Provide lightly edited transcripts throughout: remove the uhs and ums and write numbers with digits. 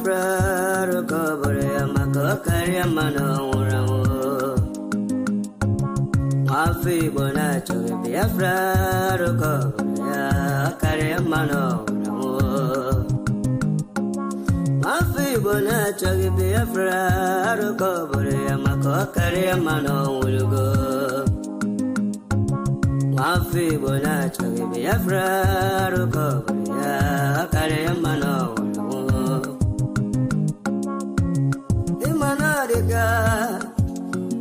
Biafra Rukobore Makokari Mano Uramo Mafi Bonacho Biafra Rukobore Kari Mano Uramo Mafi Bonacho Biafra Rukobore Makokari Mano Urugo Mafi Bonacho Biafra Rukobore Kari Mano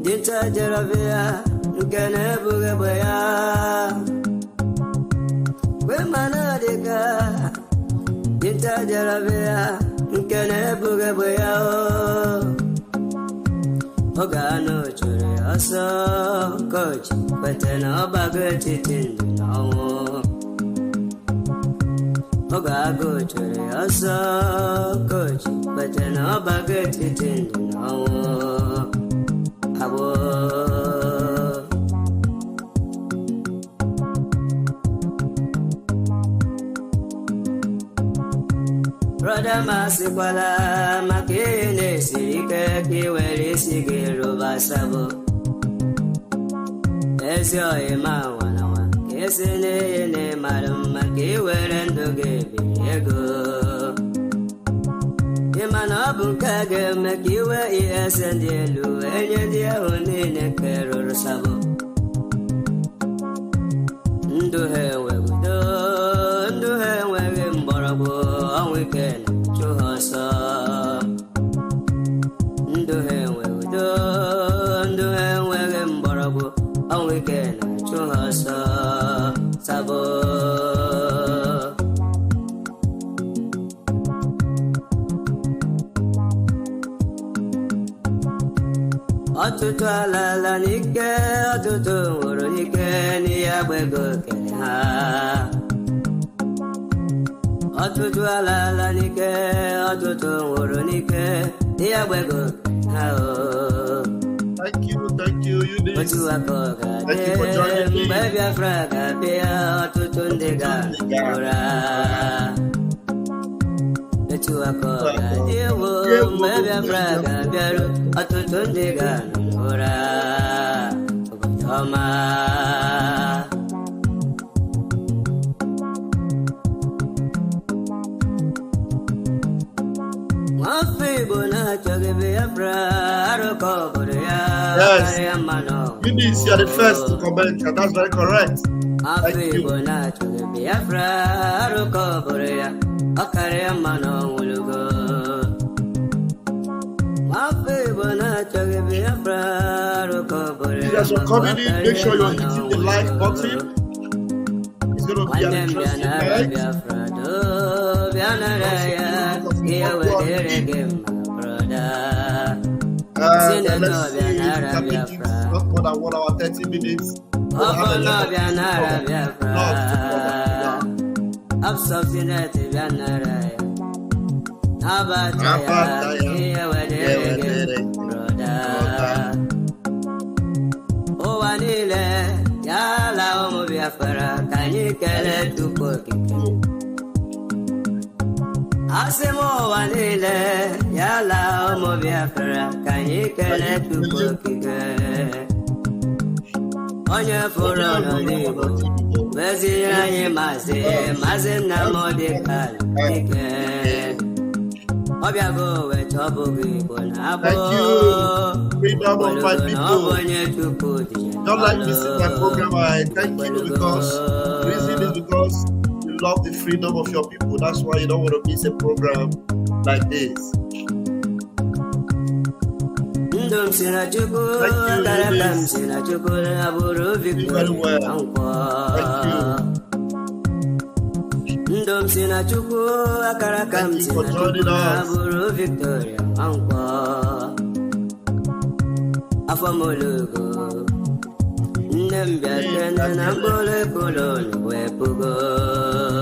Dinta Jaravia, Ganabugabaya, Wemanadiga, Dinta Jaravia, Ganabugabaya, Ogano Churi, also coach, but no baggage in no. Ogago Churi, also coach, but no baggage in no. Brother Masikwala Makine Sike Kiweli Sigiru Basabo Esio Ema Wanawa Kesine Madam Makiwerendo Gebiego Imanabu Kage Makiwe Esendelu Enyedia Unine Kero Sabo Nduhe Webudo Nduhe Wegimborabo on weekend Chuhosa Nduhe Webudo Nduhe Wegimborabo on weekend Chuhosa Sabo Otutu alala nike, otutu wuru nike, ni agbego kere ha. Otutu alala nike, otutu wuru nike, ni agbego kere ha o. Thank you, Eunice. Otu akoga Thank you for joining me. Baby Afraga bia, otutu ndiga ura. Otu akoga dewo, baby Afraga biaru, otutu ndiga ura. Obotoma. Yes, Eunice, you are the first to comment, and that's very correct. Thank you. Yes, you're coming in, make sure you're hitting the like button. It's going to be an interesting let's see, not more than 1 hour 30 minutes. We'll have a lot Asemo wanile yala omo Biafra kanyikele tukokike onye foro no nibo wezi anyị mazi na modikal ike obiago we chobugi bona abo freedom of my people. Don't like missing my program. I thank you because the reason is because you love the freedom of your people. That's why you don't want to miss a program like this. Thank you, very well. Thank you. Thank you for joining us.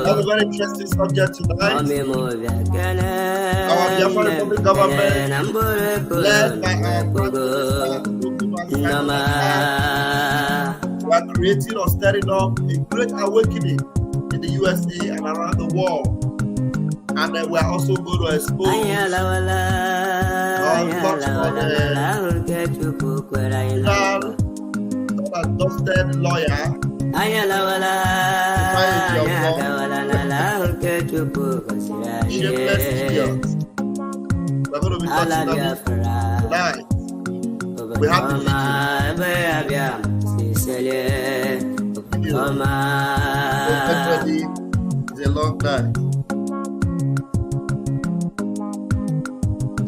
That's a very interesting subject tonight. Our Biafran Republic government, led by our president, we are creating or stirring up a great awakening in the USA and around the world. And then we're also going to expose touch on unadjusted lawyer, shameless idiots. We're going to be touching on it tonight. We have the video. It's a long night.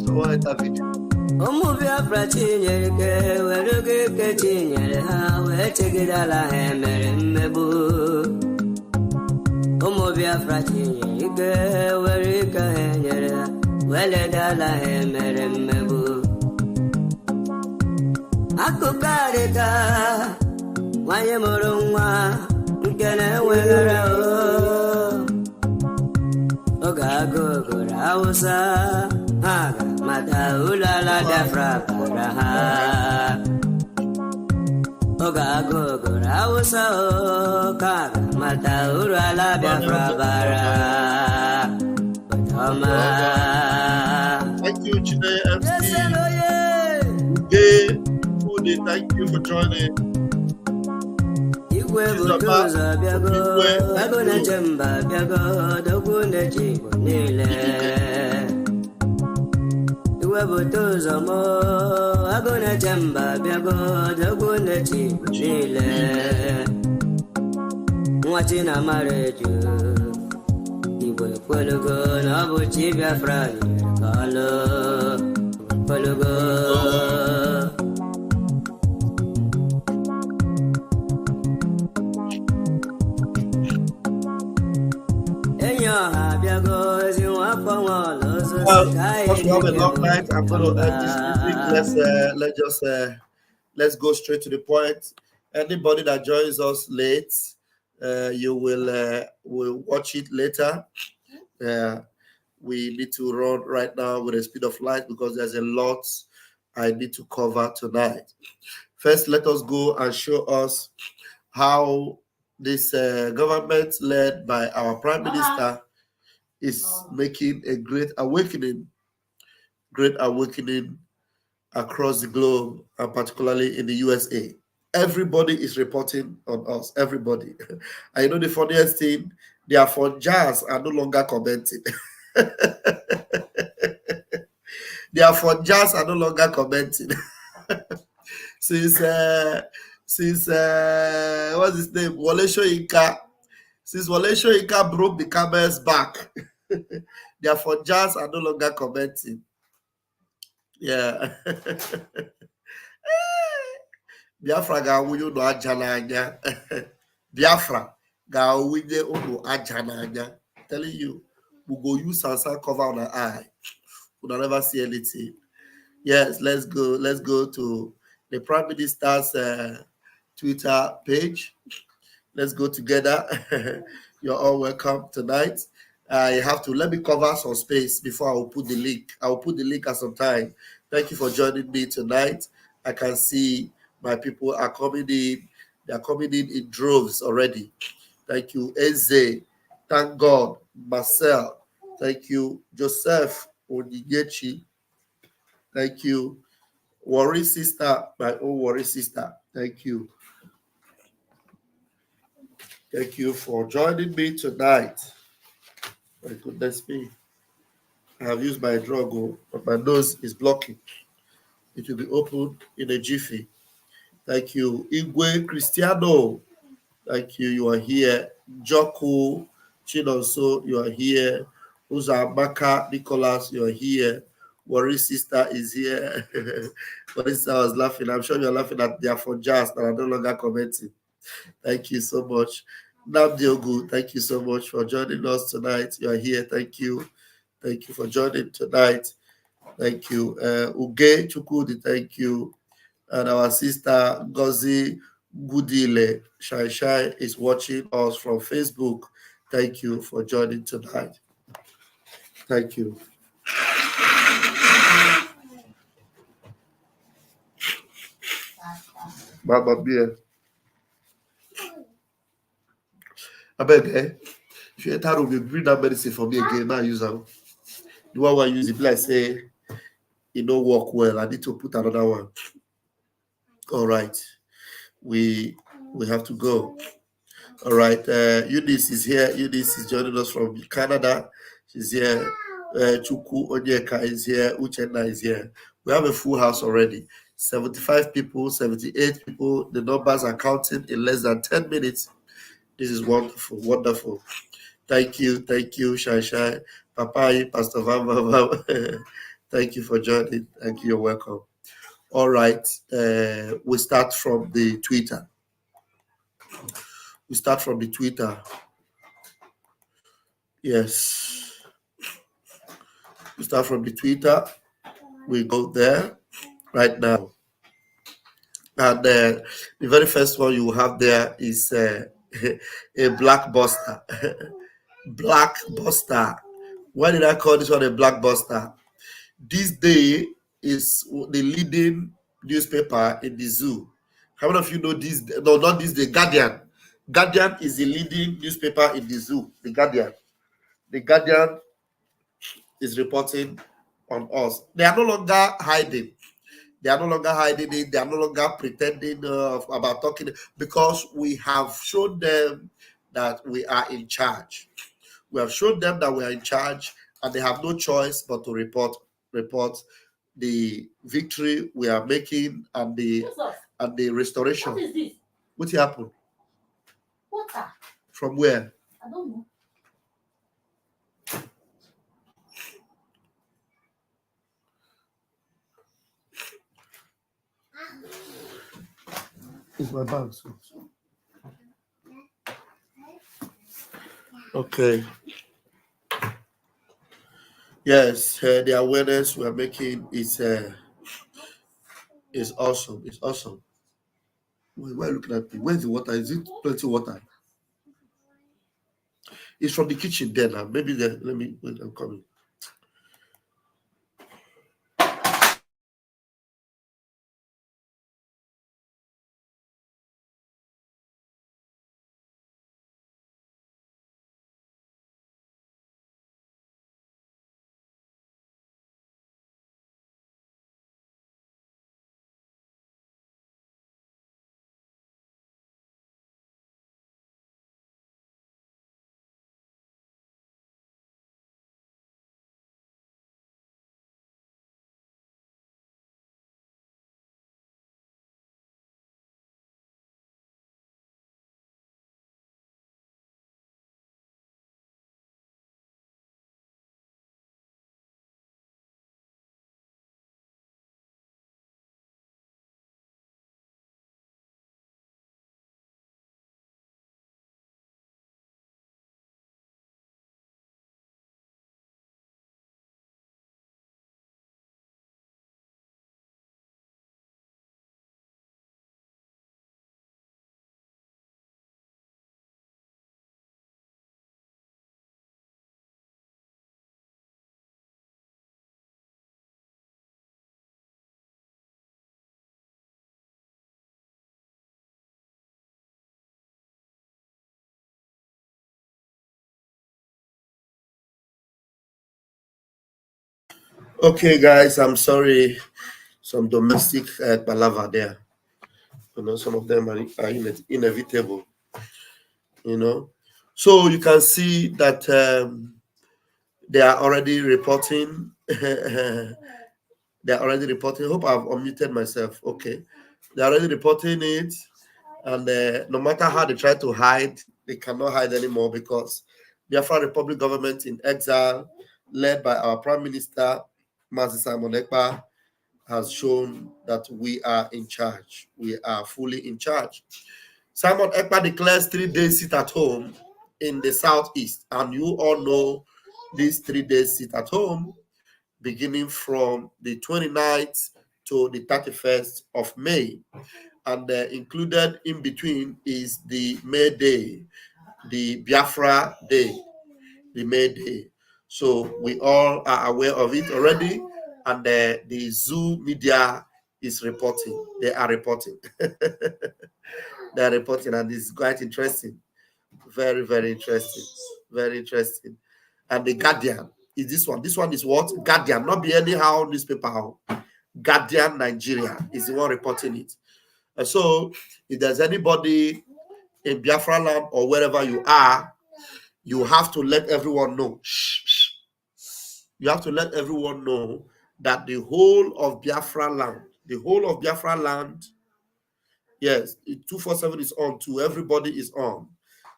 So what is that video? Akukarika wanye morunwa nkene wenara oga gogora awusa haga mata ulala dafra paraha oga gogora awusa kaga mata ulala dafra bara Thank you, Chine MC. Thank you for joining. Because we have a long night, I'm going to end this music. Let's go straight to the point. Anybody that joins us late, you will watch it later. We need to run right now with the speed of light because there's a lot I need to cover tonight. First, let us go and show us how this government led by our Prime Minister is making a great awakening across the globe, and particularly in the USA. Everybody is reporting on us, everybody. I know the funniest thing, their phone jars are no longer commenting. Their phone jars are no longer commenting. Since what's his name? Wole Soyinka. Since Wole Soyinka broke the camel's back, their phone jars are no longer commenting. Yeah. Biafra ga-awụnye ụlọ aja n'anya. Biafra ga-awụnye ụlọ aja n'anya. Telling you, we go use Sansan cover on our eye. We'll never see anything. Yes, let's go to the Prime Minister's Twitter page. Let's go together. You're all welcome tonight. I have to let me cover some space before I will put the link. I will put the link at some time. Thank you for joining me tonight. I can see my people are coming in. They are coming in droves already. Thank you, Eze. Thank God, Marcel. Thank you, Joseph Onigechi. Thank you, Worry Sister, my own Worry Sister. Thank you. Thank you for joining me tonight. My goodness me. I have used my drug, but my nose is blocking. It will be open in a jiffy. Thank you. Igwe Cristiano. Thank you. You are here. Joko Chinonso, you are here. Uzamaka Nicholas, you are here. Worry Sister is here. Worry Sister was laughing. I'm sure you're laughing at their for jazz that are no longer commenting. Thank you so much. Namdiogu, thank you so much for joining us tonight. You are here. Thank you. Thank you for joining tonight. Thank you. Uge Chukudi, thank you. And our sister Gozi Gudile Shai is watching us from Facebook. Thank you for joining tonight. Thank you. Baba beer. I beg, If you enter room, you bring that medicine for me again. Now use them. The one I use it, like say, it don't work well. I need to put another one. All right. We have to go. All right. Eunice is here. Eunice is joining us from Canada. She's here. Chuku Onyeka is here. Uchenna is here. We have a full house already. 75 people, 78 people. The numbers are counting in less than 10 minutes. This is wonderful, wonderful. Thank you, Shai Shai, Papai, Pastor Vam. Thank you for joining. Thank you, you're welcome. All right, we start from the Twitter. Yes. We start from the Twitter. We go there right now. And the very first one you have there is a blockbuster. Blockbuster. Why did I call this one a blockbuster? This day is the leading newspaper in the zoo. How many of you know this? No, not this day. Guardian. Guardian is the leading newspaper in the zoo. The Guardian. The Guardian is reporting on us. They are no longer hiding. They are no longer hiding it. They are no longer pretending about talking, because we have shown them that we are in charge. We have shown them that we are in charge, and they have no choice but to report the victory we are making and the restoration. What is this? What happened? Water. From where? I don't know. It's my bag. So. Okay. Yes, the awareness we are making is awesome. It's awesome. Why are you looking at me? Where's the water? Is it plenty of water? It's from the kitchen there now. Maybe there. Let me wait. I'm coming. Okay, guys, I'm sorry. Some domestic palaver there. You know, some of them are inevitable. You know, so you can see that they are already reporting. They are already reporting. Hope I've unmuted myself. Okay, they are already reporting it, and no matter how they try to hide, they cannot hide anymore, because the Biafra Republic government in exile, led by our Prime Minister Mazi Simon Ekpa, has shown that we are in charge. We are fully in charge. Simon Ekpa declares 3 days sit at home in the southeast, and you all know these 3 days sit at home, beginning from the 29th to the 31st of May. And included in between is the May Day, the Biafra Day, the May Day. So we all are aware of it already, and the Zoo media is reporting. They are reporting. They are reporting, and it's quite interesting. Very, very interesting. Very interesting. And the Guardian is this one. This one is what? Guardian, not be anyhow newspaper. Guardian Nigeria is the one reporting it. And so, if there's anybody in Biafra land or wherever you are, you have to let everyone know. You have to let everyone know that the whole of Biafra land, yes, 247 is on too. Everybody is on.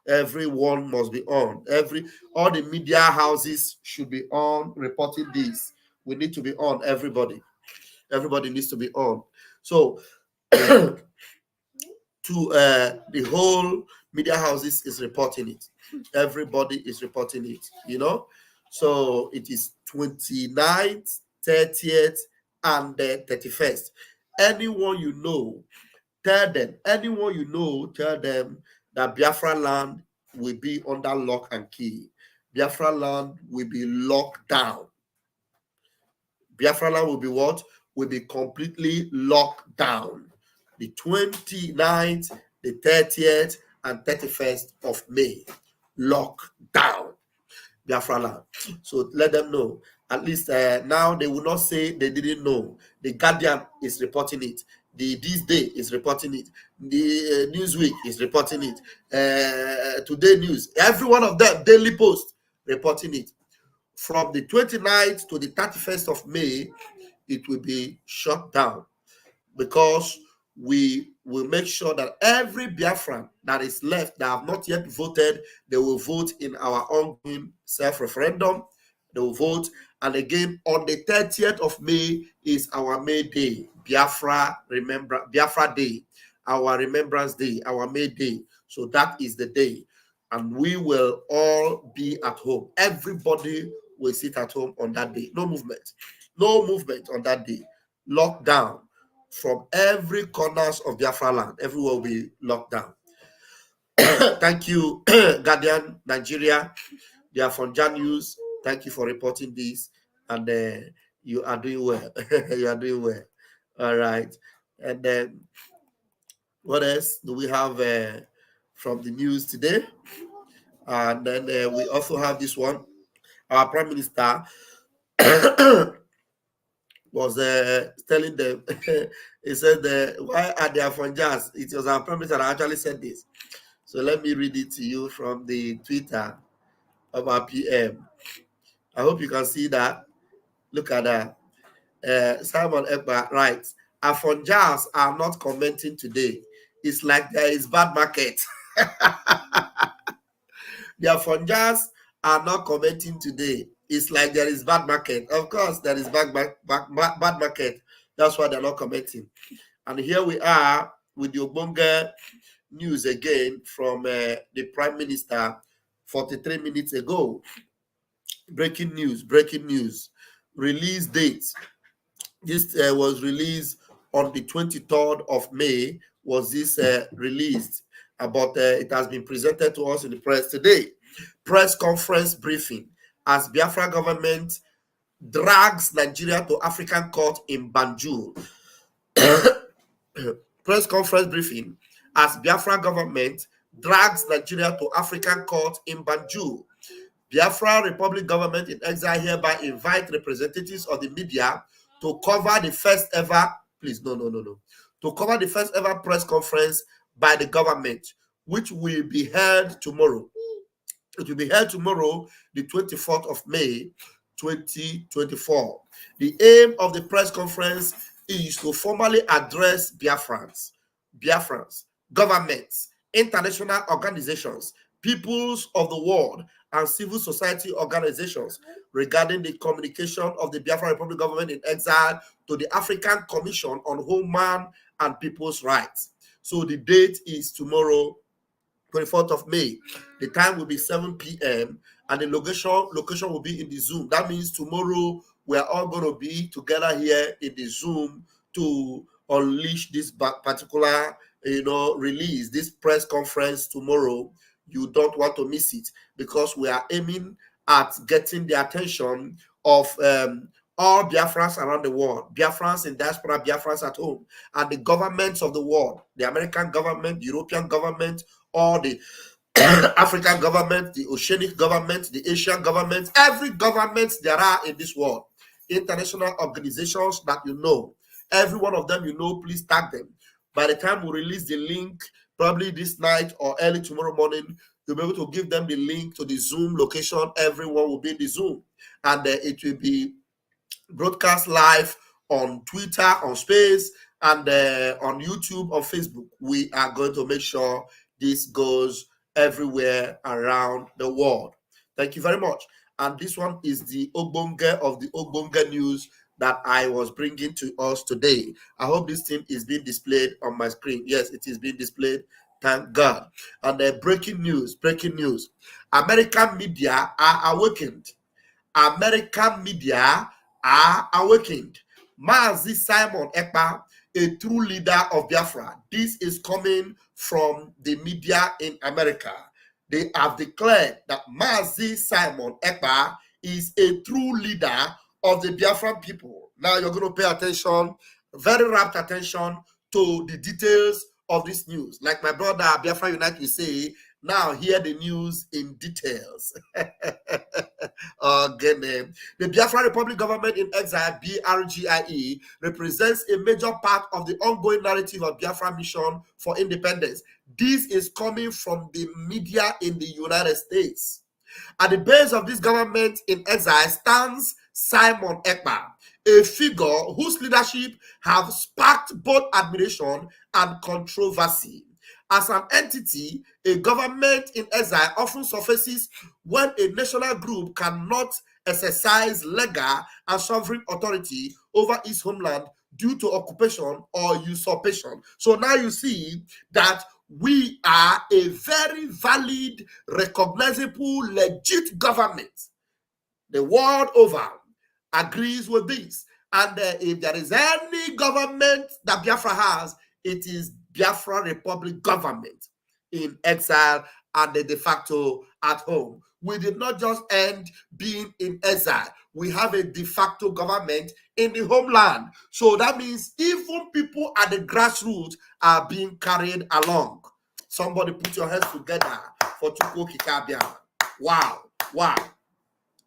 Everyone must be on. All the media houses should be on reporting this. We need to be on, everybody. Everybody needs to be on. So to the whole media houses is reporting it. Everybody is reporting it, you know. So it is 29th, 30th, and the 31st. Anyone you know, tell them. Anyone you know, tell them that Biafra land will be under lock and key. Biafra land will be locked down. Biafra land will be what? Will be completely locked down. The 29th, the 30th, and 31st of May. Lock down Biafra land. So let them know. At least now they will not say they didn't know. The Guardian is reporting it. The This Day is reporting it. The Newsweek is reporting it. Today News. Every one of them, Daily Post, reporting it. From the 29th to the 31st of May, it will be shut down because we will make sure that every Biafran that is left that have not yet voted, they will vote in our ongoing self-referendum. They will vote. And again, on the 30th of May is our May Day, Biafra Day, our Remembrance Day, our May Day. So that is the day. And we will all be at home. Everybody will sit at home on that day. No movement. No movement on that day. Locked down from every corners of Biafra land. Everywhere will be locked down. Thank you, Guardian Nigeria. They are from Jan News. Thank you for reporting this. And you are doing well. You are doing well. All right. And then what else do we have from the news today? And then we also have this one. Our Prime Minister was telling them, he said, why are they from jazz? It was our Prime Minister that actually said this. So let me read it to you from the Twitter of our PM. I hope you can see that. Look at that. Simon Ekpa writes, Afonjas are not commenting today. It's like there is bad market. The Afonjas are not commenting today. It's like there is bad market. Of course, there is bad market. That's why they're not commenting. And here we are with the Obonga news again from the Prime Minister 43 minutes ago. Breaking news. Release date. This was released on the 23rd of May, was this released. But it has been presented to us in the press today. Press conference briefing as Biafra government drags Nigeria to African court in Banjul. Press conference briefing as Biafra government drags Nigeria to African court in Banjul. Biafra Republic government in exile hereby invite representatives of the media to cover the first ever, to cover the first ever press conference by the government, which will be held tomorrow. It will be held tomorrow, the 24th of May, 2024. The aim of the press conference is to formally address Biafrans, governments, international organizations, peoples of the world, and civil society organizations regarding the communication of the Biafra Republic government in exile to the African Commission on Human and People's Rights. So the date is tomorrow, 24th of May. The time will be 7 p.m. and the location will be in the Zoom. That means tomorrow we are all going to be together here in the Zoom to unleash this particular, release, this press conference tomorrow. You don't want to miss it because we are aiming at getting the attention of all Biafrans around the world, Biafrans in diaspora, Biafrans at home, and the governments of the world, the American government, the European government, all the African government, the Oceanic government, the Asian government, every government there are in this world, international organizations that you know, every one of them you know, please tag them. By the time we release the link, probably this night or early tomorrow morning, you'll be able to give them the link to the Zoom location. Everyone will be in the Zoom, and it will be broadcast live on Twitter, on Space, and on YouTube, on Facebook. We are going to make sure this goes everywhere around the world. Thank you very much. And this one is the Ogbonge of the Ogbonge news that I was bringing to us today. I hope this thing is being displayed on my screen. Yes, it is being displayed. Thank God. And breaking news. American media are awakened. American media are awakened. Mazi Simon Ekpa, a true leader of Biafra. This is coming from the media in America. They have declared that Mazi Simon Ekpa is a true leader of the Biafran people. Now you're going to pay attention, very rapt attention to the details of this news. Like my brother Biafra Unite will say, now hear the news in details. Again, the Biafra Republic Government in Exile, BRGIE, represents a major part of the ongoing narrative of Biafra mission for independence. This is coming from the media in the United States. At the base of this government in exile stands Simon Ekpa, a figure whose leadership have sparked both admiration and controversy. As an entity, a government in exile often surfaces when a national group cannot exercise legal and sovereign authority over its homeland due to occupation or usurpation. So now you see that we are a very valid, recognizable, legit government. The world over agrees with this. And if there is any government that Biafra has, it is Biafra Republic government in exile and the de facto at home. We did not just end being in exile. We have a de facto government in the homeland. So that means even people at the grassroots are being carried along. Somebody put your hands together for Chukwu Kikabia. Wow. Wow.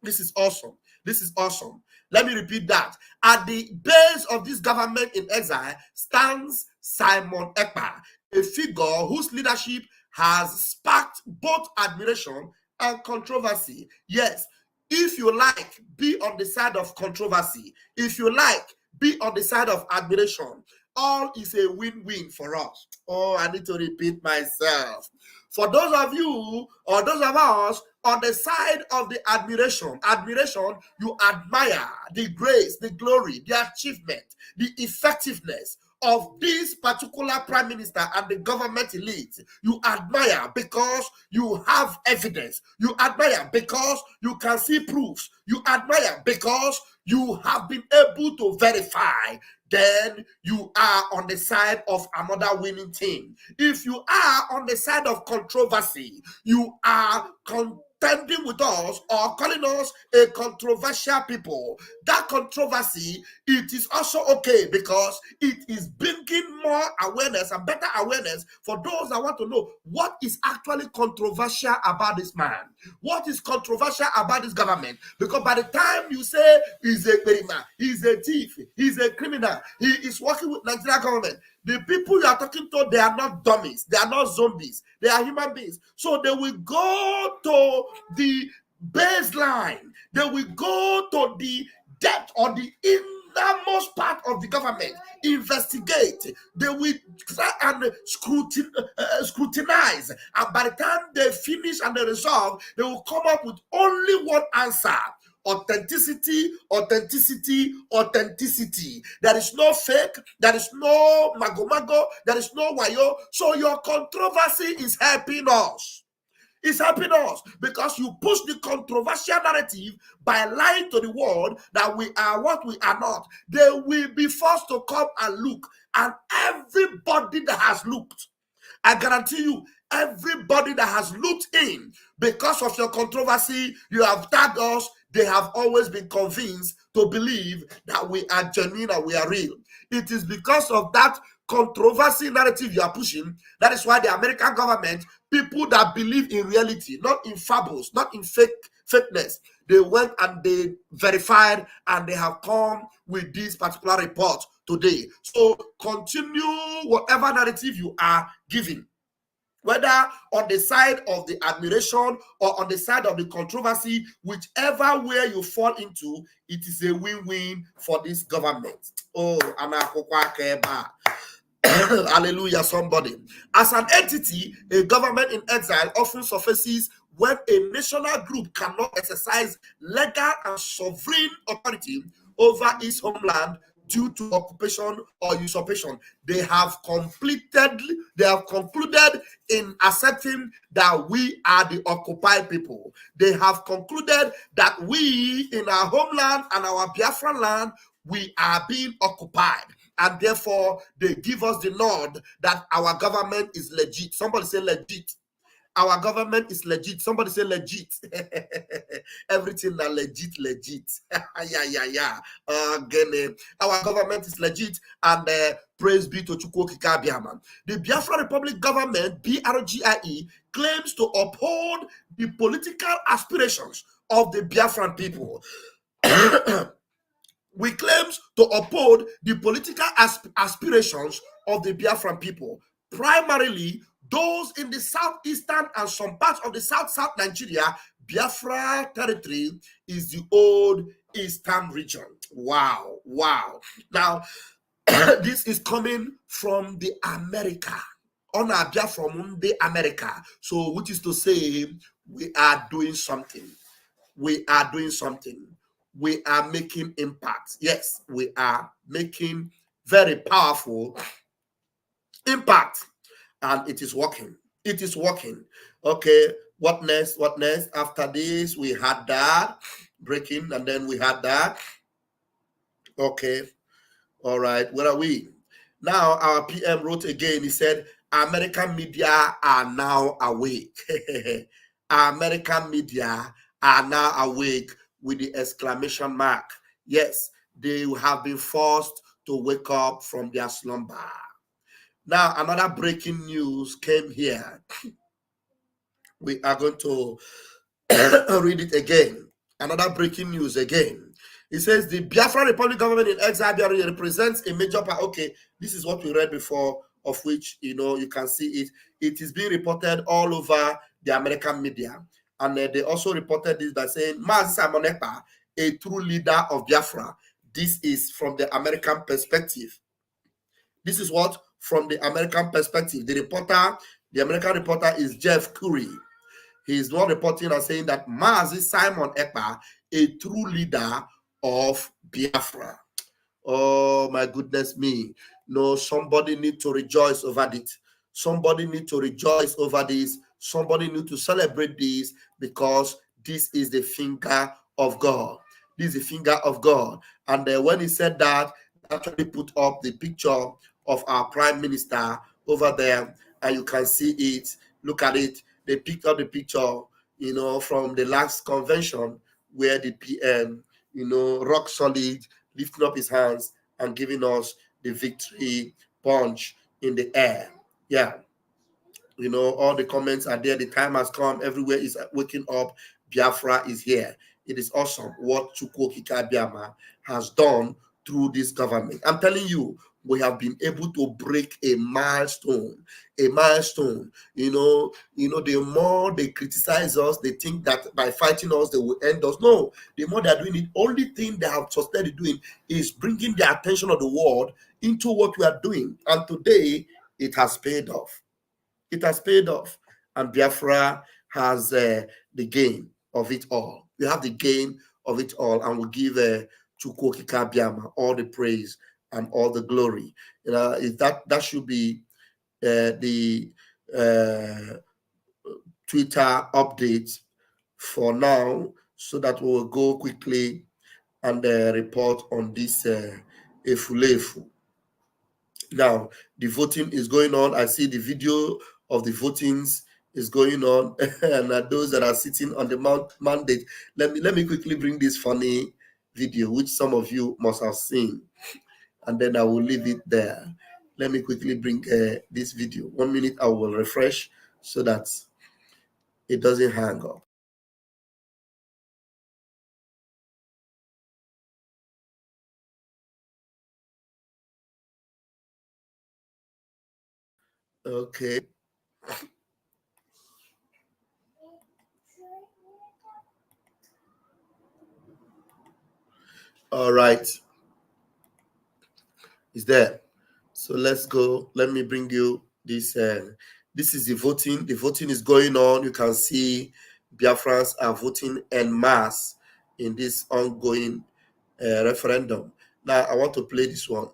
This is awesome. This is awesome. Let me repeat that. At the base of this government in exile stands Simon Ekpa, a figure whose leadership has sparked both admiration and controversy. Yes, if you like, be on the side of controversy. If you like, be on the side of admiration. All is a win-win for us. Oh, I need to repeat myself. For those of you or those of us on the side of the admiration, you admire the grace, the glory, the achievement, the effectiveness of this particular prime minister and the government elite. You admire because you have evidence. You admire because you can see proofs. You admire because you have been able to verify. Then you are on the side of another winning team. If you are on the side of controversy, you are contending with us or calling us a controversial people. That controversy, it is also okay because it is bringing more awareness and better awareness for those that want to know what is actually controversial about this man. What is controversial about this government? Because by the time you say he's a criminal, he's a thief, he's a criminal, he is working with Nigerian government, the people you are talking to, they are not dummies, they are not zombies, they are human beings. So they will go to the baseline, they will go to the depth or the innermost part of the government, investigate, they will try and scrutinize, and by the time they finish and they resolve, they will come up with only one answer: authenticity, authenticity, authenticity. There is no fake, there is no mago, there is no wayo. So your controversy is helping us. It's helping us because you push the controversial narrative by lying to the world that we are what we are not. They will be forced to come and look, and everybody that has looked, I guarantee you, everybody that has looked in because of your controversy, you have tagged us, they have always been convinced to believe that we are genuine and we are real. It is because of that controversy narrative you are pushing. That is why the American government, people that believe in reality, not in fables, not in fakeness, they went and they verified and they have come with this particular report today. So continue whatever narrative you are giving, whether on the side of the admiration or on the side of the controversy, whichever way you fall into, it is a win-win for this government. Oh, hallelujah, somebody. As an entity, a government in exile often surfaces when a national group cannot exercise legal and sovereign authority over its homeland due to occupation or usurpation. They have concluded in accepting that we are the occupied people. They have concluded that we in our homeland and our Biafran land, we are being occupied. And therefore, they give us the nod that our government is legit. Somebody say legit. Our government is legit. Somebody say legit. Everything that legit. Yeah. Our government is legit, and praise be to Chukwu Okike Abiama. The Biafra Republic government, BRGIE, claims to uphold the political aspirations of the Biafran people. We claim to uphold the political aspirations of the Biafran people, primarily those in the southeastern and some parts of the south Nigeria. Biafra territory is the old eastern region. Wow. Now, this is coming from the America. On Abia from the America. So, which is to say, we are doing something. We are doing something. We are making impact. Yes, we are making very powerful impact, and it is working. It is working. Okay, what next? What next? After this, we had that breaking, and then we had that. Okay, all right. Where are we? Now, our PM wrote again. He said, American media are now awake. American media are now awake with the exclamation mark. Yes, they have been forced to wake up from their slumber. Now, another breaking news came here. We are going to read it again. Another breaking news again. It says the Biafra Republic government in exile represents a major part. Okay, this is what we read before, of which, you can see it. It is being reported all over the American media. And they also reported this by saying, Mazi Simon Ekpa, a true leader of Biafra. This is from the American perspective. This is what? From the American perspective. The American reporter is Jeff Curry. He is not reporting and saying that Mazi Simon Ekpa, a true leader of Biafra. Oh, my goodness me. No, somebody need to rejoice over it. Somebody need to rejoice over this. Somebody need to celebrate this, because this is the finger of God. This is the finger of God. And when he said that, he actually put up the picture of our prime minister over there, and you can see it. Look at it. They picked up the picture, from the last convention where the PM, rock solid, lifting up his hands and giving us the victory punch in the air. Yeah. All the comments are there. The time has come. Everywhere is waking up. Biafra is here. It is awesome what Chukwu Okike Abiama has done through this government. I'm telling you, we have been able to break a milestone. The more they criticize us, they think that by fighting us, they will end us. No, the more they're doing it, only thing they have sustained doing is bringing the attention of the world into what we are doing. And today, it has paid off. It has paid off. And Biafra has the gain of it all. We have the gain of it all. And we give Chukwu Okike Abiama all the praise and all the glory. That should be the Twitter update for now, so that we will go quickly and report on this Efulefu. Now, the voting is going on. I see the video of the votings is going on, and those that are sitting on the mandate. Let me quickly bring this funny video, which some of you must have seen, and then I will leave it there. Let me quickly bring this video. 1 minute, I will refresh so that it doesn't hang up. Okay. All right. It's there. So let's go. Let me bring you this. This is the voting. The voting is going on. You can see Biafrans are voting en masse in this ongoing referendum. Now, I want to play this one.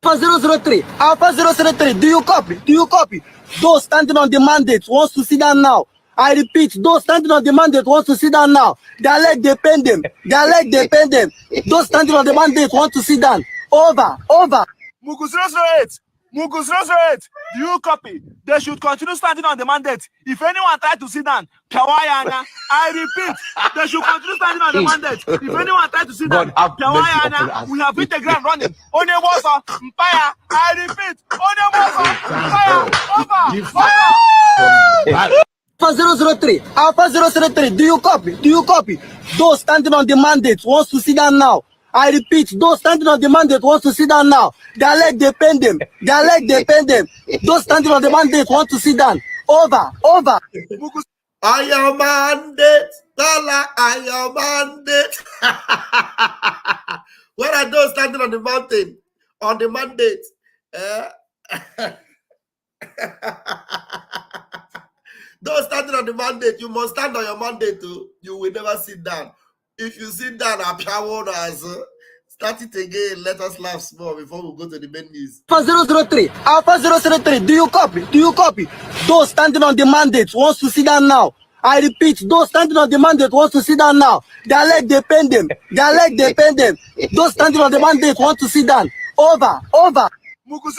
Alpha 003, Alpha 003, do you copy? Do you copy? Those standing on the mandate wants to sit down now. I repeat, those standing on the mandate wants to sit down now. Their leg they pain them. Their leg they pain them. Those standing on the mandate want to sit down. Over, over. Mugu 008, Mugu 008, do you copy? They should continue standing on the mandate. If anyone tries to sit down, Kawayana, I repeat, they should continue standing on the mandate. If anyone tries to sit down, Kawayana, we have hit the ground running. Onyemosa, Mpaya, I repeat, Onyemosa, Mpaya, over. Alpha 003, Alpha 003, do you copy? Do you copy? Those standing on the mandate wants to sit down now. I repeat, those standing on the mandate wants to sit down now. Their leg they pain them. Their leg they pain them. Those standing on the mandate want to sit down. Over, over. I am mandate. I am mandate. Where are those standing on the mountain? On the mandate. Those standing on the mandate, you must stand on your mandate too. You will never sit down. If you sit down, start it again. Let us laugh small before we go to the main news. Alpha 003, Alpha 003, do you copy? Do you copy? Those standing on the mandate wants to sit down now. I repeat, those standing on the mandate wants to sit down now. Their leg they pain them. Their leg they pain them. Those standing on the mandate want to sit down. Over, over. Mugu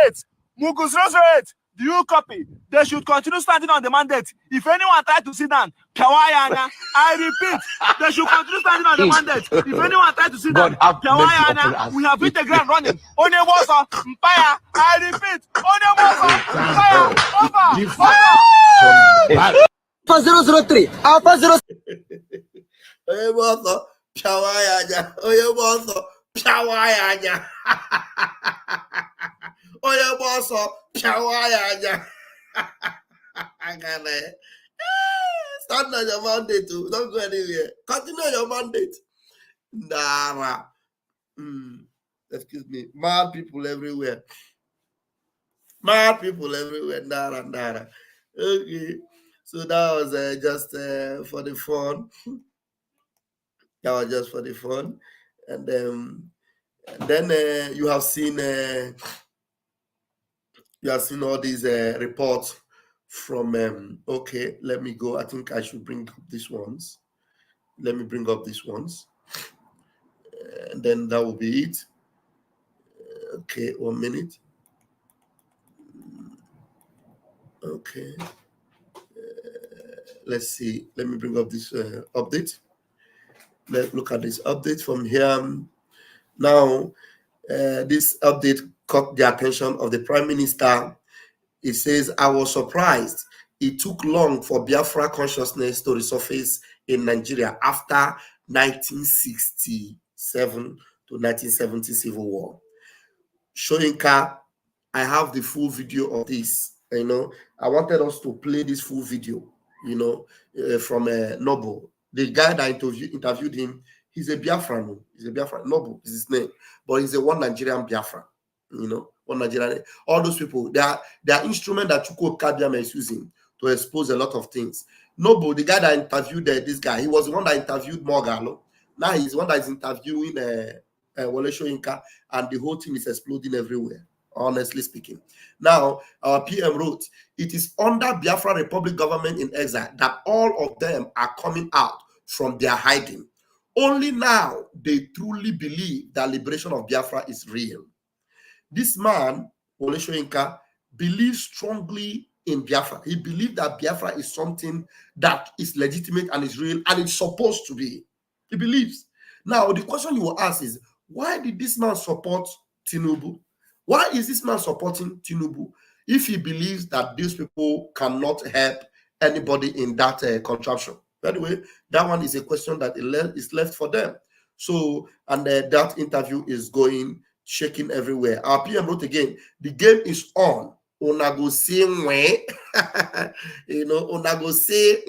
008, Mugu 008, do you copy? They should continue standing on the mandate. If anyone tries to sit down, Kawayana, I repeat, they should continue standing on the mandate. If anyone tries to sit down, Kawayana, we have hit the ground running. Onyemosa, Mpaya, I repeat, Onyemosa, Mpaya, over. Alpha 003, Alpha 003. Onyemosa, Pawayanya, Onyemosa, Pawayanya. Onyemosa, Pawayanya. Stand on your mandate too. Don't go anywhere. Continue your mandate. Nara. Excuse me. Mad people everywhere. Mad people everywhere. Nara, Nara. Okay. So that was just for the fun. That was just for the fun. And then you have seen all these reports from okay, let me go. I think I should bring up these ones. Let me bring up these ones. And then that will be it. Okay, 1 minute. Okay. Let's see. Let me bring up this update. Let's look at this update from here. Now, this update caught the attention of the Prime Minister. It says, I was surprised it took long for Biafra consciousness to resurface in Nigeria after 1967 to 1970 civil war. Shoyinka, I have the full video of this. I wanted us to play this full video, from Noble. The guy that interviewed him, he's a Biafran. He's a Biafran. Noble is his name, but he's a one Nigerian Biafran. One Nigerian. All those people, they are instrument that Chukwu Kabiama is using to expose a lot of things. Noble, the guy that interviewed this guy, he was the one that interviewed Morgalo. Now he's the one that is interviewing Wole Soyinka, and the whole thing is exploding everywhere, honestly speaking. Now, our PM wrote, it is under Biafra Republic government in exile that all of them are coming out from their hiding. Only now they truly believe that liberation of Biafra is real. This man, Wole Soyinka, believes strongly in Biafra. He believed that Biafra is something that is legitimate and is real and it's supposed to be. He believes. Now, the question you will ask is, why did this man support Tinubu? Why is this man supporting Tinubu if he believes that these people cannot help anybody in that contraption? Anyway, that one is a question that is left for them. So, and that interview is going, shaking everywhere. Our PM wrote again, the game is on. Onago say you know, Onago say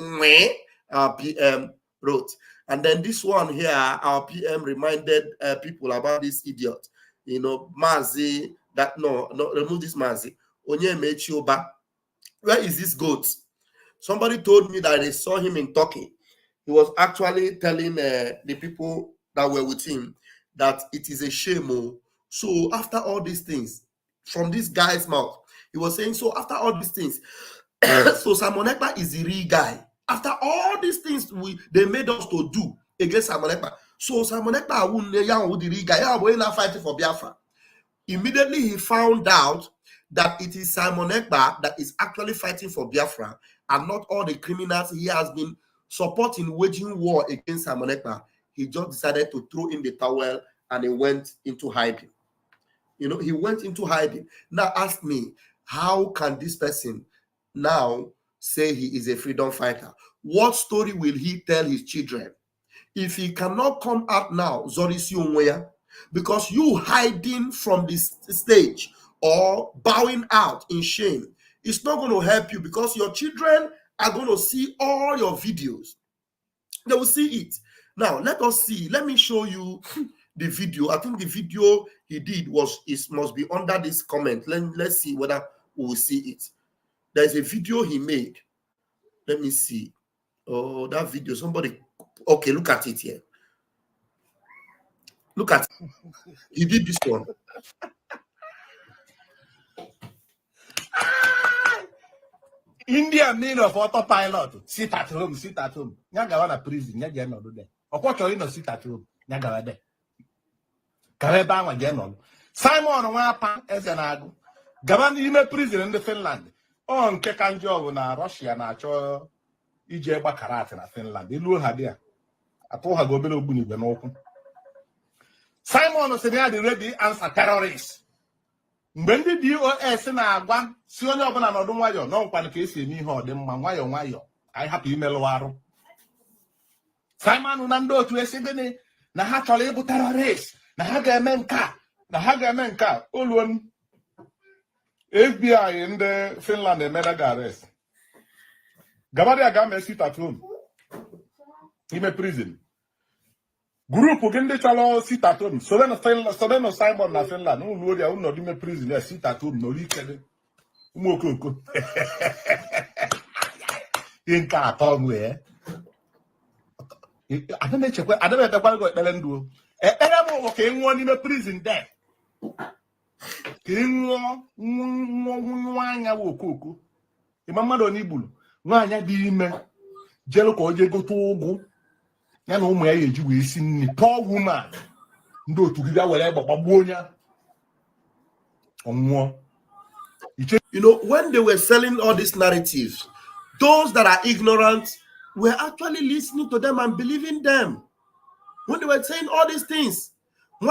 our PM wrote. And then this one here, our PM reminded people about this idiot. You know, Mazi, that no, remove this Mazi. Onyemechi Oba. Where is this goat? Somebody told me that they saw him in Turkey. He was actually telling the people that were with him that it is a shame. So after all these things, from this guy's mouth, he was saying, so after all these things, so Simon Ekpa is the real guy. After all these things they made us to do against Simon Ekpa. So Simon Ekpa wouldn't the real guy. We're not fighting for Biafra. Immediately he found out that it is Simon Ekpa that is actually fighting for Biafra and not all the criminals he has been supporting waging war against Simon Ekpa. He just decided to throw in the towel and he went into hiding. You know, he went into hiding. Now ask me, how can this person now say he is a freedom fighter? What story will he tell his children? If he cannot come out now, Zorisi Onweya, because you hiding from this stage or bowing out in shame, it's not going to help you because your children are going to see all your videos. They will see it. Now, let us see. Let me show you the video. I think the video he did must be under this comment. Let's see whether we will see it. There's a video he made. Let me see. Oh, that video. Somebody. Okay, look at it here. Look at it. He did this one. India mean of autopilot. Sit at home, sit at home. Nyagawana prison, nyagano do there. Okwacho no sit at home, nyagawa there. Kareba wa genon. Simon Wapa ezenagu. Gaban ime prison in the Finland. On kekanjo na Russia na cho ije gba karate na Finland. Ilu ha dia. Ato ha go bele ogbuni gbe n'okwu. Simon say they ready answer terrorists. Mgbe ndị DOS na-agwa si onye ọbụla nọdụ nwayọ n'ọkwanụ ka esi eme ihe ọdịmma nwayọ nwayọ anyị hapụ imelụ arụ. Simon na ndị otu esi gịnị na ha chọrọ ịbụ terrorist na ha ga-eme nke a oluo FBI ndị Finland emeda ga-arrest. Gabadị aga mee sit at home ime prison. Grupu gị ndị chọrọ sit at home sobenụ Simon na Finland ụlọ oria ụlọ dị ime prison ya sit at home n'olu ikede ụmụ okoko ihe nke atọ nwee adịmechekwa gị ekpere ndụ ekpere m ụlọ ka ị nwụọ n'ime prison de ka ị nwụọ nwa anya bụ okoko ịma mmadụ onye igburu nwaanyị dị ime jelu ka o jee gote ụgwụ ya na ụmụ ya eji wee si nri poor woman ndị otu gị bịa were gbagbuo onye ọnwụọ. You know, when they were selling all these narratives, those that are ignorant were actually listening to them and believing them. When they were saying all these things, you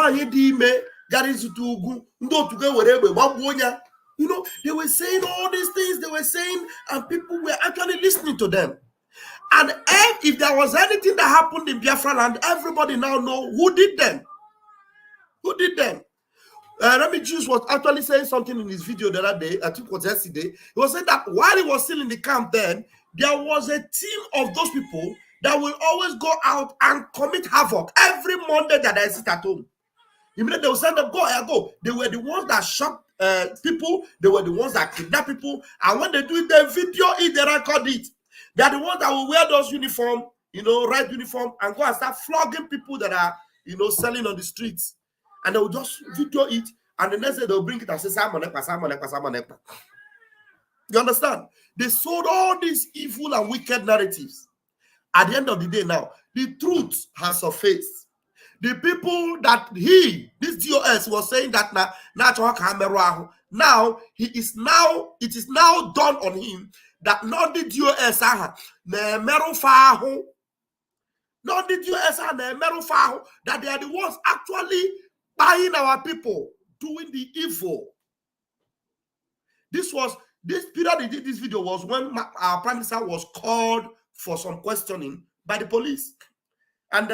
know, they were saying all these things, they were saying, and people were actually listening to them. And if there was anything that happened in Biafra land, everybody now know who did them. Who did them? Remy Juice was actually saying something in his video the other day, I think it was yesterday. He was saying that while he was still in the camp then, there was a team of those people that will always go out and commit havoc every Monday that I sit at home. Immediately they will send them, go. They were the ones that shot people. They were the ones that kidnap people. And when they do it, they video it, they record it. They are the ones that will wear those uniform, you know, red uniform, and go and start flogging people that are, you know, selling on the streets. And they will just video it, and the next day they'll bring it and say, Simon Ekpa. You understand? They sold all these evil and wicked narratives. At the end of the day now, the truth has surfaced. The people that this DOS was saying that now it is now done on him that not the DOS that they are the ones actually buying our people, doing the evil This period he did this video was when our prime minister was called for some questioning by the police. And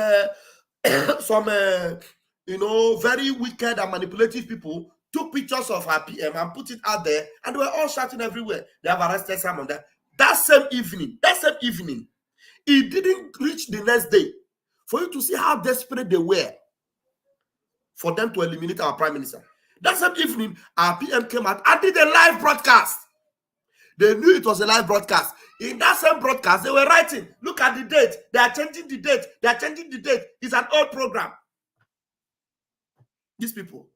some, very wicked and manipulative people took pictures of our PM and put it out there, and they were all shouting everywhere. They have arrested someone there. That same evening, it didn't reach the next day for you to see how desperate they were for them to eliminate our prime minister. That same evening, our PM came out and did a live broadcast. They knew it was a live broadcast. In that same broadcast, they were writing, look at the date. They are changing the date. They are changing the date. It's an old program. These people,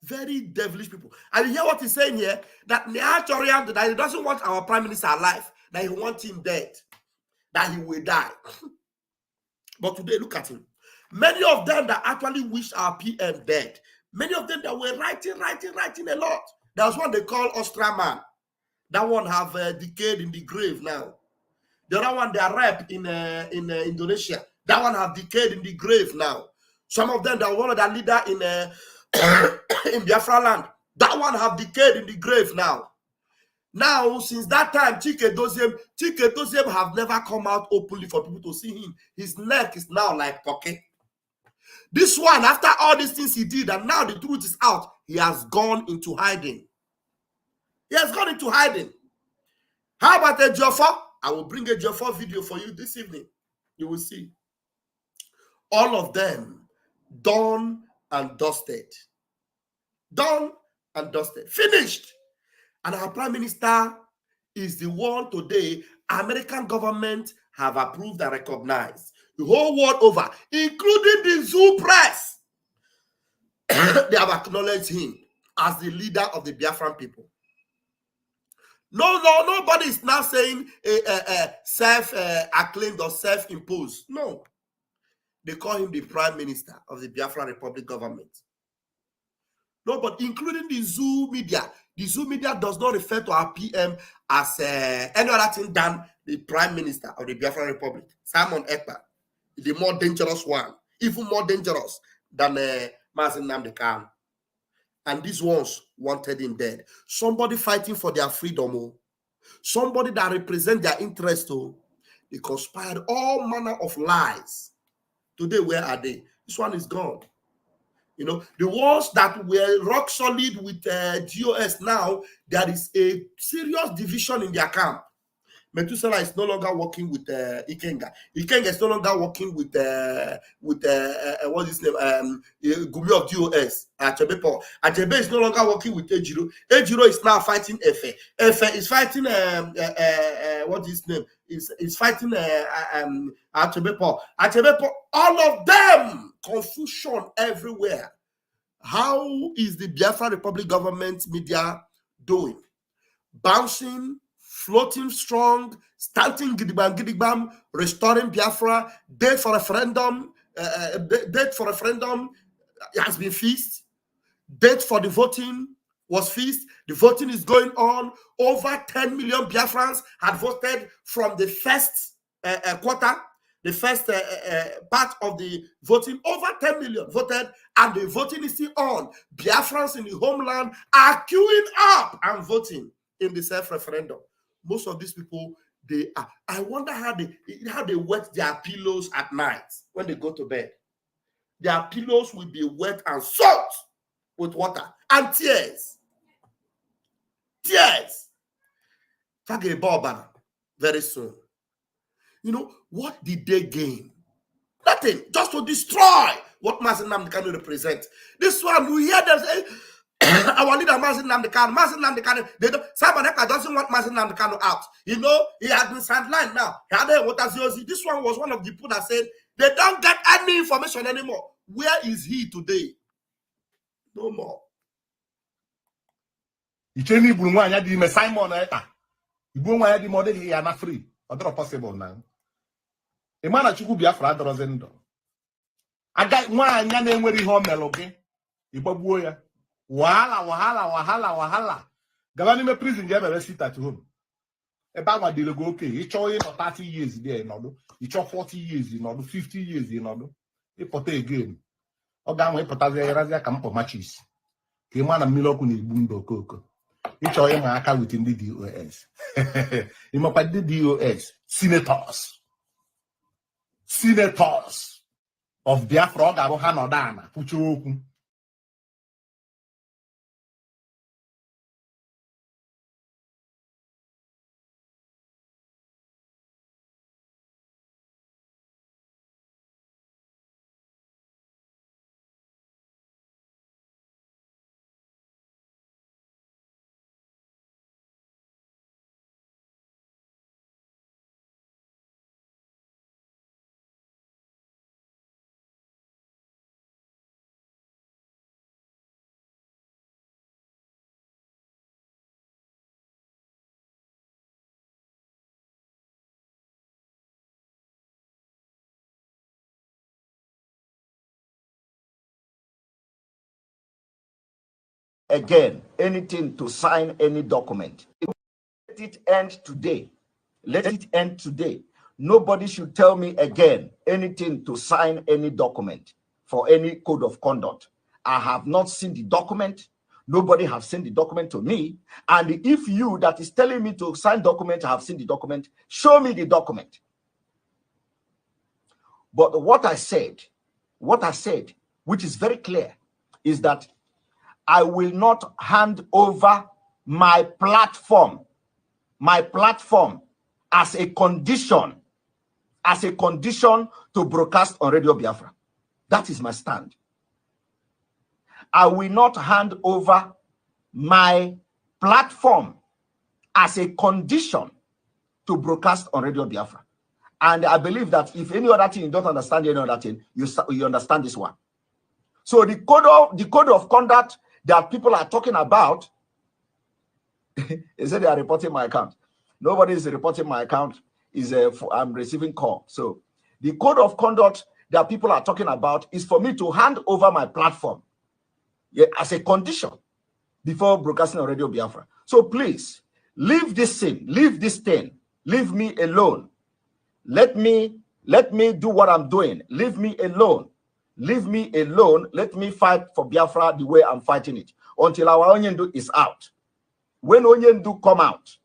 very devilish people. And you hear what he's saying here? That that he doesn't want our prime minister alive, that he wants him dead, that he will die. But today, look at him. Many of them that actually wish our PM dead, many of them that were writing a lot. There was one they call Ostraman. That one have decayed in the grave now. The other one, they are rep in Indonesia. That one have decayed in the grave now. Some of them, that one of the leader in Biafra land. That one have decayed in the grave now. Now, since that time, Chike Doziem have never come out openly for people to see him. His neck is now like pocket. This one, after all these things he did, and now the truth is out, he has gone into hiding. He has gone into hiding. How about Ejiofor? I will bring a Ejiofor video for you this evening. You will see. All of them done and dusted. Done and dusted. Finished. And our prime minister is the one today American government have approved and recognized. The whole world over, including the zoo press. They have acknowledged him as the leader of the Biafran people. No, nobody is now saying self-acclaimed or self-imposed. No. They call him the prime minister of the Biafra Republic government. No, but including the zoo media. The zoo media does not refer to our PM as any other thing than the prime minister of the Biafra Republic. Simon Ekpa, the more dangerous one, even more dangerous than Mazen Nnamdi Kanu. And these ones wanted him dead. Somebody fighting for their freedom, somebody that represents their interest. They conspired all manner of lies. Today, where are they? This one is gone. The ones that were rock solid with GOS now, there is a serious division in their camp. Methuselah is no longer working with Ikenga. Ikenga is no longer working with what's his name? Gumi of GOS. Achebe Paul. Achebe is no longer working with Ejiro. Ejiro is now fighting Efe. Efe is fighting what's his name? Is fighting Achebe Paul. Achebe Paul. All of them, confusion everywhere. How is the Biafra Republic government media doing? Bouncing, floating strong, starting gidigbam, restoring Biafra, date for referendum has been fixed. Date for the voting was fixed. The voting is going on. Over 10 million Biafrans had voted from the first quarter, the first part of the voting. Over 10 million voted, and the voting is still on. Biafrans in the homeland are queuing up and voting in the self-referendum. Most of these people, they are. I wonder how they wet their pillows at night when they go to bed. Their pillows will be wet and soaked with water and tears. Tears. Very soon. What did they gain? Nothing. Just to destroy what Mazen Nnamdi Kanu represent. This one, we hear them say, our leader Mazen Nnamdi Kanu, Simon Ekpa doesn't want Mazen Nnamdi Kanu out. He has been sidelined now. This one was one of the people that said they don't get any information anymore. Where is he today? No more. Icheni Bunwanya di me Simon Ekpa. Bunwanya di model here na free. Other possible now. Emana Chukwu Biafra doesn't do. Aga nwanya na enwere ihe o melo gi. Igbagbuo ya. Wahala. Gaba n'ime prison je mere sit at home. Ebe agwa dile go okay. You chọ 30 years there nọdụ. You chọ 40 years nọdụ, 50 years nọdụ. Ịpụta again. Ọ ga-anwe ịpụtazi ya razia ka mpọ machis. Ka ịma na mmiri ọkụ na-egbu mba okoko. You show him within the DOS. You must the DOS. Senators of Biafra Hanodana. Puchu. Again, anything to sign any document. Let it end today. Let it end today. Nobody should tell me again anything to sign any document for any code of conduct. I have not seen the document. Nobody has sent the document to me. And if you that is telling me to sign document have seen the document, show me the document. But what I said, which is very clear, is that I will not hand over my platform as a condition to broadcast on Radio Biafra. That is my stand. I will not hand over my platform as a condition to broadcast on Radio Biafra. And I believe that if any other thing you don't understand any other thing, you understand this one. So the code of conduct that people are talking about, they say they are reporting my account. Nobody is reporting my account. I'm receiving call. So the code of conduct that people are talking about is for me to hand over my platform as a condition before broadcasting on Radio Biafra. So please leave this thing, leave this thing, leave me alone. Let me do what I'm doing. Leave me alone. Leave me alone. Let me fight for Biafra the way I'm fighting it until our Onyendu is out. When Onyendu come out,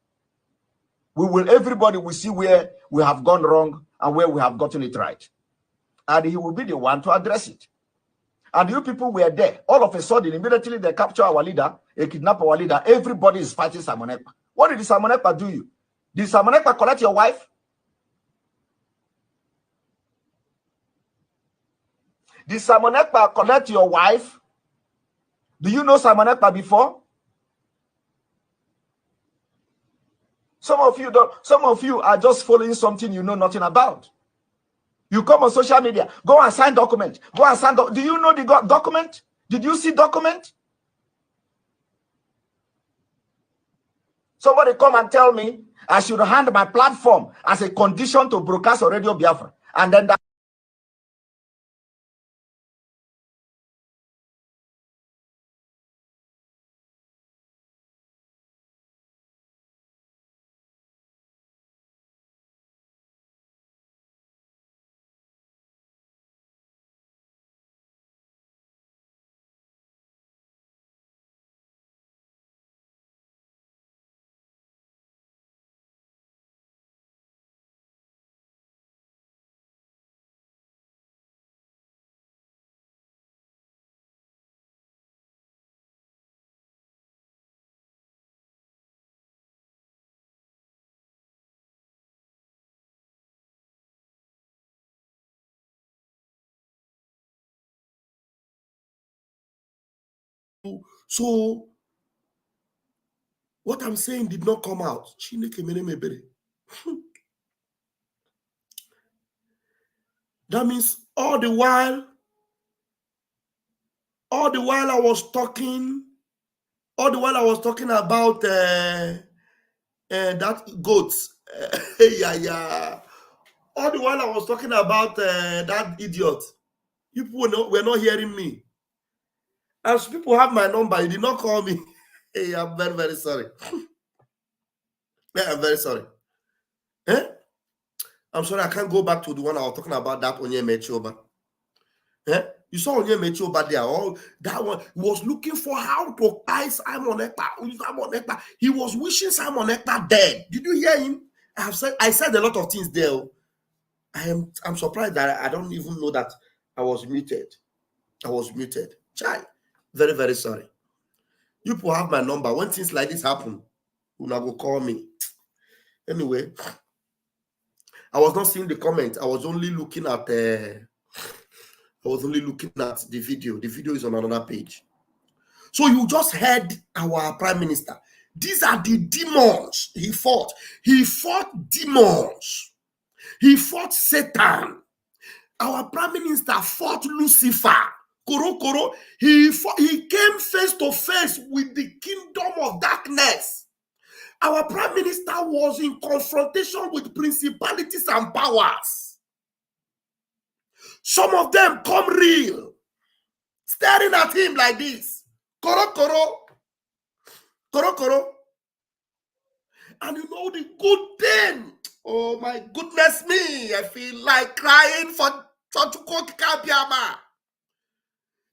everybody will see where we have gone wrong and where we have gotten it right. And he will be the one to address it. And you people were there. All of a sudden, immediately they capture our leader, they kidnap our leader. Everybody is fighting Simon Ekpa. What did Simon Ekpa do you? Did Simon Ekpa collect your wife? Did Simon Ekpa collect your wife? Do you know Simon Ekpa before? Some of you are just following something you know nothing about. You come on social media, go and sign document. Go and sign do you know the document? Did you see document? Somebody come and tell me I should hand my platform as a condition to broadcast on Radio Biafra. And then that So what I'm saying did not come out. That means all the while I was talking about that goats. All the while I was talking about that idiot. People were not hearing me. As people have my number, you did not call me. Hey, I'm very, very sorry. I'm very sorry. I'm sorry, I can't go back to the one I was talking about, that Onye Mechoba. You saw Onyemechi over there. Oh, that one was looking for how to tie Simon Ekpa. He was wishing Simon Ekpa dead. Did you hear him? I said a lot of things there. I'm surprised that I don't even know that I was muted. Chai, very, very sorry. You people have my number. When things like this happen, you now go call me. Anyway, I was not seeing the comment. I was only looking at the video. The video is on another page. So you just heard our prime minister. These are the demons he fought. He fought demons. He fought Satan. Our prime minister fought Lucifer. Koro. He came face to face with the kingdom of darkness. Our prime minister was in confrontation with principalities and powers. Some of them come real, staring at him like this. Koro. And you know the good thing. Oh my goodness me. I feel like crying for Chachukwu Kabiama.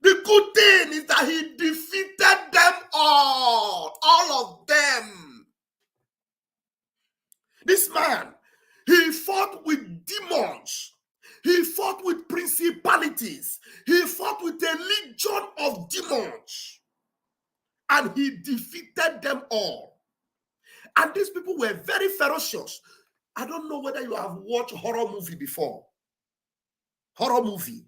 The good thing is that he defeated them all of them. This man, he fought with demons. He fought with principalities. He fought with a legion of demons. And he defeated them all. And these people were very ferocious. I don't know whether you have watched horror movie before. Horror movie.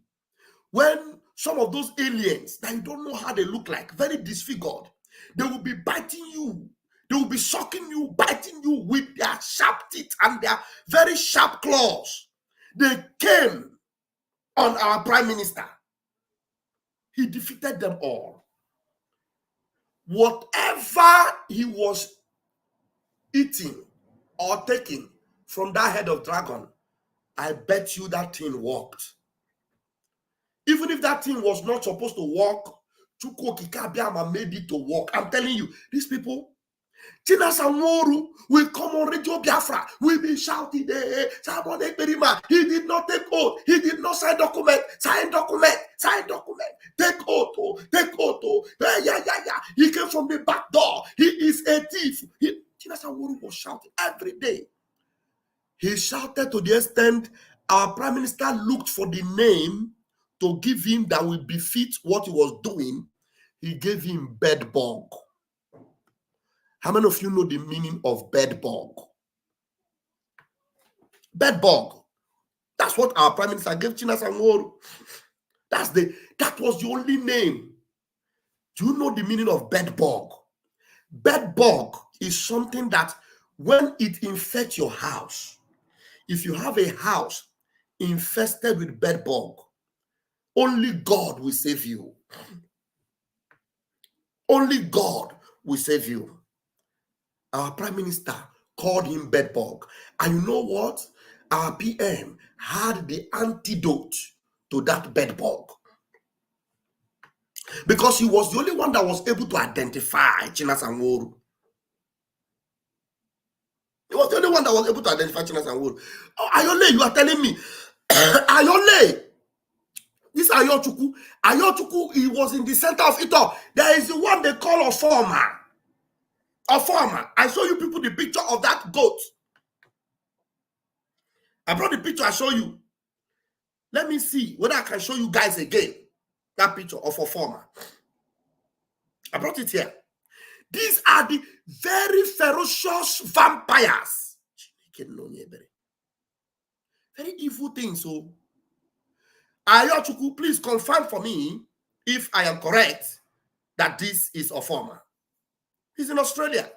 When some of those aliens that you don't know how they look like, very disfigured, they will be biting you. They will be sucking you, biting you with their sharp teeth and their very sharp claws. They came on our prime minister. He defeated them all. Whatever he was eating or taking from that head of dragon, I bet you that thing worked. Even if that thing was not supposed to work, Chukwu Kikabiama made it to work. I'm telling you, these people, Tina Sanworu will come on Radio Biafra. We'll be shouting, he did not take oath. He did not sign document. Sign document. Take oath. Yeah. He came from the back door. He is a thief. Tina Sanworu was shouting every day. He shouted to the extent our prime minister looked for the name to give him that will befit what he was doing. He gave him bedbug. How many of you know the meaning of bedbug? Bedbug. That's what our prime minister gave China Sanworu. That was the only name. Do you know the meaning of bedbug? Bedbug is something that when it infects your house, if you have a house infested with bedbug, only God will save you. Only God will save you. Our prime minister called him bedbug. And you know what? Our PM had the antidote to that bedbug. Because he was the only one that was able to identify China Sanworu. He was the only one that was able to identify China Sanworu. Oh, Ayole, you are telling me. Ayole. This Ayochukwu. Ayochukwu, he was in the center of it all. There is the one they call a farmer. A farmer. I show you people the picture of that goat. I brought the picture, I show you. Let me see whether I can show you guys again that picture of a farmer. I brought it here. These are the very ferocious vampires. Very evil things. So, Ayochukwu, please confirm for me if I am correct that this is a farmer. He's in Australia.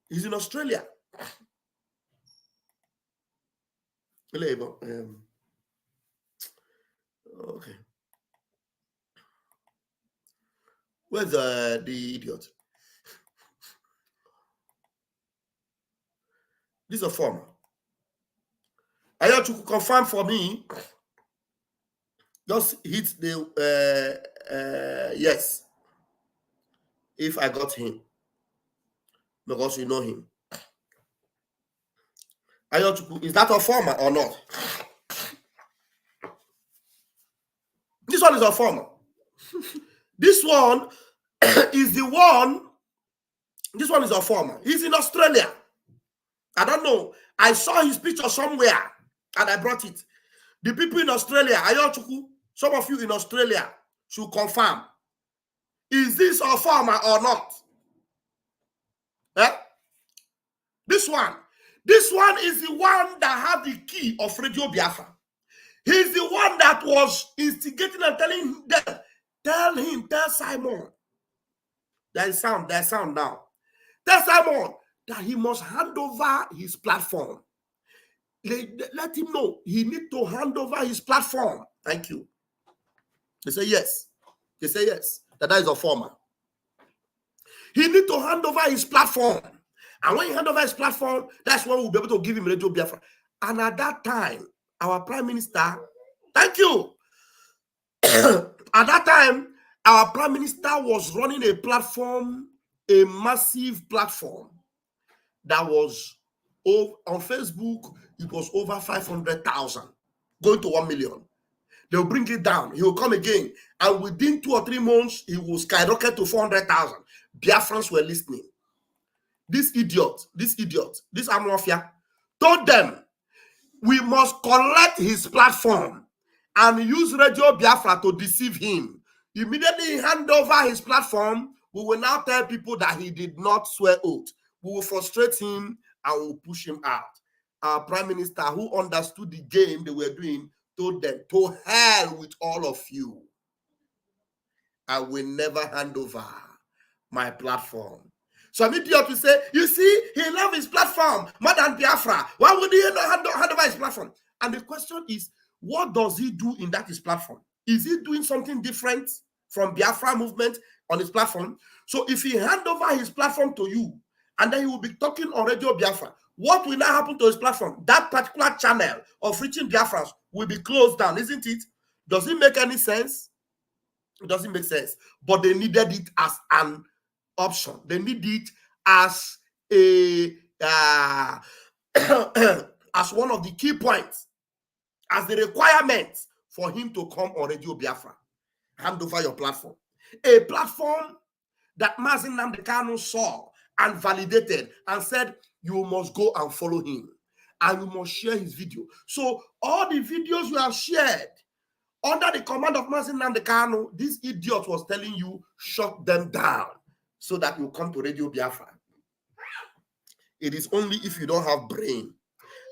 He's in Australia. Okay. Where's the idiot? This is a farmer. Ayochukwu, confirm for me. Just hit the yes. If I got him. Because you know him. Ayochukwu, is that a farmer or not? one is a former. This one is the one. This one is a former. He's in Australia. I don't know. I saw his picture somewhere and I brought it. The people in Australia, Ayochuku, some of you in Australia should confirm. Is this a former or not? Eh? This one is the one that had the key of Radio Biafra. He's the one that was instigating and telling them, tell Simon. There's sound now. Tell Simon that he must hand over his platform. Let him know he needs to hand over his platform. Thank you. They say yes. They say yes. That is a former. He needs to hand over his platform. And when he hand over his platform, that's when we'll be able to give him Radio Biafra. And at that time, our Prime Minister, thank you. At that time, our Prime Minister was running a platform, a massive platform that was on Facebook. It was over 500,000, going to 1 million. They'll bring it down. He will come again. And within 2 or 3 months, he will skyrocket to 400,000. Biafrans were listening. This idiot, this Amorphia, told them, we must collect his platform and use Radio Biafra to deceive him. Immediately hand over his platform, we will now tell people that he did not swear oath. We will frustrate him and we'll push him out. Our Prime Minister, who understood the game they were doing, told them, to hell with all of you. I will never hand over my platform. Some idiot will say, you see, he loves his platform more than Biafra. Why would he not hand over his platform? And the question is, what does he do in that his platform? Is he doing something different from Biafra movement on his platform? So if he hand over his platform to you, and then he will be talking on Radio Biafra, what will now happen to his platform? That particular channel of reaching Biafrans will be closed down, isn't it? Does it make any sense? It doesn't make sense. But they needed it as an option. They need it as a as one of the key points, as the requirement for him to come on Radio Biafra. Hand over your platform. A platform that Mazi Nnamdi Kanu saw and validated and said, you must go and follow him and you must share his video. So all the videos you have shared under the command of Mazi Nnamdi Kanu, this idiot was telling you, shut them down so that you come to Radio Biafra. It is only if you don't have brain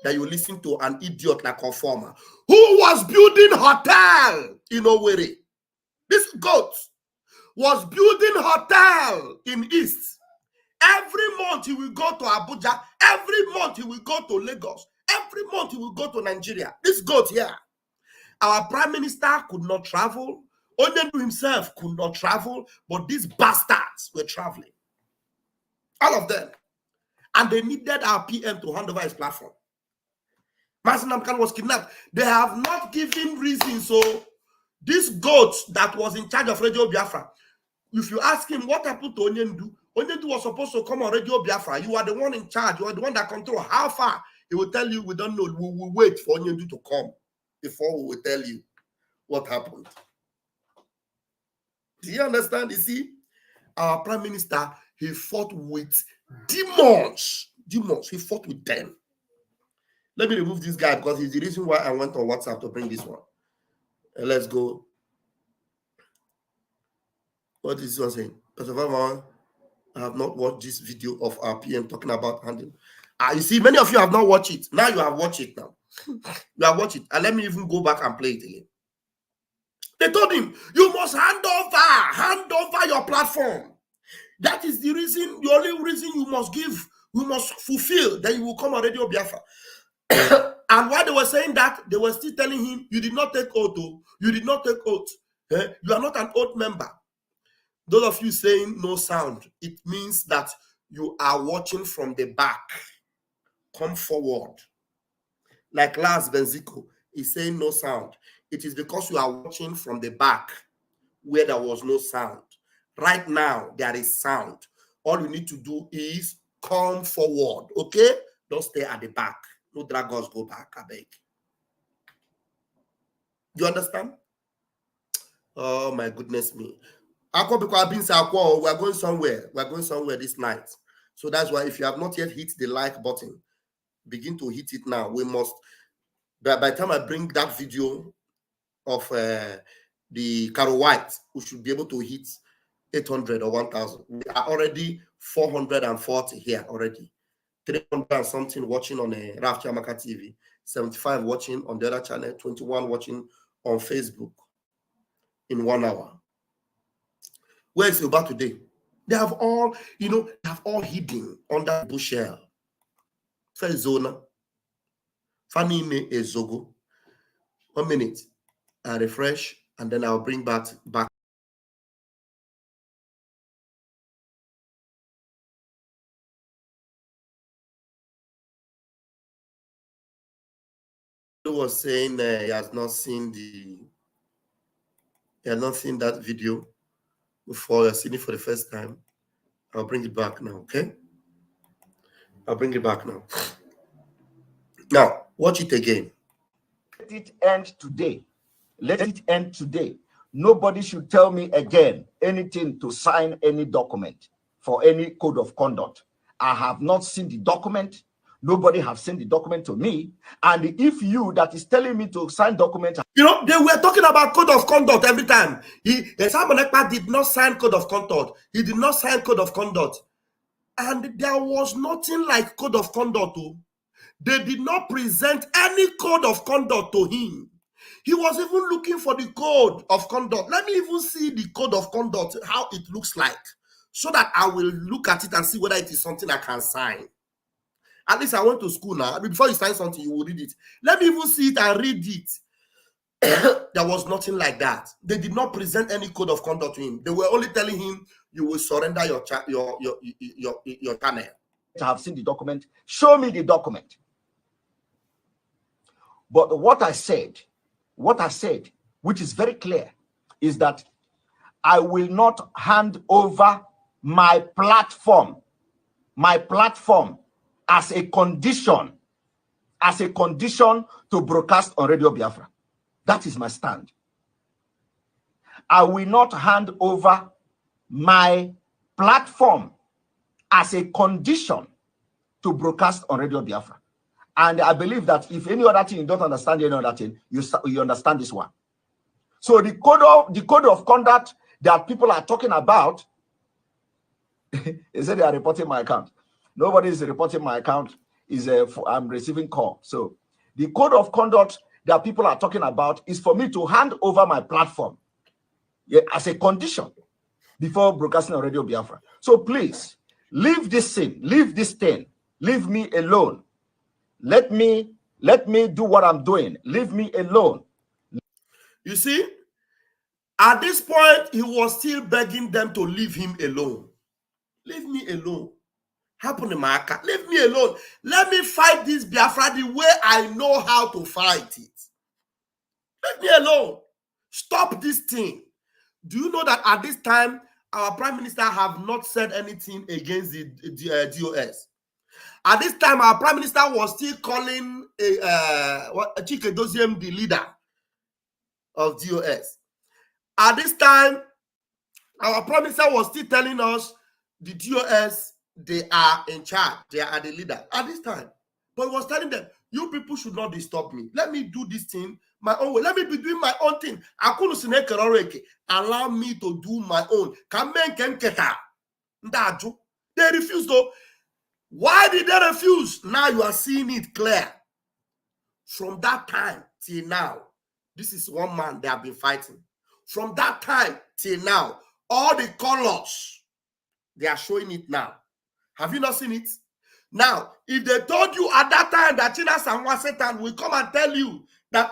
that you listen to an idiot like Conformer, who was building hotel in Owerri. This goat was building hotel in East. Every month he will go to Abuja. Every month he will go to Lagos. Every month he will go to Nigeria. This goat here. Our Prime Minister could not travel. Onyendu himself could not travel. But these bastards were traveling. All of them. And they needed our PM to hand over his platform. Mazi Nnamdi Kanu was kidnapped. They have not given reason. So this goat that was in charge of Radio Biafra, if you ask him what happened to Onyendu, Onyendu was supposed to come on Radio Biafra. You are the one in charge. You are the one that control how far. He will tell you, we don't know. We will wait for Onyendu to come before we will tell you what happened. Do you understand? You see, our Prime Minister, he fought with demons. Demons. He fought with them. Let me remove this guy because he's the reason why I went on WhatsApp to bring this one. Let's go. What is this one saying? I have not watched this video of our PM talking about handling. You see, many of you have not watched it. Now you have watched it now. You have watched it. And let me even go back and play it again. They told him, you must hand over your platform. That is the reason, the only reason you must give, you must fulfill, then you will come on Radio Biafra. And while they were saying that, they were still telling him, you did not take oath. You did not take oath. You are not an oath member. Those of you saying no sound, it means that you are watching from the back. Come forward. Like Lars Benzico is saying no sound. It is because you are watching from the back where there was no sound. Right now, there is sound. All you need to do is come forward, okay? Don't stay at the back. No dragons go back, I beg. You understand? Oh my goodness me. Akwa because I've been saying we're going somewhere. We're going somewhere this night. So that's why if you have not yet hit the like button, begin to hit it now. We must, by the time I bring that video of the Carol White, we should be able to hit 800 or 1,000. We are already 440 here already. 300 and something watching on Raf Chamaka TV, 75 watching on the other channel, 21 watching on Facebook in 1 hour. Where is Yoruba today? They have all, they have all hidden under bushel. First zona. Fanime Ezogo. 1 minute. I refresh and then I'll bring back. He was saying he has not seen that video before. You're seeing it for the first time. I'll bring it back now, okay? I'll bring it back now. Now, watch it again. Let it end today. Let it end today. Nobody should tell me again anything to sign any document for any code of conduct. I have not seen the document. Nobody have sent the document to me. And if you that is telling me to sign document, they were talking about code of conduct every time. Simon Ekpa did not sign code of conduct. He did not sign code of conduct. And there was nothing like code of conduct. They did not present any code of conduct to him. He was even looking for the code of conduct. Let me even see the code of conduct, how it looks like, so that I will look at it and see whether it is something I can sign. At least I went to school now. Before you sign something, you will read it. Let me even see it and read it. There was nothing like that. They did not present any code of conduct to him. They were only telling him, you will surrender your channel. I have seen the document. Show me the document. But what I said, which is very clear, is that I will not hand over my platform as a condition to broadcast on Radio Biafra. That is my stand. I will not hand over my platform as a condition to broadcast on Radio Biafra. And I believe that if any other thing you don't understand any other thing, you understand this one. So the code of conduct that people are talking about, they say they are reporting my account. Nobody is reporting my account. I'm receiving call. So the code of conduct that people are talking about is for me to hand over my platform as a condition before broadcasting on Radio Biafra. So please leave this thing, leave this thing, leave me alone. Let me do what I'm doing. Leave me alone. You see, at this point, he was still begging them to leave him alone. Leave me alone. Happen in my car. Leave me alone. Let me fight this Biafra the way I know how to fight it. Leave me alone. Stop this thing. Do you know that at this time, our Prime Minister have not said anything against the DOS? At this time, our Prime Minister was still calling Chike Doziem the leader of DOS. At this time, our Prime Minister was still telling us the DOS, they are in charge, they are the leader. At this time, but he was telling them, you people should not disturb me. Let me do this thing my own way. Let me be doing my own thing. Allow me to do my own. They refused though. Why did they refuse? Now you are seeing it clear. From that time till now, this is one man they have been fighting. From that time till now, all the colors, they are showing it now. Have you not seen it? Now, if they told you at that time that China Sanwa Satan will come and tell you that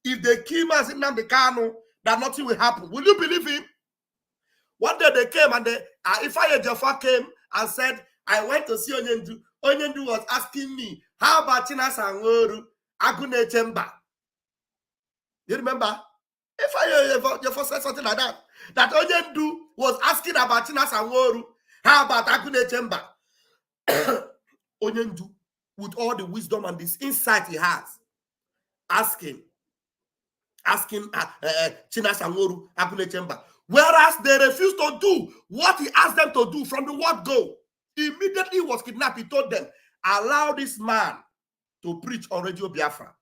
if they kill Nnamdi Kanu, that nothing will happen, will you believe him? One day they came and Ifeanyi Ejiofor came and said, I went to see Onyendu. Onyendu was asking me, how about China Sanworu, Agune Chemba? You remember? Ifeanyi Ejiofor said something like that. That Onyendu was asking about China Sanworu, how about Agune Chemba? Onyendu, with all the wisdom and this insight he has, asking, asking Chinas Angoru, Akune Chamber. Whereas they refused to do what he asked them to do from the word go. Immediately he was kidnapped. He told them, allow this man to preach on Radio Biafra.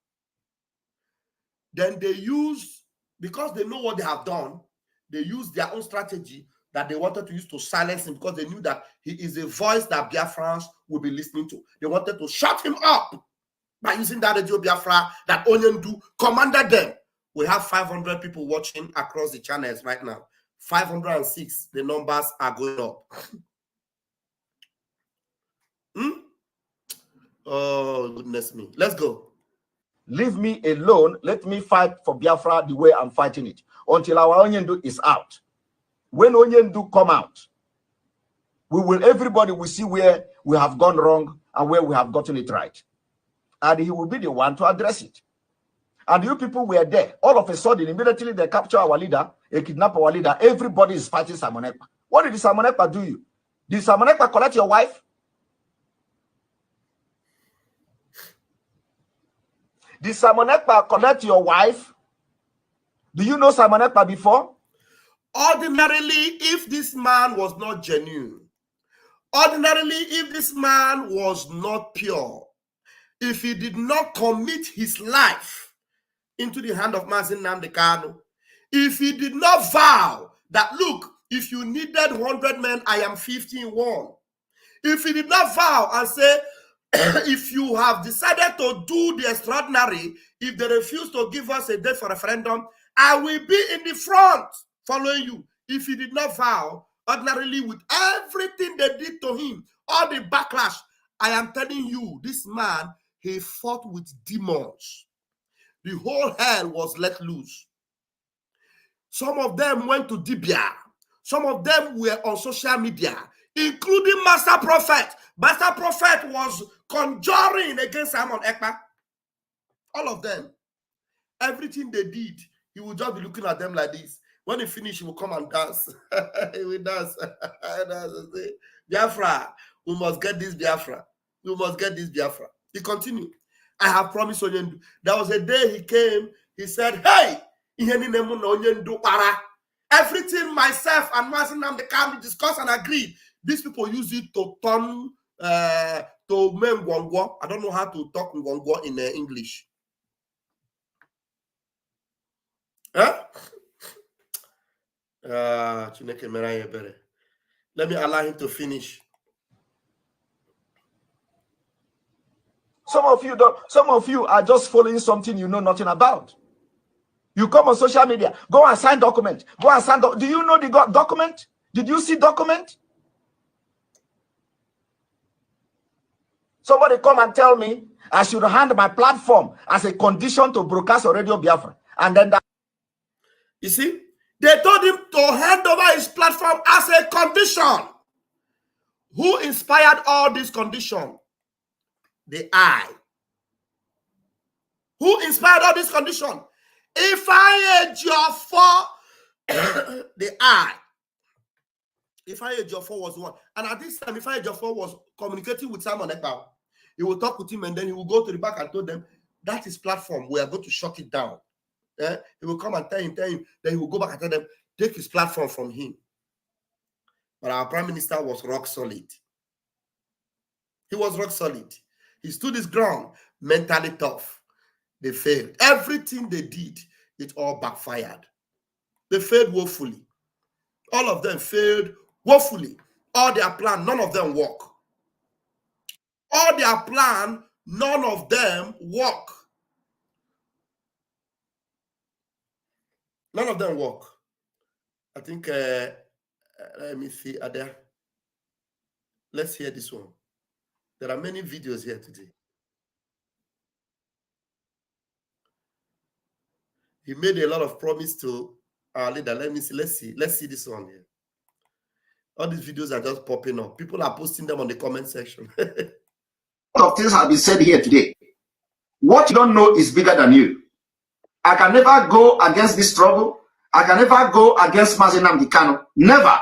Then they use, because they know what they have done, they use their own strategy that they wanted to use to silence him, because they knew that he is a voice that Biafrans will be listening to. They wanted to shut him up by using that Radio Biafra that Onyendu commanded them. We have 500 people watching across the channels right now. 506, the numbers are going up. Oh, goodness me. Let's go. Leave me alone. Let me fight for Biafra the way I'm fighting it until our Onyendu is out. When Onyendu come out, everybody will see where we have gone wrong and where we have gotten it right. And he will be the one to address it. And you people were there. All of a sudden, immediately they capture our leader, they kidnap our leader. Everybody is fighting Simon Ekpa. What did Simon Ekpa do you? Did Simon Ekpa collect your wife? Did Simon Ekpa collect your wife? Do you know Simon Ekpa before? Ordinarily, if this man was not genuine, ordinarily, if this man was not pure, if he did not commit his life into the hand of Mazi Nnamdi Kanu, if he did not vow that, look, if you needed 100 men, I am 50 in one. If he did not vow and say, if you have decided to do the extraordinary, if they refuse to give us a date for referendum, I will be in the front following you. If he did not vow, ordinarily with everything they did to him, all the backlash, I am telling you, this man, he fought with demons. The whole hell was let loose. Some of them went to Dibia. Some of them were on social media, including Master Prophet. Master Prophet was conjuring against Simon Ekpa. All of them. Everything they did, he would just be looking at them like this. When he finished, he will come and dance. He will dance. Say, Biafra, we must get this Biafra. We must get this Biafra. He continued. I have promised Onyendu. There was a day he came, he said, hey, everything myself and Mazi Nnamdi Kanu discussed and agreed. These people use it to turn to men Ngwongwo. I don't know how to talk Ngwongwo in English. Huh? Let me allow him to finish. Some of you are just following something you know nothing about. You come on social media, go and sign document. Go and sign. Do you know the document? Did you see document? Somebody come and tell me I should hand my platform as a condition to broadcast on Radio Biafra, and then that. You see, they told him to hand over his platform as a condition. Who inspired all this condition? The I. Who inspired all this condition? Ifeanyi Ejiofor, the I. Ifeanyi Ejiofor was one. And at this time, Ifeanyi Ejiofor was communicating with Simon Ekpa. He will talk with him and then he will go to the back and tell them, that is platform. We are going to shut it down. He will come and tell him. Then he will go back and tell them, take his platform from him. But our prime minister was rock solid. He was rock solid. He stood his ground, mentally tough. They failed. Everything they did, it all backfired. They failed woefully. All of them failed woefully. All their plan, none of them work. All their plan, none of them work. None of them work. I think, let me see, are there? Let's hear this one. There are many videos here today. He made a lot of promise to our leader. Let me see. Let's see this one here. All these videos are just popping up. People are posting them on the comment section. A lot of things have been said here today. What you don't know is bigger than you. I can never go against this struggle. I can never go against Mazi Nnamdi Kanu. Never.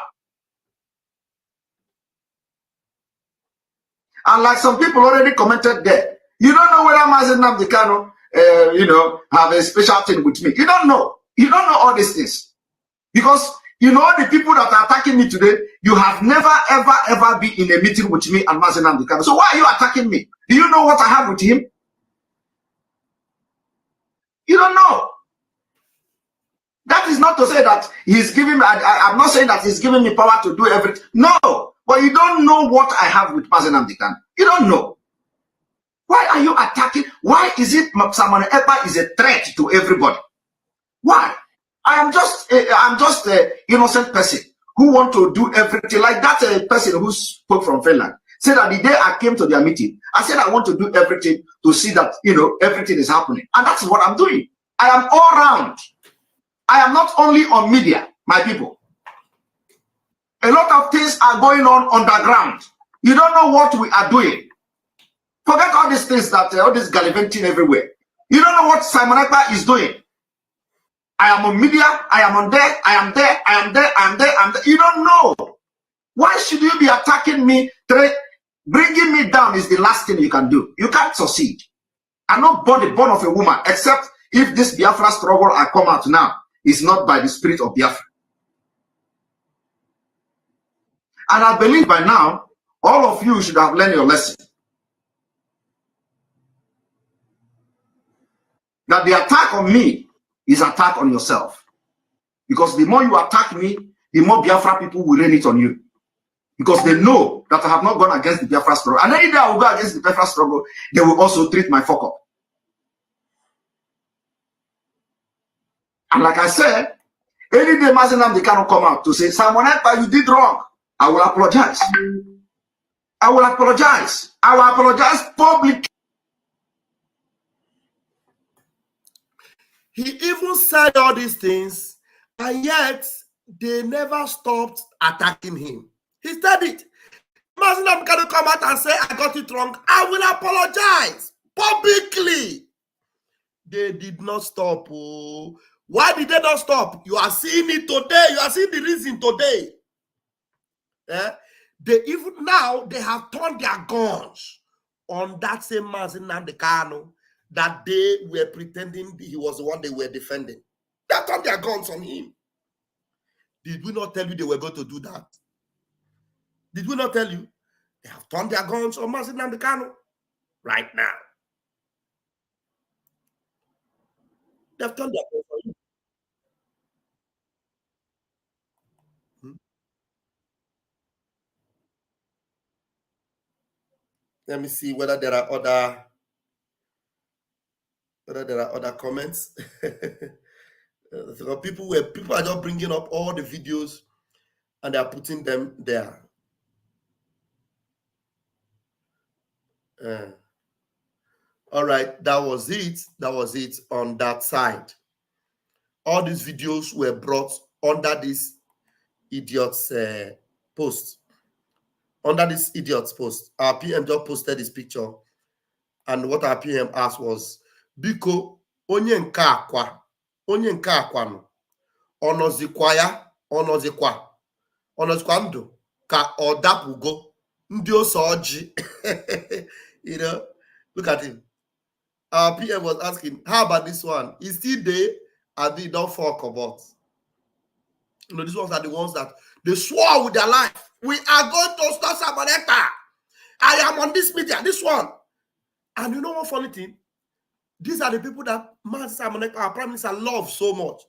And like some people already commented there, you don't know whether Mazi Nnamdi Kanu you know, have a special thing with me. You don't know. You don't know all these things. Because, you know, the people that are attacking me today, you have never, ever, ever been in a meeting with me and Mazi Nnamdi Kanu. So why are you attacking me? Do you know what I have with him? You don't know. That is not to say that he's giving me, I'm not saying that he's giving me power to do everything. No. But you don't know what I have with Mazi Nnamdi Kanu. You don't know. Why are you attacking? Why is it Samuel Ekpa is a threat to everybody? Why? I'm just an innocent person who want to do everything like that. A person who spoke from Finland said that the day I came to their meeting, I said I want to do everything to see that, you know, everything is happening, and that's what I'm doing. I am all round. I am not only on media, my people. A lot of things are going on underground. You don't know what we are doing. Forget all these things that all this gallivanting everywhere. You don't know what Simon Ekpa is doing. I am on media, I am on there, I am there, I am there, I am there, I am there. You don't know. Why should you be attacking me? Bringing me down is the last thing you can do. You can't succeed. I'm not born of a woman, except if this Biafra struggle I come out now is not by the spirit of Biafra. And I believe by now, all of you should have learned your lesson. That the attack on me is attack on yourself. Because the more you attack me, the more Biafra people will rain it on you. Because they know that I have not gone against the Biafra struggle. And any day I will go against the Biafra struggle, they will also treat my fuck up. And like I said, any day Mazi Nnamdi Kanu come out to say, Simon Ekpa, you did wrong, I will apologize. I will apologize. I will apologize publicly. He even said all these things, and yet they never stopped attacking him. He said it. Mazi Nnamdi Kanu come out and say, I got it wrong. I will apologize publicly. They did not stop. Oh. Why did they not stop? You are seeing it today. You are seeing the reason today. They even now they have turned their guns on that same Mazi Nnamdi Kanu that they were pretending he was the one they were defending. They have turned their guns on him. Did we not tell you they were going to do that? Did we not tell you? They have turned their guns on Mazi Nnamdi Kanu right now. They have turned their guns on him. Let me see whether there are other comments. So people are just bringing up all the videos and they are putting them there. All right, that was it. That was it on that side. All these videos were brought under this idiot's post. Under this idiot's post, our PM just posted this picture, and what our PM asked was, Biko, onye nke akwa no, onozikwa ndụ ka odapugo ndị ose oji. You know, look at him. Our PM was asking, how about this one? Is still there? And they don't fuck about. You know, these ones are the ones that they swore with their life. We are going to start Simon Ekpa. I am on this media, this one. And you know what funny thing? These are the people that Simon Ekpa, our Prime Minister, loves so much.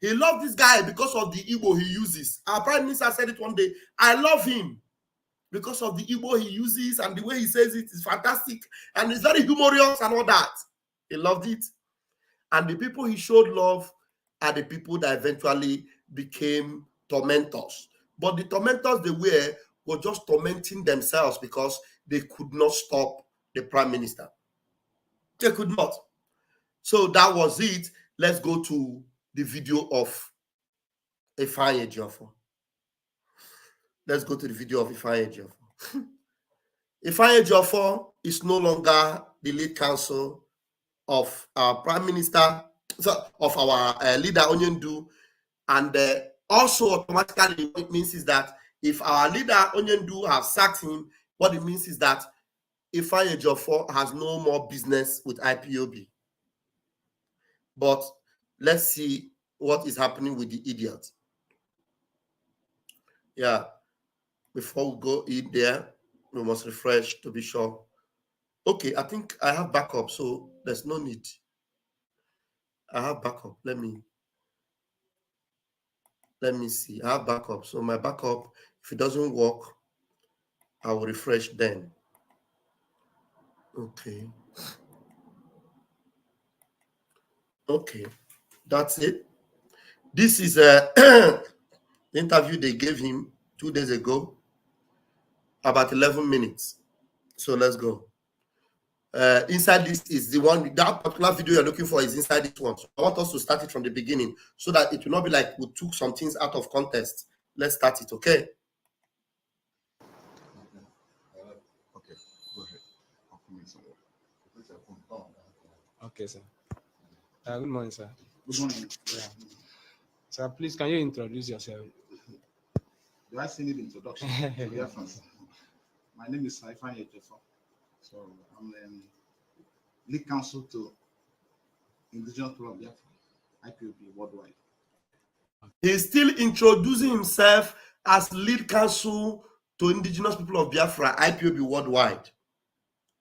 He loved this guy because of the Igbo he uses. Our Prime Minister said it one day, I love him because of the Igbo he uses and the way he says it is fantastic. And he's very humorous and all that. He loved it. And the people he showed love are the people that eventually became tormentors. But the tormentors they were just tormenting themselves because they could not stop the Prime Minister. They could not. So that was it. Let's go to the video of Ifeanyi Ejiofor. Let's go to the video of Ifeanyi Ejiofor. Ifeanyi Ejiofor is no longer the lead counsel of our Prime Minister, of our leader Onyendu, and also automatically what it means is that if our leader Onyendu has sacked him, what it means is that Ifeanyi Ejiofor has no more business with IPOB. But let's see what is happening with the idiot. Yeah. Before we go in there, we must refresh to be sure. Okay, I think I have backup, so there's no need. I have backup. Let me see. I have backup. So my backup, if it doesn't work, I will refresh then. Okay. Okay. That's it. This is a interview they gave him 2 days ago, about 11 minutes. So let's go. Inside this is the one, that particular video you're looking for is inside this one. So I want us to start it from the beginning so that it will not be like we took some things out of context. Let's start it, okay? Okay, go ahead. I'll come in somewhere. Okay, sir. Good morning, sir. Good morning. Yeah. Sir, please, can you introduce yourself? Do I still need introduction? Yeah, friends. My name is Ifeanyi Ejiofor. So I'm lead counsel to Indigenous People of Biafra, IPOB worldwide. He's still introducing himself as lead counsel to Indigenous People of Biafra, IPOB worldwide.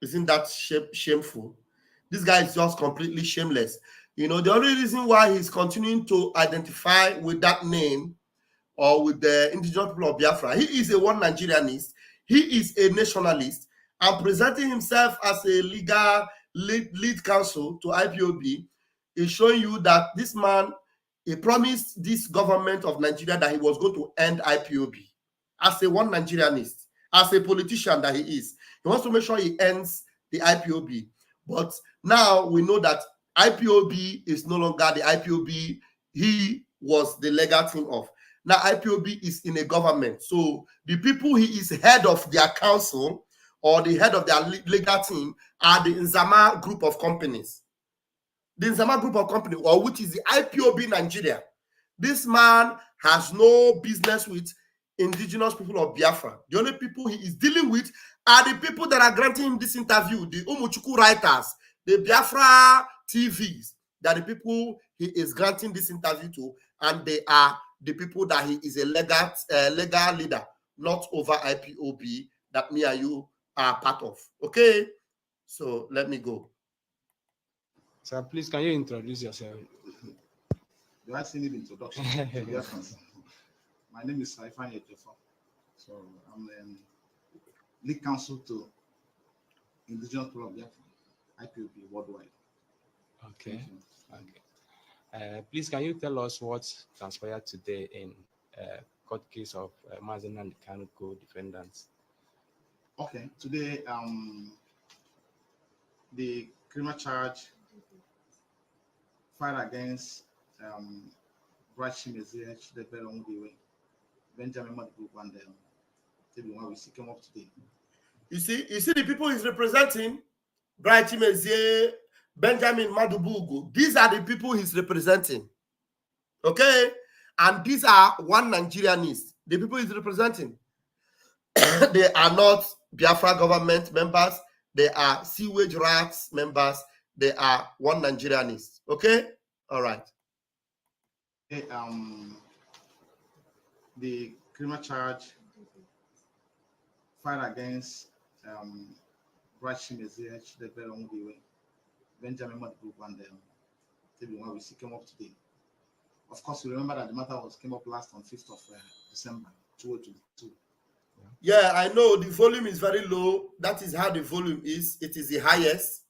Isn't that shameful? This guy is just completely shameless. You know, the only reason why he's continuing to identify with that name or with the Indigenous People of Biafra, he is a one Nigerianist, he is a nationalist, and presenting himself as a legal lead counsel to IPOB is showing you that this man, he promised this government of Nigeria that he was going to end IPOB as a one Nigerianist, as a politician that he is. He wants to make sure he ends the IPOB. But now we know that IPOB is no longer the IPOB he was the legal team of. Now IPOB is in a government. So the people he is head of their council or the head of their legal team are the Nzama group of companies. The Nzama group of companies, or which is the IPOB Nigeria. This man has no business with Indigenous People of Biafra. The only people he is dealing with are the people that are granting him this interview, the Umuchuku writers, the Biafra TVs. They are the people he is granting this interview to, and they are the people that he is a legal leader, not over IPOB that me and you are part of. Okay? So let me go. Sir, please, can you introduce yourself? Do I still need introduction? Yeah, friends. My name is Ifeanyi Ejiofor. So I'm lead counsel to Indigenous People of Biafra, IPOB worldwide. Okay. Okay. Please, can you tell us what transpired today in court case of Mazen and Kanu co-defendants? Okay. Today, the criminal charge filed against BRGIE Benjamin Madgroup and everyone we see come up today. You see the people he's representing, BRGIE, Benjamin Madubugu. These are the people he's representing. Okay? And these are one Nigerianists. The people he's representing. They are not Biafra government members. They are sewage rats members. They are one Nigerianists. Okay? All right. Okay, the criminal charge filed against BRGIE Benjamin Madgroup and everyone we see came up today. Of course, you remember that the matter came up last on 5th of December 2022. Yeah, I know the volume is very low. That is how the volume is. It is the highest.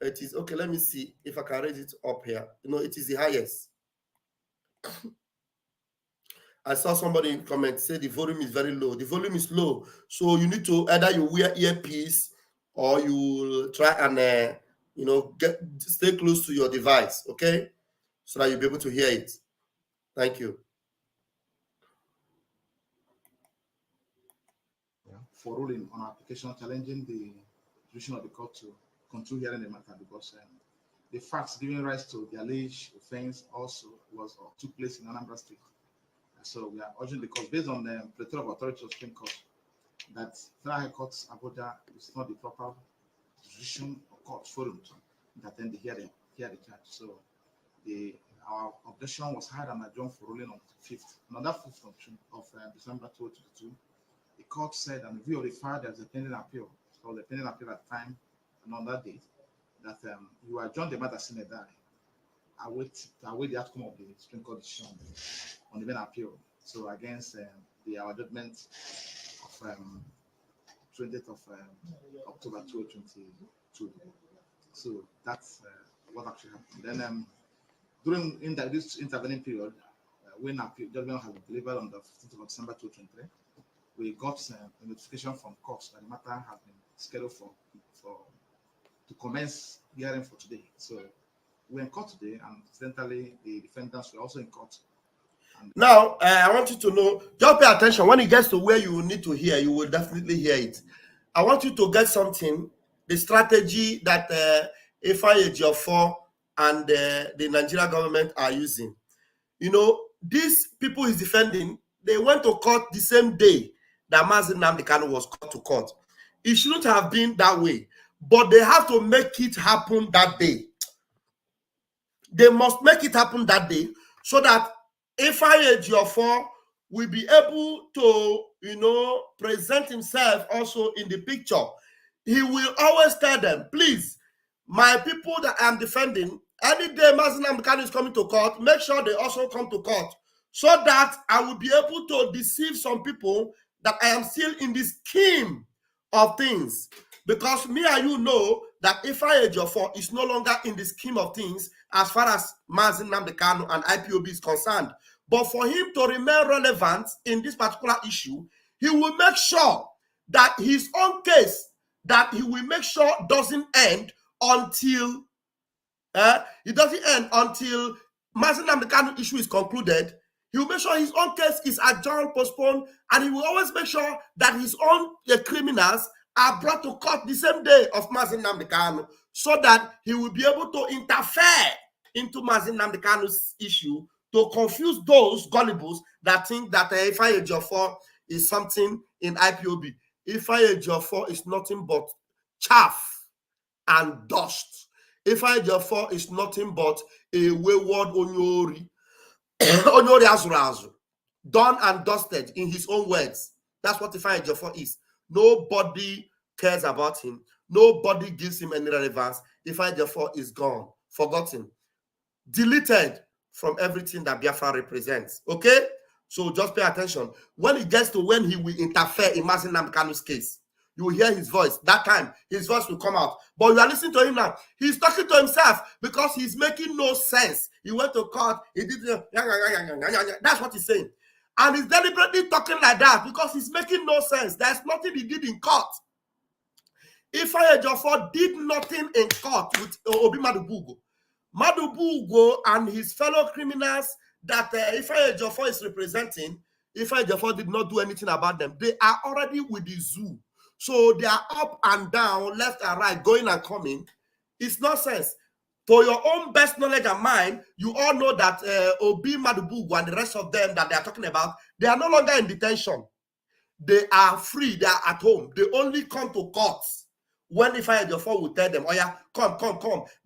It is okay. Let me see if I can raise it up here. No, it is the highest. I saw somebody in comment say the volume is very low. The volume is low, so you need to either you wear earpiece or you try and stay close to your device, okay, so that you'll be able to hear it. Thank you. For ruling on application challenging the decision of the court to continue hearing the matter because the facts giving rise to the alleged offense also took place in Anambra State. So we are urging the court, based on the plethora of authority of Supreme Court, that Federal High Court Abuja is not the proper decision or court forum to attend the hearing, hear the charge. So our objection was heard and adjourned for ruling on the 5th. On that 5th of December 2022, the court said, and in view of the fact there's a pending appeal, so the pending appeal at the time and on that date, that you adjourn the matter sine die, await the outcome of the Supreme Court decision on the main appeal. So against our judgment of 20th of October 2022. So that's what actually happened. Then during this intervening period, when appeal judgment has been delivered on the 15th of December 2023, we got a notification from court that the matter has been scheduled to commence hearing for today. So we're in court today, and incidentally, the defendants were also in court. Now, I want you to know, just pay attention. When it gets to where you need to hear, you will definitely hear it. I want you to get something, the strategy that Ifeanyi Ejiofor and the Nigerian government are using. You know, these people he's defending, they went to court the same day that Mazi Nnamdi Kanu was called to court. It shouldn't have been that way, but they have to make it happen that day. They must make it happen that day so that Ifeanyi Ejiofor will be able to, you know, present himself also in the picture. He will always tell them, please, my people that I am defending, any day Mazi Nnamdi Kanu is coming to court, make sure they also come to court so that I will be able to deceive some people that I am still in the scheme of things. Because me and you know that Ifeanyi Ejiofor is no longer in the scheme of things as far as Mazi Nnamdi Kanu and IPOB is concerned. But for him to remain relevant in this particular issue, he will make sure that his own case, that he will make sure doesn't end until Mazi Nnamdi Kanu issue is concluded. He will make sure his own case is adjourned, postponed, and he will always make sure that his own criminals are brought to court the same day of Mazi Nnamdi Kanu, so that he will be able to interfere into Mazi Nnamdi Kanu's issue to confuse those gullibles that think that Ifeanyi Ejiofor is something in IPOB. Ifeanyi Ejiofor is nothing but chaff and dust. Ifeanyi Ejiofor is nothing but a wayward Onyori. Onyori Azurazu. Done and dusted in his own words. That's what Ifeanyi Ejiofor is. Nobody cares about him. Nobody gives him any relevance. Ifeanyi Ejiofor is gone, forgotten, deleted from everything that Biafra represents. Okay? So just pay attention. When it gets to when he will interfere in Mazi Nnamdi Kanu's case, you will hear his voice. That time, his voice will come out. But you are listening to him now. He's talking to himself because he's making no sense. He went to court. He did. That's what he's saying. And he's deliberately talking like that because he's making no sense. There's nothing he did in court. Ifeanyi Ejiofor did nothing in court with Obi Madubugo. Madubugo and his fellow criminals that Ifeanyi Ejiofor is representing, Ifeanyi Ejiofor did not do anything about them. They are already with the zoo. So they are up and down, left and right, going and coming. It's nonsense. To your own best knowledge and mine, you all know that Obi Madubugo and the rest of them that they are talking about, they are no longer in detention. They are free. They are at home. They only come to courts when Ifeanyi Ejiofor will tell them, oh yeah, come.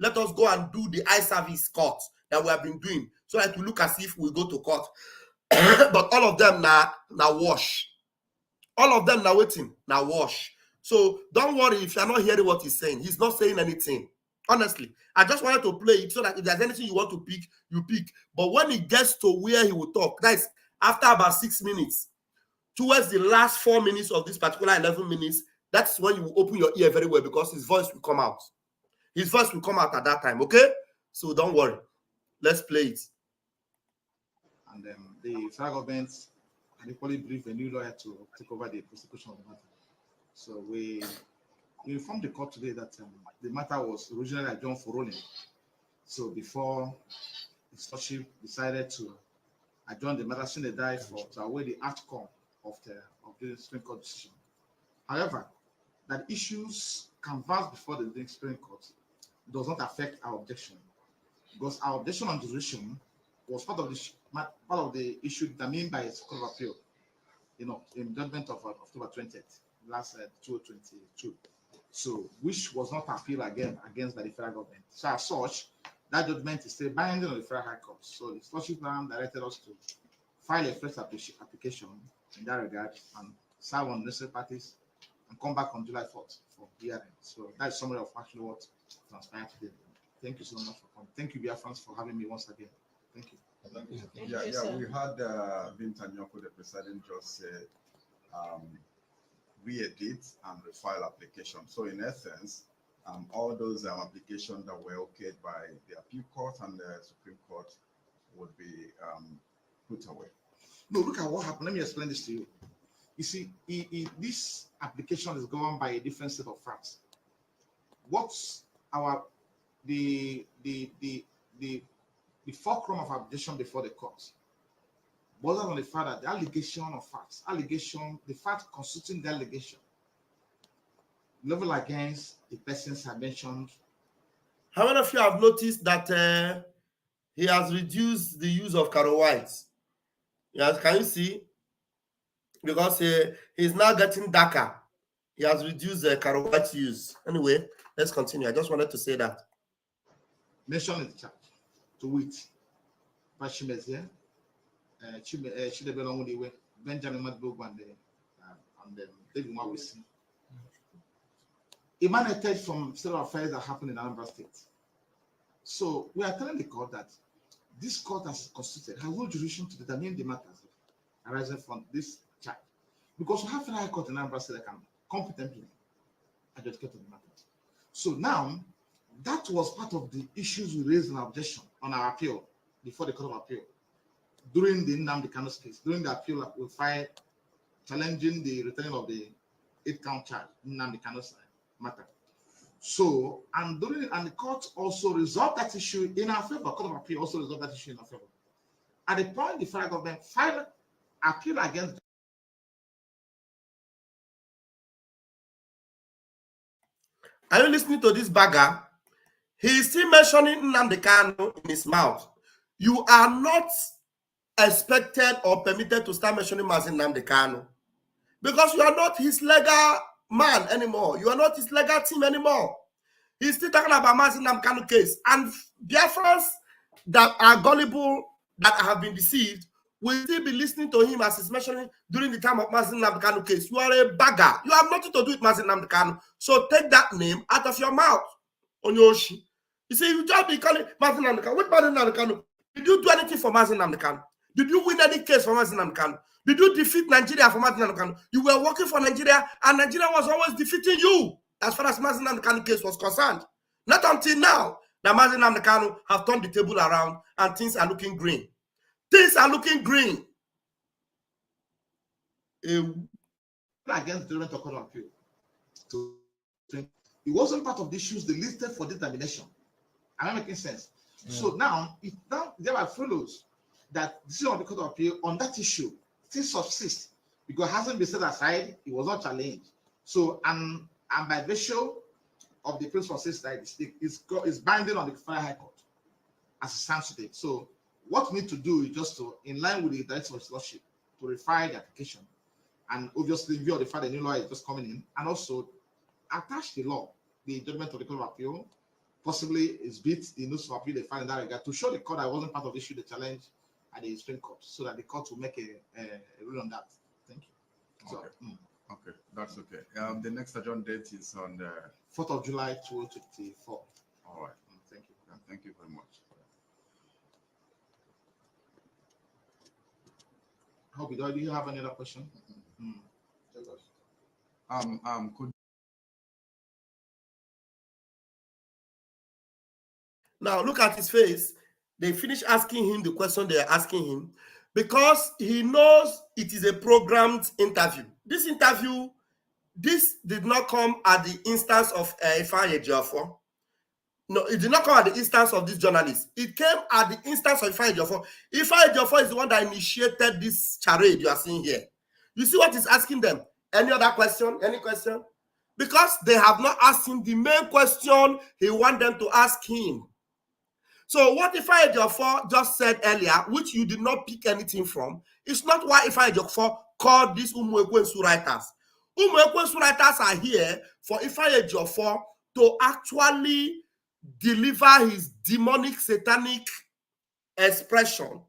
Let us go and do the eye service court that we have been doing so that we look as if we go to court. But all of them now wash. All of them now waiting, now wash. So don't worry if you're not hearing what he's saying. He's not saying anything. Honestly, I just wanted to play it so that if there's anything you want to pick, you pick. But when it gets to where he will talk, that is after about 6 minutes, towards the last 4 minutes of this particular 11 minutes, that's when you will open your ear very well because his voice will come out. His voice will come out at that time, okay? So don't worry. Let's play it. And the federal government equally briefed a new lawyer to take over the prosecution of the matter. So we informed the court today that the matter was originally adjourned for ruling. So before his lordship decided to adjourn the matter sine die to await the outcome of the Supreme Court decision. However, that issues canvassed before the Supreme Court does not affect our objection, because our objection on duration was part of the issue determined by a Court of Appeal, in judgment of October 20th, last 2022. So, which was not appealed again against by the federal government. So, as such, That judgment is still binding on the Federal High Court. So the Lordship now directed us to file a fresh application in that regard and serve on necessary parties and come back on July 4th for hearing. So that's summary of actually what transpired today. Thank you so much for coming. Thank you, BRFans, for having me once again. Thank you. We had Ifeanyi, the president, just said re-edit and refile application. So in essence, all those applications that were okayed by the appeal court and the Supreme Court would be put away. No, look at what happened. Let me explain this to you. You see, this application is governed by a different set of facts. What's the fulcrum of objection before the court was on the fact that the allegation of facts, the fact constituting the allegation, level against the persons I mentioned. How many of you have noticed that he has reduced the use of caro whites? Yes, can you see? Because he's now getting darker. He has reduced the caro white use. Anyway, let's continue. I just wanted to say that. Mention in the chat to wit. Pashimezie, Chidebelongudiwe, Benjamin Madbog and David Mawisi. Emanated from several affairs that happened in Anambra State. So we are telling the court that this court has constituted has no jurisdiction to determine the matters arising from this charge. Because we have a high court in Anambra State that can competently adjudicate the matters. So now, that was part of the issues we raised in our objection on our appeal before the Court of Appeal during the Nnamdi Kanu's case, during the appeal that we filed challenging the returning of the 8-count charge in Nnamdi Kanu's matter. So, and the court also resolved that issue in our favor. Court of Appeal also resolved that issue in our favor. At the point the federal government filed appeal against. Are you listening to this bagger? He is still mentioning Nnamdi Kanu in his mouth. You are not expected or permitted to start mentioning Mazin Nnamdi Kanu because you are not his legal man anymore. You are not his legal team anymore. He's still talking about Mazin Nnamdi Kanu case. And Biafrans that are gullible, that have been deceived, will still be listening to him as he's mentioning during the time of Mazin Nnamdi Kanu case. You are a bagger. You have nothing to do with Mazin Nnamdi Kanu. So take that name out of your mouth, Onyoshi. You see, you just be calling Mazin Nnamdi Kanu. What Mazin Nnamdi Kanu? Did you do anything for Mazin Nnamdi Kanu? Did you win any case for Mazin Nnamdi Kanu? Did you defeat Nigeria for Mazin Nnamdi Kanu? You were working for Nigeria, and Nigeria was always defeating you as far as Mazin Nnamdi Kanu case was concerned. Not until now that Mazin Nnamdi Kanu have turned the table around and things are looking green. Things are looking green. Against the Court of Appeal. So, it wasn't part of the issues they listed for determination. Am I making sense? Yeah. So now, there are follows that this is on the Court of Appeal on that issue still subsists because it hasn't been set aside, it was not challenged. So, and by virtue of the principle that is binding on the Federal High Court as it stands today. So, what we need to do is just to, in line with the direction of His Lordship, to refile the application, and obviously, in view of the fact that the new law is just coming in, and also attach the law, the judgment of the Court of Appeal, possibly is beat the notice of appeal they filed in that regard to show the court that wasn't part of the issue they challenge at the Supreme Court, so that the court will make a ruling on that. Thank you. Okay. So, okay, that's okay. The next adjourned date is on the 4th of July 2024. All right. Thank you. Thank you very much. Hope do you have any other question? Could Now look at his face. They finish asking him the question they are asking him because he knows it is a programmed interview. This interview, this did not come at the instance of Ifeanyi Ejiofor. No, it did not come at the instance of this journalist. It came at the instance of Ifeanyi Ejiofor. Ifeanyi Ejiofor is the one that initiated this charade you are seeing here. You see what he's asking them? Any other question? Any question? Because they have not asked him the main question he wants them to ask him. So what Ifeanyi Ejiofor just said earlier, which you did not pick anything from, is not why Ifeanyi Ejiofor called these Umuekwensu writers. Umuekwensu writers are here for Ifeanyi Ejiofor to actually deliver his demonic, satanic expression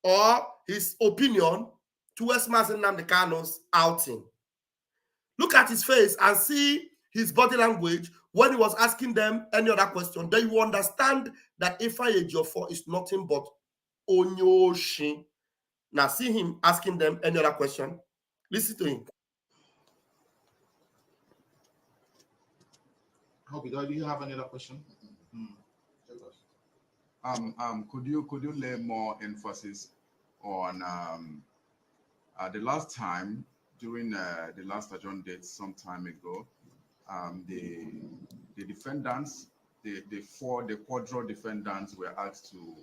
or his opinion towards Mazi Nnamdi Kanu's outing. Look at his face and see his body language when he was asking them any other question. Then you understand that Ifeanyi Ejiofor is nothing but Onyoshi. Now see him asking them any other question. Listen to him. Hope do you have any other question? Could you lay more emphasis on the last time during the last adjourned date some time ago, the defendants, the quadro defendants were asked to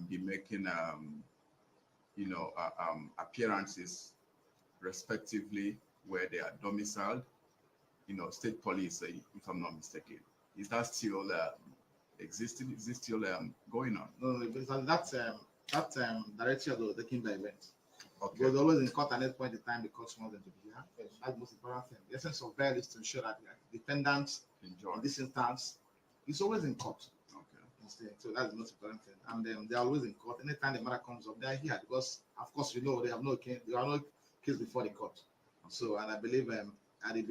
be making appearances respectively where they are domiciled, state police, if I'm not mistaken. Is that still existing? Is this still going on? No, because that direction was taken by event. Okay. It was always in court at that point in time because one of them to be here. That's the most important thing. The essence of bail is to ensure that the defendants in this instance is always in court. Okay. So that's the most important thing. And they're always in court. Anytime the matter comes up, they're here because, of course, they have no case. There are no case before the court. Okay. So, and I believe at the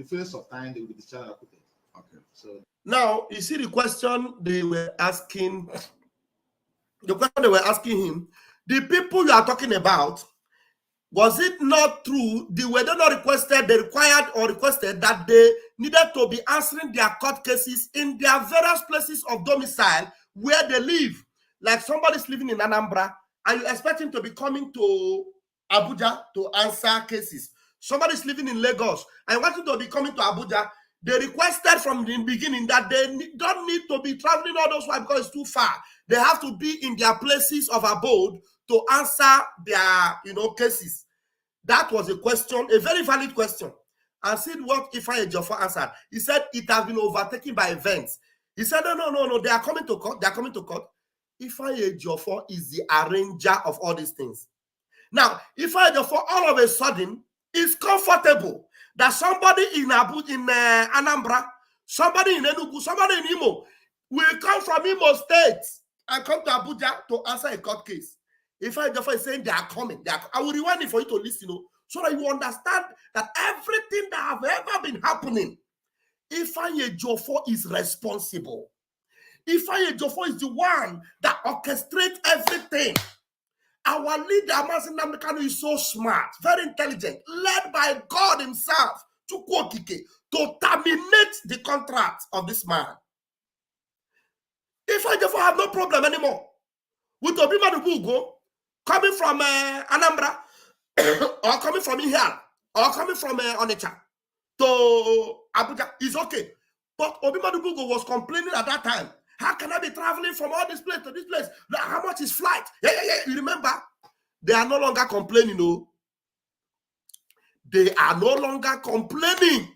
fullness of time, they will be discharged. Okay. So now you see the question they were asking. The question they were asking him. The people you are talking about, was it not true? Were they not requested, they required or requested that they needed to be answering their court cases in their various places of domicile where they live? Like somebody's living in Anambra and you expect him to be coming to Abuja to answer cases. Somebody's living in Lagos and you want him to be coming to Abuja. They requested from the beginning that they don't need to be traveling all those way because it's too far. They have to be in their places of abode to answer their, cases. That was a question, a very valid question. And see what Ifeanyi Ejiofor answered. He said it has been overtaken by events. He said, no, they are coming to court. They are coming to court. Ifeanyi Ejiofor is the arranger of all these things. Now, Ifeanyi Ejiofor all of a sudden is comfortable that somebody in Anambra, somebody in Enugu, somebody in Imo will come from Imo State and come to Abuja to answer a court case. Ifeanyi Ejiofor is saying they are coming. I will rewind it for you to listen, so that you understand that everything that have ever been happening, Ifeanyi Ejiofor is responsible. Ifeanyi Ejiofor is the one that orchestrates everything. Our leader, Mazi Nnamdi Kanu, is so smart, very intelligent, led by God himself to terminate the contract of this man. Ifeanyi Ejiofor have no problem anymore with Obima Dubugo coming from Anambra or coming from Ihia or coming from Onitsha to Abuja. Is okay. But Obima Dubugo was complaining at that time. How can I be traveling from all this place to this place? How much is flight? Yeah. You remember? They are no longer complaining, They are no longer complaining.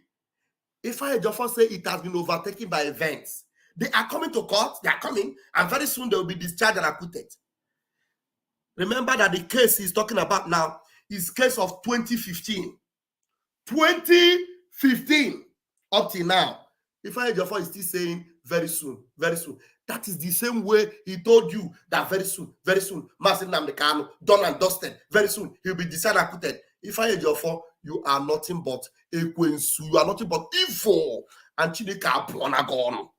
Ifeanyi Ejiofor say it has been overtaken by events. They are coming to court. They are coming. And very soon they will be discharged and acquitted. Remember that the case he's talking about now is case of 2015. 2015 up till now. Ifeanyi Ejiofor is still saying very soon, very soon. That is the same way he told you that very soon, Mazi Nnamdi Kanu, done and dusted. Very soon, he'll be decided and acquitted. Ifeanyi Ejiofor, you are nothing but ekwensu. You are nothing but evil. And Chineke abụọna gị.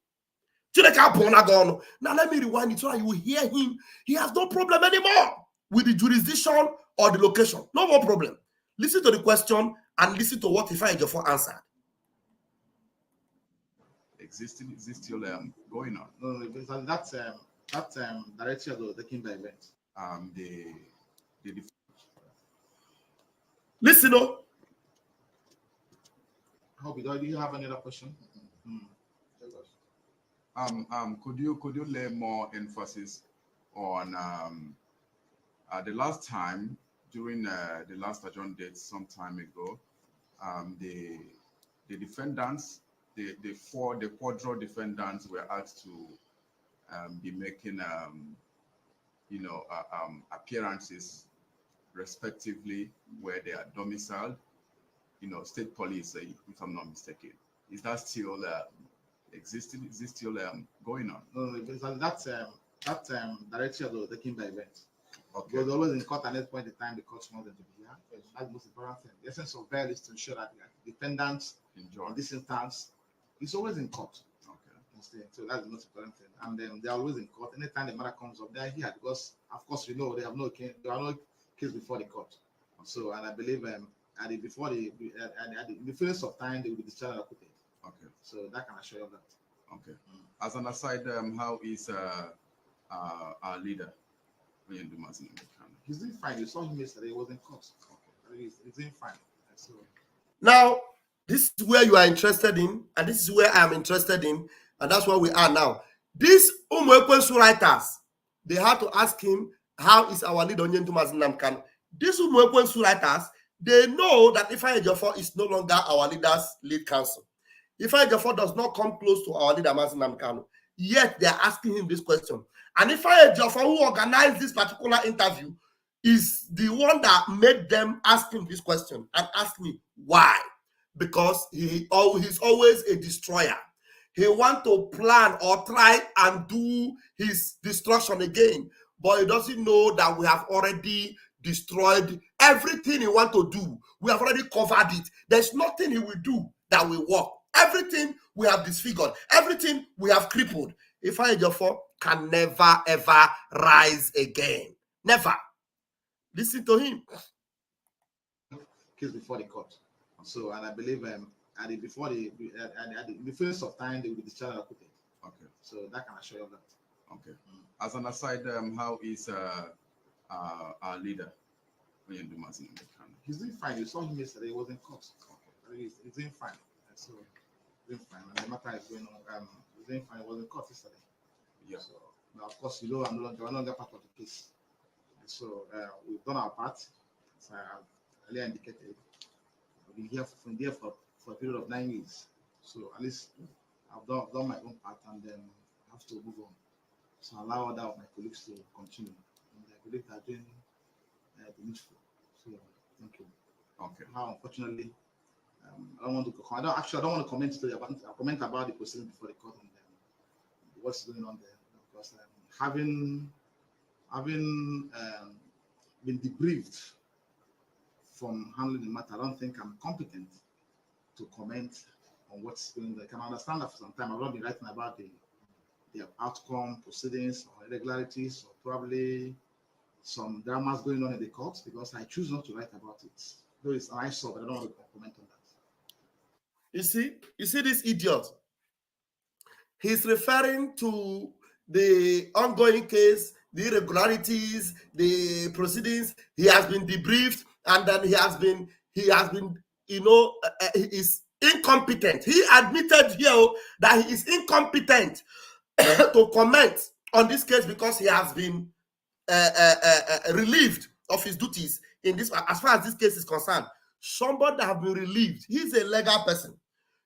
Now let me rewind it so that you will hear him. He has no problem anymore with the jurisdiction or the location. No more problem. Listen to the question and listen to what Ifeanyi Ejiofor answered. Existing, is this still going on? No, because that direction was taken by event. Listen, Hope do you have any other question? Could you lay more emphasis on the last time during the last adjourned date some time ago, the defendants, the quadro defendants were asked to be making appearances respectively where they are domiciled, state police, if I'm not mistaken. Is that still existing? Is it still going on? No, because that direction was taken by events. Okay. Because always in court at that point in time, the court wants them to be here. That's the most important thing. The essence of bail is to ensure that the defendants in this instance is always in court. Okay. So that's the most important thing. And they're always in court. Anytime the matter comes up, they're here because, of course, you know, they have no case before the court. So, and I believe before the fullness of time, they will be discharged and acquitted. Okay. So that can assure you of that. Okay. As an aside, how is our leader? He's doing fine. You saw him yesterday. He was in court. Okay. He's doing fine. So now, this is where you are interested in, and this is where I am interested in, and that's where we are now. These Umwekwensu writers, they had to ask him, how is our leader Onyendu Mazinam Kanu? These Umwekwensu writers, they know that Ifeanyi Ejiofor is no longer our leader's lead counsel. Ifeanyi Ejiofor does not come close to our leader Mazinam Kanu. Yet they are asking him this question. And Ifeanyi Ejiofor, who organized this particular interview, is the one that made them ask him this question and ask me why. Because he's always a destroyer. He wants to plan or try and do his destruction again, but he doesn't know that we have already destroyed everything he wants to do. We have already covered it. There's nothing he will do that will work. Everything we have disfigured. Everything we have crippled. Ifeanyi Ejiofor can never, ever rise again. Never. Listen to him. Case before the court. So, and I believe before the fullness of time, they will be discharged and acquitted. Okay. So that can assure you of that. Okay. As an aside, how is our leader? He's doing fine. You saw him yesterday. He was in court. Okay. He's doing fine. So doing fine. And the matter is going on. He's doing fine. He was in court yesterday. Yeah. So now, of course, you know, I'm no longer part of the case. So we've done our part, as I have earlier indicated. We've been here for a period of 9 years. So at least I've done my own part, and then I have to move on. So allow other of my colleagues to continue. And I believe they are doing the needful. So thank you. Okay. Now, unfortunately, I don't want to comment today about the proceeding before the court and what's going on there, because having been debriefed from handling the matter, I don't think I'm competent to comment on what's going on. I can understand that for some time I've not been writing about the outcome, proceedings, or irregularities, or probably some dramas going on in the courts, because I choose not to write about it. Though it's an eyesore, but I don't want to comment on that. You see this idiot? He's referring to the ongoing case, the irregularities, the proceedings. He has been debriefed, and then he has been, he is incompetent. He admitted here that he is incompetent to comment on this case because he has been relieved of his duties in this. As far as this case is concerned, somebody that have been relieved, he's a legal person.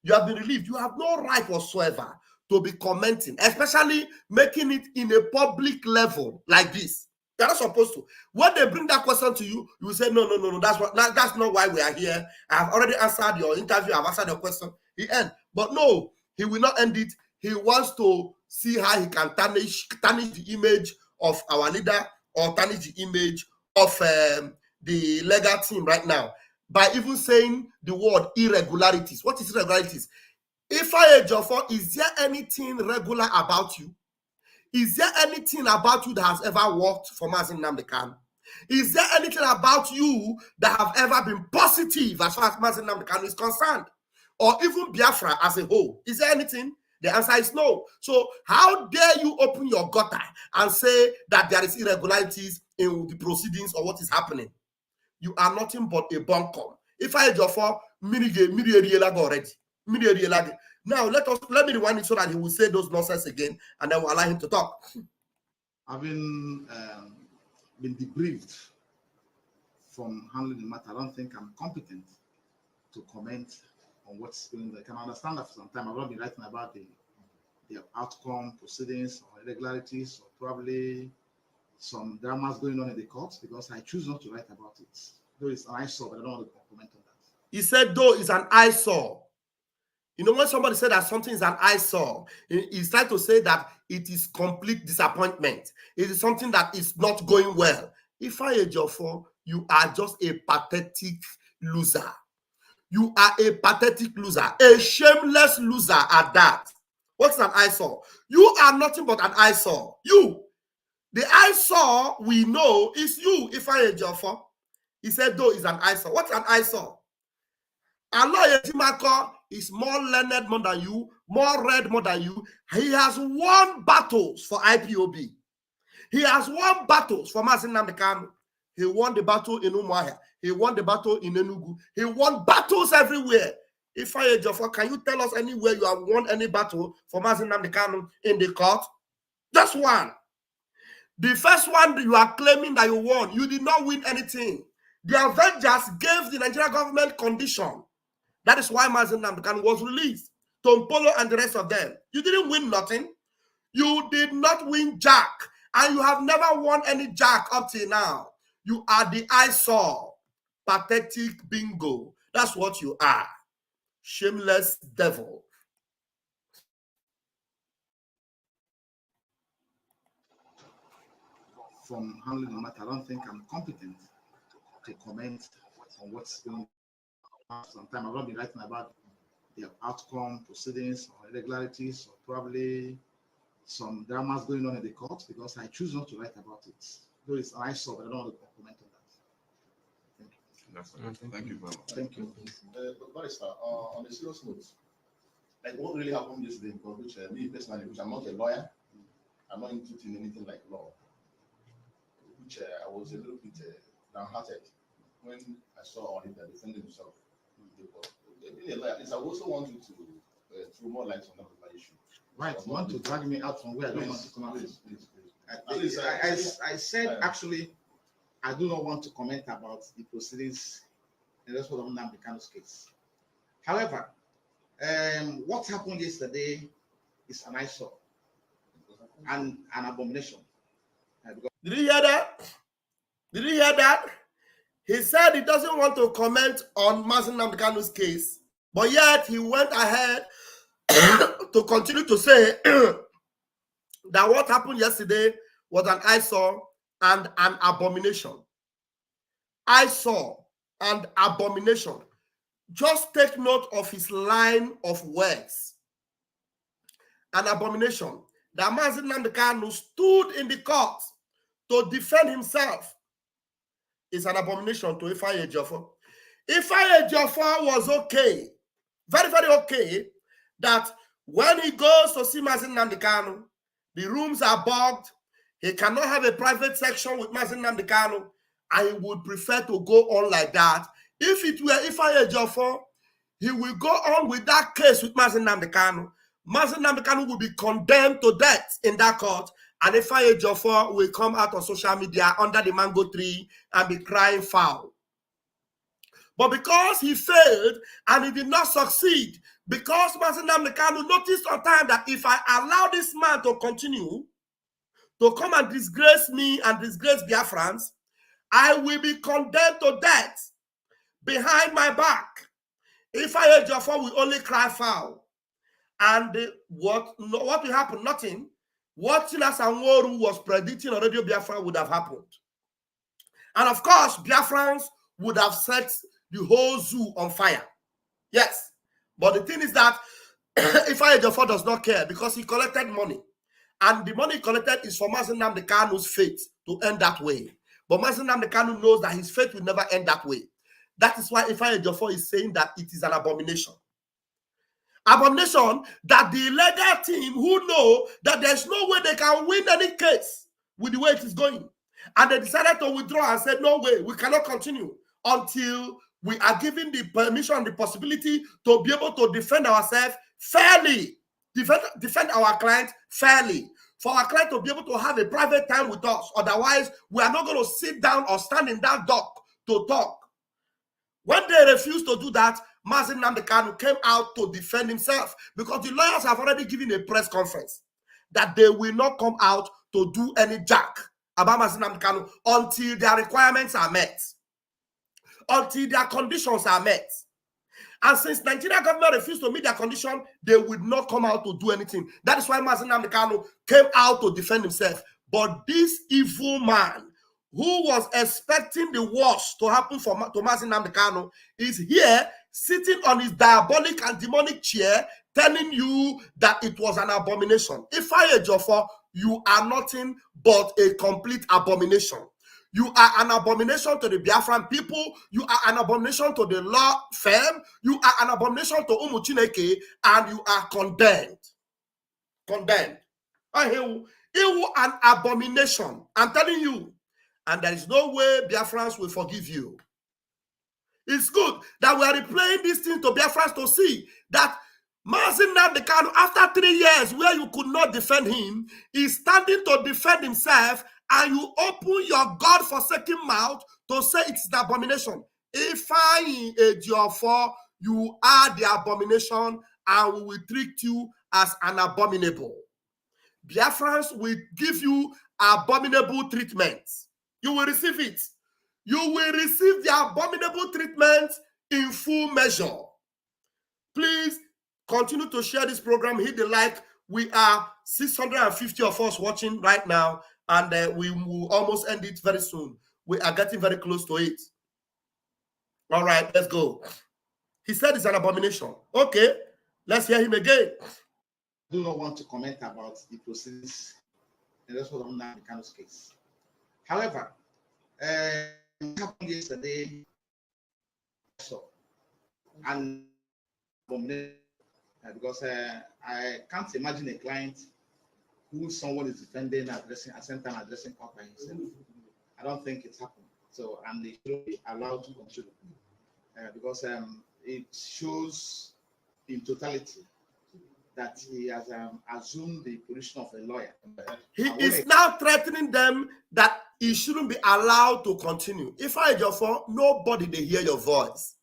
You have been relieved. You have no right whatsoever to be commenting, especially making it in a public level like this. You're not supposed to. When they bring that question to you, you will say, no, that's not why we are here. I have already answered your interview. I've answered your question. He ends. But no, he will not end it. He wants to see how he can tarnish the image of our leader, or tarnish the image of the legal team right now by even saying the word irregularities. What is irregularities? Ifeanyi Ejiofor, is there anything regular about you? Is there anything about you that has ever worked for Mazi Nnamdi Kanu? Is there anything about you that have ever been positive as far as Mazi Nnamdi Kanu is concerned? Or even Biafra as a whole? Is there anything? The answer is no. So how dare you open your gutter and say that there is irregularities in the proceedings or what is happening? You are nothing but a bunkum. Ifeanyi Ejiofor, already. Now let me rewind it so that he will say those nonsense again, and then we'll allow him to talk. Having been debriefed from handling the matter, I don't think I'm competent to comment on what's going on. I can understand that for some time I've not been writing about the outcome, proceedings, or irregularities, or probably some dramas going on in the courts, because I choose not to write about it. Though it's an eyesore, but I don't want to comment on that. He said, though it's an eyesore. You know, when somebody said that something is an eyesore, he's trying to say that it is complete disappointment. It is something that is not going well. Ifeanyi Ejiofor, you are just a pathetic loser. You are a pathetic loser, a shameless loser at that. What's an eyesore? You are nothing but an eyesore. You. The eyesore we know is you, Ifeanyi Ejiofor. He said, though, is an eyesore. What's an eyesore? Allah Etimako is more learned more than you, more read more than you. He has won battles for IPOB. He has won battles for Mazi Nnamdi Kanu. He won the battle in Umuahia. He won the battle in Enugu. He won battles everywhere. Ifeanyi Ejiofor, can you tell us anywhere you have won any battle for Mazi Nnamdi Kanu in the court? Just one. The first one you are claiming that you won, you did not win anything. The Avengers gave the Nigerian government condition. That is why Mazi Nnamdi Kanu was released. Tom Polo and the rest of them. You didn't win nothing. You did not win jack. And you have never won any jack up till now. You are the eyesore. Pathetic bingo. That's what you are. Shameless devil. From handling the matter, I don't think I'm competent to comment on what's going on. Sometimes I've not been writing about the outcome, proceedings, or irregularities, or probably some dramas going on in the court because I choose not to write about it. Though it's an eyesore, but I don't want to comment on that. Thank you. Thank you very much. Thank you. But Barrister, on a serious note, like what really happened yesterday, because which me personally, which I'm not a lawyer, I'm not into anything like law, which I was a little bit downhearted when I saw on it that defending himself. Being a lawyer, at least I also want you to throw more light on that issue. Right, you want to drag me out from where I don't want to come out. Please. I said actually, I do not want to comment about the proceedings in the Referendum of Nnamdi Kanu's case. However, what happened yesterday is an eyesore and an abomination. Did you hear that? Did you hear that? He said he doesn't want to comment on Mazi Nnamdi Kanu's case, but yet he went ahead to continue to say that what happened yesterday was an eyesore and an abomination. Eyesore and abomination. Just take note of his line of words. An abomination. That Mazi Nnamdi Kanu stood in the court to defend himself is an abomination to Ifeanyi Ejiofor. Ifeanyi Ejiofor was okay, very, very okay, that when he goes to see Mazi Nnamdi Kanu, the rooms are bugged, he cannot have a private section with Mazi Nnamdi Kanu, and he would prefer to go on like that. If it were Ifeanyi Ejiofor, he will go on with that case with Mazi Nnamdi Kanu. Mazi Nnamdi Kanu will be condemned to death in that court, and Ifeanyi Ejiofor will come out on social media under the mango tree and be crying foul. But because he failed and he did not succeed, because Mazi Nnamdi Kanu noticed on time that if I allow this man to continue to come and disgrace me and disgrace Biafrans, I will be condemned to death behind my back. Ifeanyi Ejiofor will only cry foul. And what will happen? Nothing. What Chinas Anworu was predicting on Radio Biafra would have happened. And of course, Biafrans would have set the whole zoo on fire. Yes. But the thing is that Ifeanyi Ejiofor does not care because he collected money. And the money he collected is for Mazi Nnamdi Kanu's fate to end that way. But Mazi Nnamdi Kanu knows that his fate will never end that way. That is why Ifeanyi Ejiofor is saying that it is an abomination. Abomination that the legal team who know that there's no way they can win any case with the way it is going. And they decided to withdraw and said, no way, we cannot continue until we are given the permission, the possibility to be able to defend ourselves fairly, defend our client fairly, for our client to be able to have a private time with us. Otherwise, we are not going to sit down or stand in that dock to talk. When they refused to do that, Mazi Nnamdi Kanu came out to defend himself because the lawyers have already given a press conference that they will not come out to do any jack about Mazi Nnamdi Kanu until their requirements are met, until their conditions are met. And since Nigeria government refused to meet their condition, they would not come out to do anything. That is why Mazi Nnamdi Kanu came out to defend himself. But this evil man, who was expecting the worst to happen to Mazi Nnamdi Kanu, is here sitting on his diabolic and demonic chair, telling you that it was an abomination. Ifeanyi Ejiofor, you are nothing but a complete abomination. You are an abomination to the Biafran people. You are an abomination to the law firm. You are an abomination to Umu Chineke, and you are condemned. Condemned. You an abomination. I'm telling you. And there is no way Biafrans will forgive you. It's good that we are replaying this thing to Biafrans to see that Mazi Nnamdi Kanu, after 3 years where you could not defend him, is standing to defend himself, and you open your God-forsaken mouth to say it's the abomination. Ifeanyi Ejiofor, you are the abomination, and we will treat you as an abominable. Biafrans will give you abominable treatment. You will receive it. You will receive the abominable treatment in full measure. Please continue to share this program. Hit the like. We are 650 of us watching right now, and we will almost end it very soon. We are getting very close to it. All right, let's go. He said it's an abomination. Okay, let's hear him again. I do not want to comment about the proceedings in the Nnamdi Kanu's case. However, what happened yesterday, and because I can't imagine a client who someone is defending, addressing, at the same time addressing court by himself. I don't think it's happened. So, and they should be allowed to continue because it shows in totality that he has assumed the position of a lawyer. He is now threatening them that he shouldn't be allowed to continue. Ifeanyi Ejiofor, nobody they hear your voice.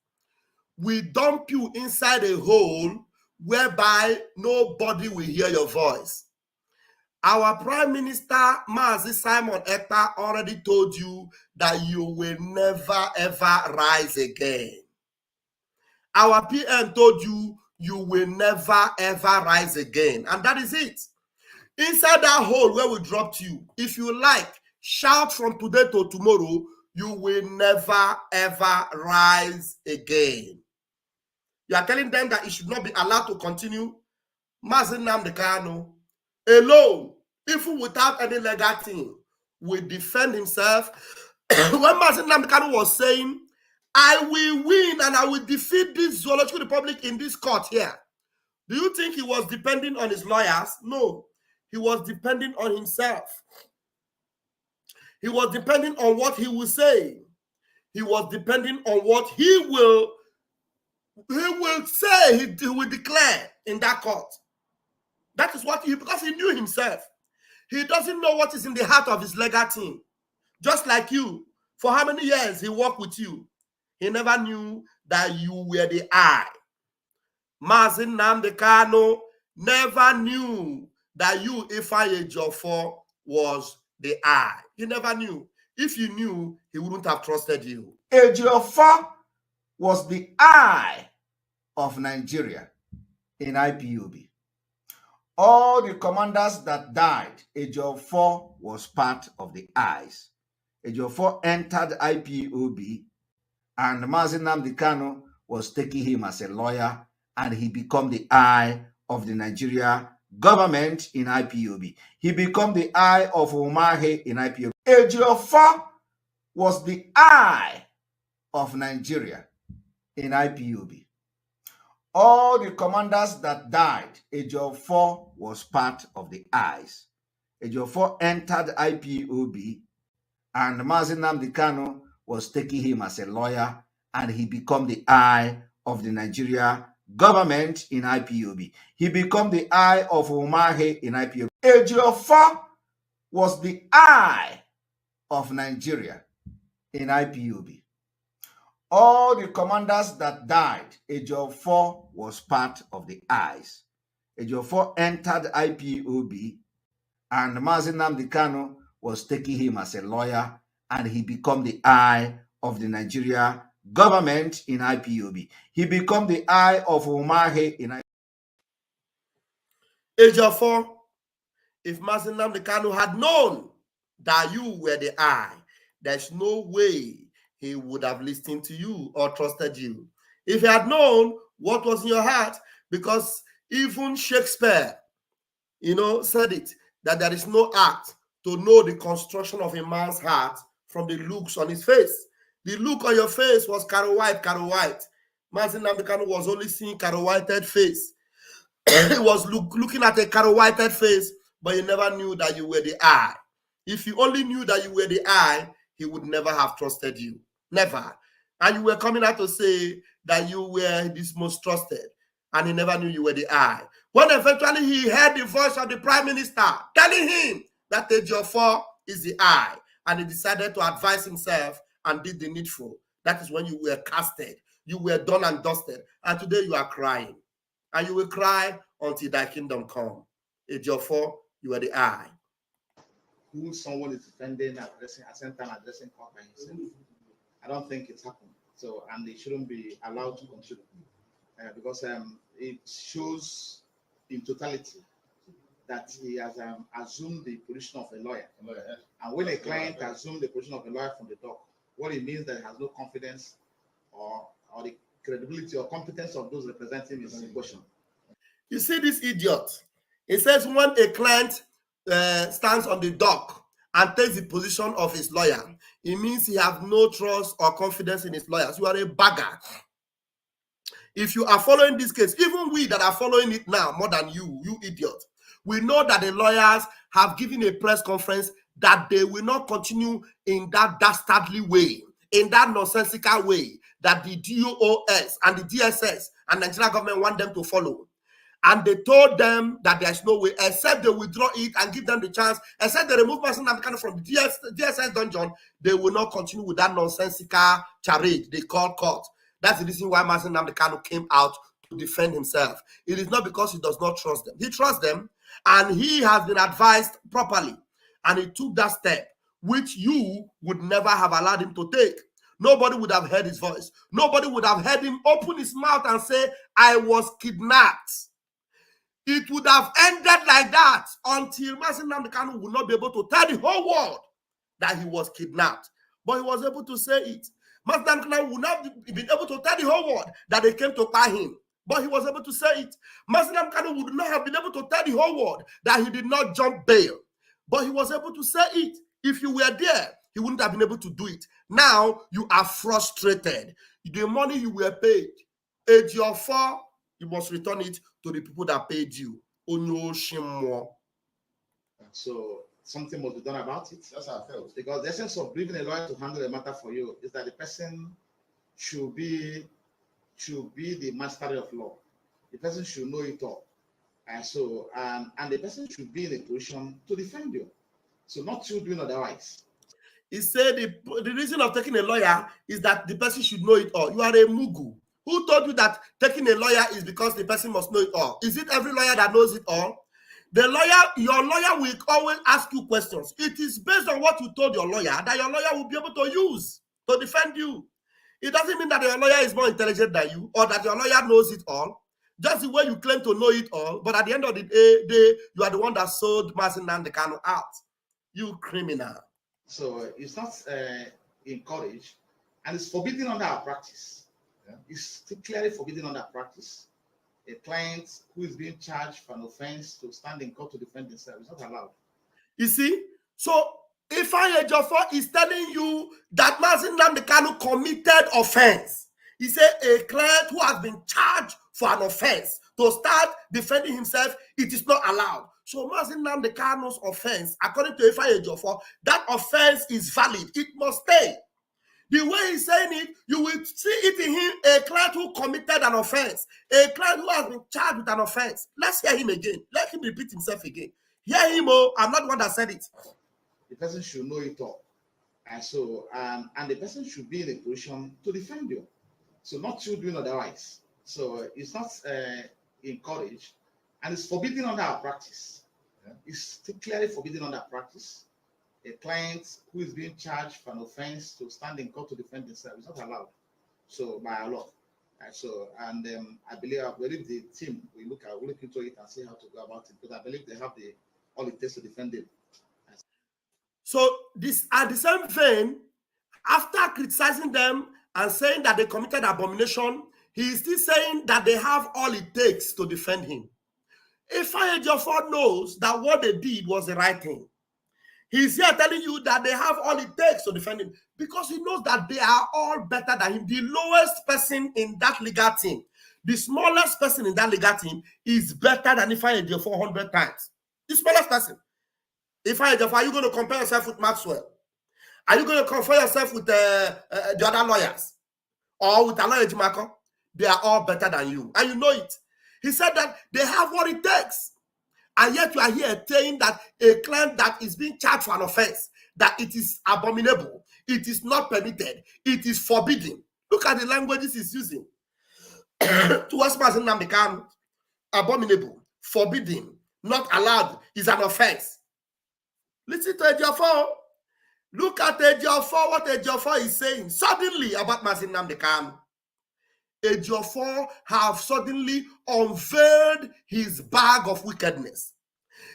We dump you inside a hole whereby nobody will hear your voice. Our Prime Minister, Mazi Simon Ekpa, already told you that you will never ever rise again. Our PM told you you will never ever rise again. And that is it. Inside that hole where we dropped you, if you like, shout from today to tomorrow, you will never ever rise again. You are telling them that it should not be allowed to continue. Mazi Nnamdi Kanu, alone, even without any legal thing, will defend himself. When Mazi Nnamdi Kanu was saying, I will win and I will defeat this Zoological Republic in this court here, do you think he was depending on his lawyers? No. He was depending on himself. He was depending on what he will say. He was depending on what he will say, he will declare in that court. That is what because he knew himself. He doesn't know what is in the heart of his legal team. Just like you. For how many years he worked with you? He never knew that you were the eye. Mazi Nnamdi Kanu never knew that you, Ifeanyi Ejiofor, was the eye. He never knew. If he knew, he wouldn't have trusted you. Ejiofor was the eye of Nigeria in IPOB. All the commanders that died, Ejiofor was part of the eyes. Ejiofor entered IPOB, and Mazi Nnamdi Kanu was taking him as a lawyer, and he became the eye of the Nigeria government in IPOB. He became the eye of Umahi in IPOB. Ejiofor was the eye of Nigeria in IPOB. All the commanders that died, Ejiofor was part of the eyes. Ejiofor entered IPOB, and Mazi Nnamdi Kanu was taking him as a lawyer, and he became the eye of the Nigeria government in IPOB. He became the eye of Umahi in IPOB. Ejiofor was the eye of Nigeria in IPOB. All the commanders that died, Ejiofor was part of the eyes. Ejiofor entered IPOB, and Mazi Nnamdi Kanu was taking him as a lawyer, and he became the eye of the Nigeria government in IPOB. He become the eye of Umahi in Ejiofor, if Mazi Nnamdi Kanu had known that you were the eye, there's no way he would have listened to you or trusted you. If he had known what was in your heart, because even Shakespeare, said it, that there is no art to know the construction of a man's heart from the looks on his face. The look on your face was Caro White, Caro White. Mazi Nnamdi Kanu was only seeing Caro Whited face. He was looking at a Caro Whited face, but he never knew that you were the eye. If you only knew that you were the eye, he would never have trusted you. Never. And you were coming out to say that you were this most trusted, and he never knew you were the eye. When eventually he heard the voice of the Prime Minister telling him that Ejiofor is the eye, and he decided to advise himself and did the needful. That is when you were casted. You were done and dusted. And today you are crying. And you will cry until thy kingdom come. Ejiofor, you are the eye. Who someone is defending, addressing, at the same time addressing court by himself. I don't think it's happened. So, and they shouldn't be allowed to continue because it shows in totality that he has assumed the position of a lawyer. And when a client assumes the position of a lawyer from the dock, what it means that he has no confidence or the credibility or competence of those representing him is in question. You see this idiot. He says when a client stands on the dock and takes the position of his lawyer, it means he has no trust or confidence in his lawyers. You are a bagger. If you are following this case, even we that are following it now more than you idiot, we know that the lawyers have given a press conference that they will not continue in that dastardly way, in that nonsensical way that the DOS and the DSS and the Nigerian government want them to follow. And they told them that there's no way, except they withdraw it and give them the chance, except they remove Mazi Nnamdi Kanu from the DSS dungeon, they will not continue with that nonsensical charade they call court. That's the reason why Mazi Nnamdi Kanu came out to defend himself. It is not because he does not trust them. He trusts them, and he has been advised properly. And he took that step, which you would never have allowed him to take. Nobody would have heard his voice. Nobody would have heard him open his mouth and say, I was kidnapped. It would have ended like that until Mazi Nnamdi Kanu would not be able to tell the whole world that he was kidnapped. But he was able to say it. Mazi Nnamdi Kanu would not have been able to tell the whole world that they came to buy him. But he was able to say it. Mazi Nnamdi Kanu would not have been able to tell the whole world that he did not jump bail. But he was able to say it. If you were there, he wouldn't have been able to do it. Now you are frustrated. The money you were paid, Ejiofor, you must return it to the people that paid you. So something must be done about it. That's how I felt. Because the essence of bringing a lawyer to handle a matter for you is that the person should be the master of law. The person should know it all. And so and the person should be in a position to defend you. So not you doing otherwise. He said the reason of taking a lawyer is that the person should know it all. You are a mugu. Who told you that taking a lawyer is because the person must know it all? Is it every lawyer that knows it all? The lawyer, your lawyer will always ask you questions. It is based on what you told your lawyer that your lawyer will be able to use to defend you. It doesn't mean that your lawyer is more intelligent than you or that your lawyer knows it all. Just the way you claim to know it all, but at the end of the day, you are the one that sold Mazi Nnamdi Kanu out. You criminal. So it's not encouraged, and it's forbidden under our practice. Yeah. It's clearly forbidden under practice. A client who is being charged for an offense to stand in court to defend himself is not allowed. You see? So Ifeanyi Ejiofor is telling you that Mazi Nnamdi Kanu committed offense. He said a client who has been charged for an offense to start defending himself, it is not allowed. So Mazi Nnamdi Kanu's offense, according to Ifeanyi Ejiofor, that offense is valid. It must stay. The way he's saying it, you will see it in him, a client who committed an offense, a client who has been charged with an offense. Let's hear him again. Let him repeat himself again. Hear him, oh, I'm not the one that said it. The person should know it all. And so, and the person should be in a position to defend you. So not you doing otherwise. So it's not encouraged, and it's forbidden under our practice. Yeah. It's clearly forbidden under practice. A client who is being charged for an offense to stand in court to defend himself is not allowed. So by our law. So and I believe the team will look into it and see how to go about it, because I believe they have all it takes to defend it. So this at the same vein, after criticizing them and saying that they committed abomination, he is still saying that they have all it takes to defend him. Ifeanyi Ejiofor knows that what they did was the right thing. He's here telling you that they have all it takes to defend him because he knows that they are all better than him. The lowest person in that legal team, the smallest person in that legal team is better than Ifeanyi Ejiofor 100 times. The smallest person. Ifeanyi Ejiofor, are you going to compare yourself with Maxwell? Are you going to compare yourself with the other lawyers? Or with Aloy Ejimako? They are all better than you. And you know it. He said that they have what it takes. And yet you are here saying that a client that is being charged for an offense, that it is abominable, it is not permitted, it is forbidden. Look at the languages he's using. Towards person become abominable, forbidden, not allowed, is an offense. Listen to Ejiofor. Look at Ejiofor, what Ejiofor is saying suddenly about Mazin Nnamdi Kanu. Ejiofor have suddenly unveiled his bag of wickedness.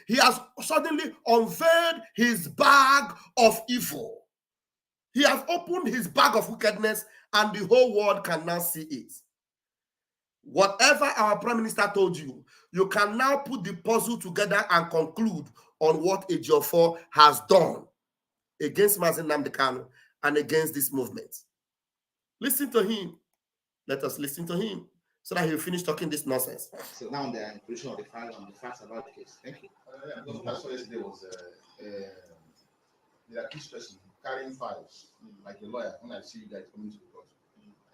He has suddenly unveiled his bag of evil. He has opened his bag of wickedness and the whole world can now see it. Whatever our Prime Minister told you, you can now put the puzzle together and conclude on what Ejiofor has done against Mazin Nnamdi Kanu and against this movement. Listen to him. Let us listen to him so that he'll finish talking this nonsense. So now the inclusion of the file on the facts about the case. Thank you. Because what I saw yesterday was the accused person carrying files, like a lawyer. When I see you guys coming to the court,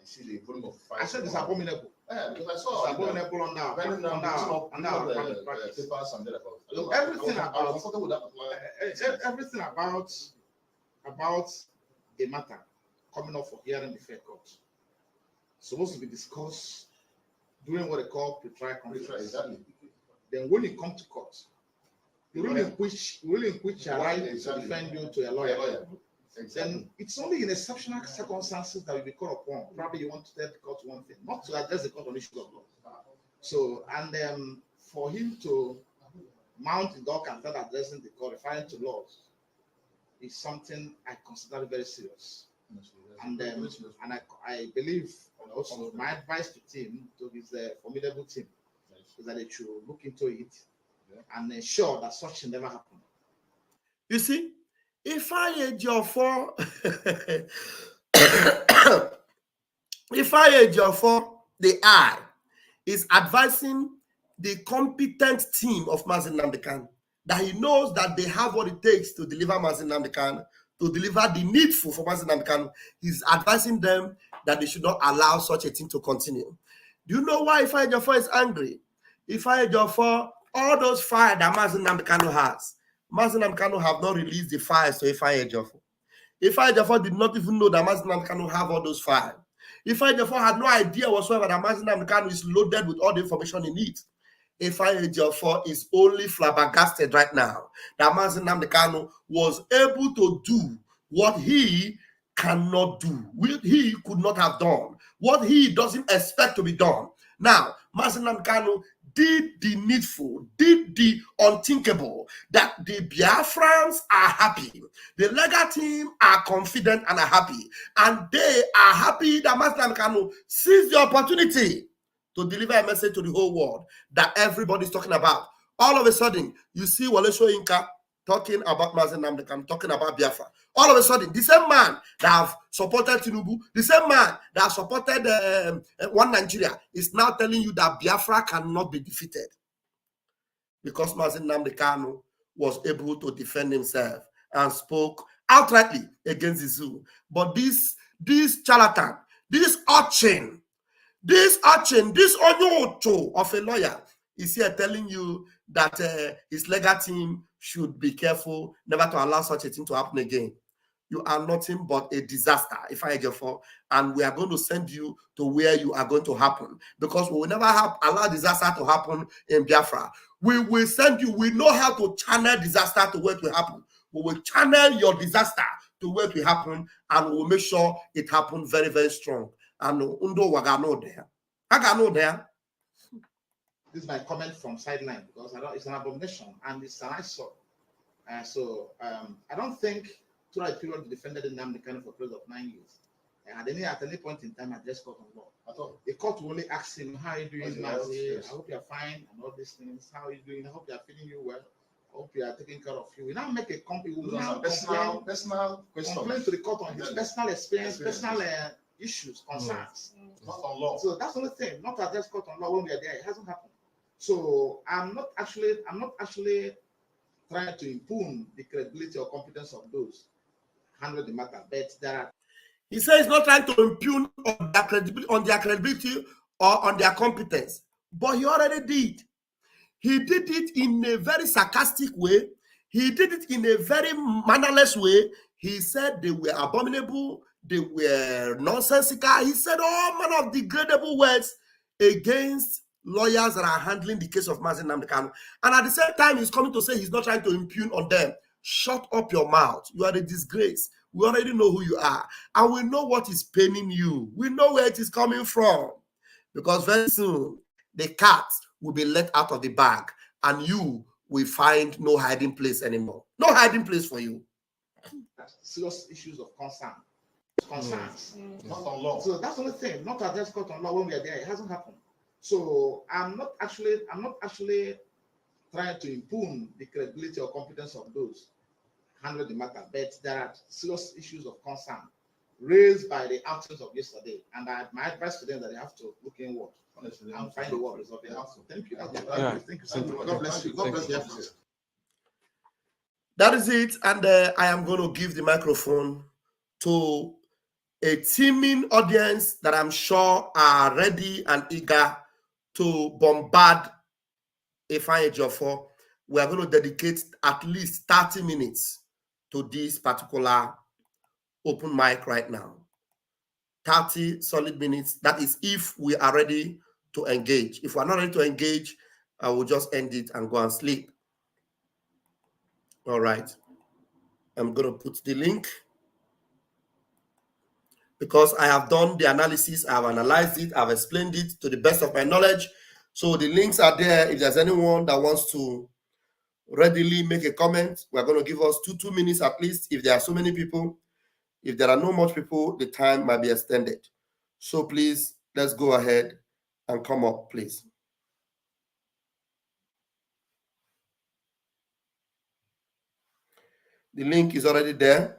I see the volume of files. I said it's abominable. Yeah, because I saw it's abominable on now. Papers and thereabouts. Everything about a matter coming up for hearing the fair court supposed to be discussed during what they call pre-trial conference. Exactly. Then when you come to court, you will in which your right to defend you to a lawyer. Exactly. Then it's only in exceptional circumstances that will be called upon. Probably you want to tell the court one thing, not to address the court on issues of law. So, and for him to mount the dog and start addressing the court, referring to laws, is something I consider very serious. And I believe also my advice to team, to his formidable team, is that they should look into it and ensure that such thing never happen. You see, Ifeanyi Ejiofor, the I, is advising the competent team of Mazin Nnamdi Kanu that he knows that they have what it takes to deliver Mazin Nnamdi Kanu, to deliver the needful for Mazin Nnamdi Kanu. He's advising them that they should not allow such a thing to continue. Do you know why Ifeanyi Ejiofor is angry? Ifeanyi Ejiofor, all those files that Mazin Nnamdi Kanu has, Mazin Nnamdi Kanu have not released the files to Ifeanyi Ejiofor. Ifeanyi Ejiofor did not even know that Mazin Nnamdi Kanu have all those files. Ifeanyi Ejiofor had no idea whatsoever that Mazin Nnamdi Kanu is loaded with all the information he needs. Ifeanyi Ejiofor is only flabbergasted right now that Mazin Nnamdi Kanu was able to do what he cannot do, what he could not have done, what he doesn't expect to be done. Now, Mazin Nnamdi Kanu did the needful, did the unthinkable, that the Biafrans are happy. The legal team are confident and are happy. And they are happy that Mazin Nnamdi Kanu seized the opportunity to deliver a message to the whole world that everybody's talking about. All of a sudden, you see Wole Soyinka talking about Mazin Nnamdi Kanu, talking about Biafra. All of a sudden, the same man that have supported Tinubu, the same man that supported One Nigeria is now telling you that Biafra cannot be defeated because Mazin Nnamdi Kanu was able to defend himself and spoke outrightly against the zoo. But this charlatan, this urchin, this onyoto of a lawyer is here telling you that his legal team should be careful never to allow such a thing to happen again. You are nothing but a disaster, Ifeanyi Ejiofor, and we are going to send you to where you are going to happen, because we will never allow disaster to happen in Biafra. We will send you, we know how to channel disaster to where it will happen. We will channel your disaster to where it will happen, and we will make sure it happens very, very strong. and undo waga no there. I got no there. This is my comment from sideline because it's an abomination and it's an eyesore. So I don't think throughout the period defended the Nnamdi Kanu for a period of 9 years. At any point in time, I just got on law. At all. The court will only ask him, how are you doing? I hope you're fine and all these things. How are you doing? I hope you're feeling you well. I hope you are taking care of you. We now make a complaint to the court on his personal experience, personal issues, concerns. Not on law. So that's the only thing. Not address court on law when we are there. It hasn't happened. So I'm not actually trying to impugn the credibility or competence of those handling the matter, but there are. He says he's not trying to impugn on their credibility or on their competence, but he already did. He did it in a very sarcastic way. He did it in a very mannerless way. He said they were abominable, they were nonsensical. He said all manner of degradable words against lawyers that are handling the case of Mazi Nnamdi Kanu. And at the same time, he's coming to say he's not trying to impugn on them. Shut up your mouth. You are a disgrace. We already know who you are. And we know what is paining you. We know where it is coming from. Because very soon, the cat will be let out of the bag. And you will find no hiding place anymore. No hiding place for you. Serious issues of concern. Concerns. Not on law. So that's the only thing. Not address court on law when we are there. It hasn't happened. So I'm not actually trying to impugn the credibility or competence of those handling the matter, but there are serious issues of concern raised by the actions of yesterday, and my advice to them that they have to look inward and find the word resolve. Thank you. Thank you. God bless you. God bless you. That is it, and I am going to give the microphone to a teeming audience that I'm sure are ready and eager to bombard Ifeanyi Ejiofor. We are going to dedicate at least 30 minutes to this particular open mic right now. 30 solid minutes. That is if we are ready to engage. If we are not ready to engage, I will just end it and go and sleep. All right. I'm going to put the link because I have done the analysis. I have analyzed it. I've explained it to the best of my knowledge. So the links are there. If there's anyone that wants to readily make a comment, we're going to give us two minutes at least. If there are so many people, if there are not much people, the time might be extended. So please, let's go ahead and come up, please. The link is already there.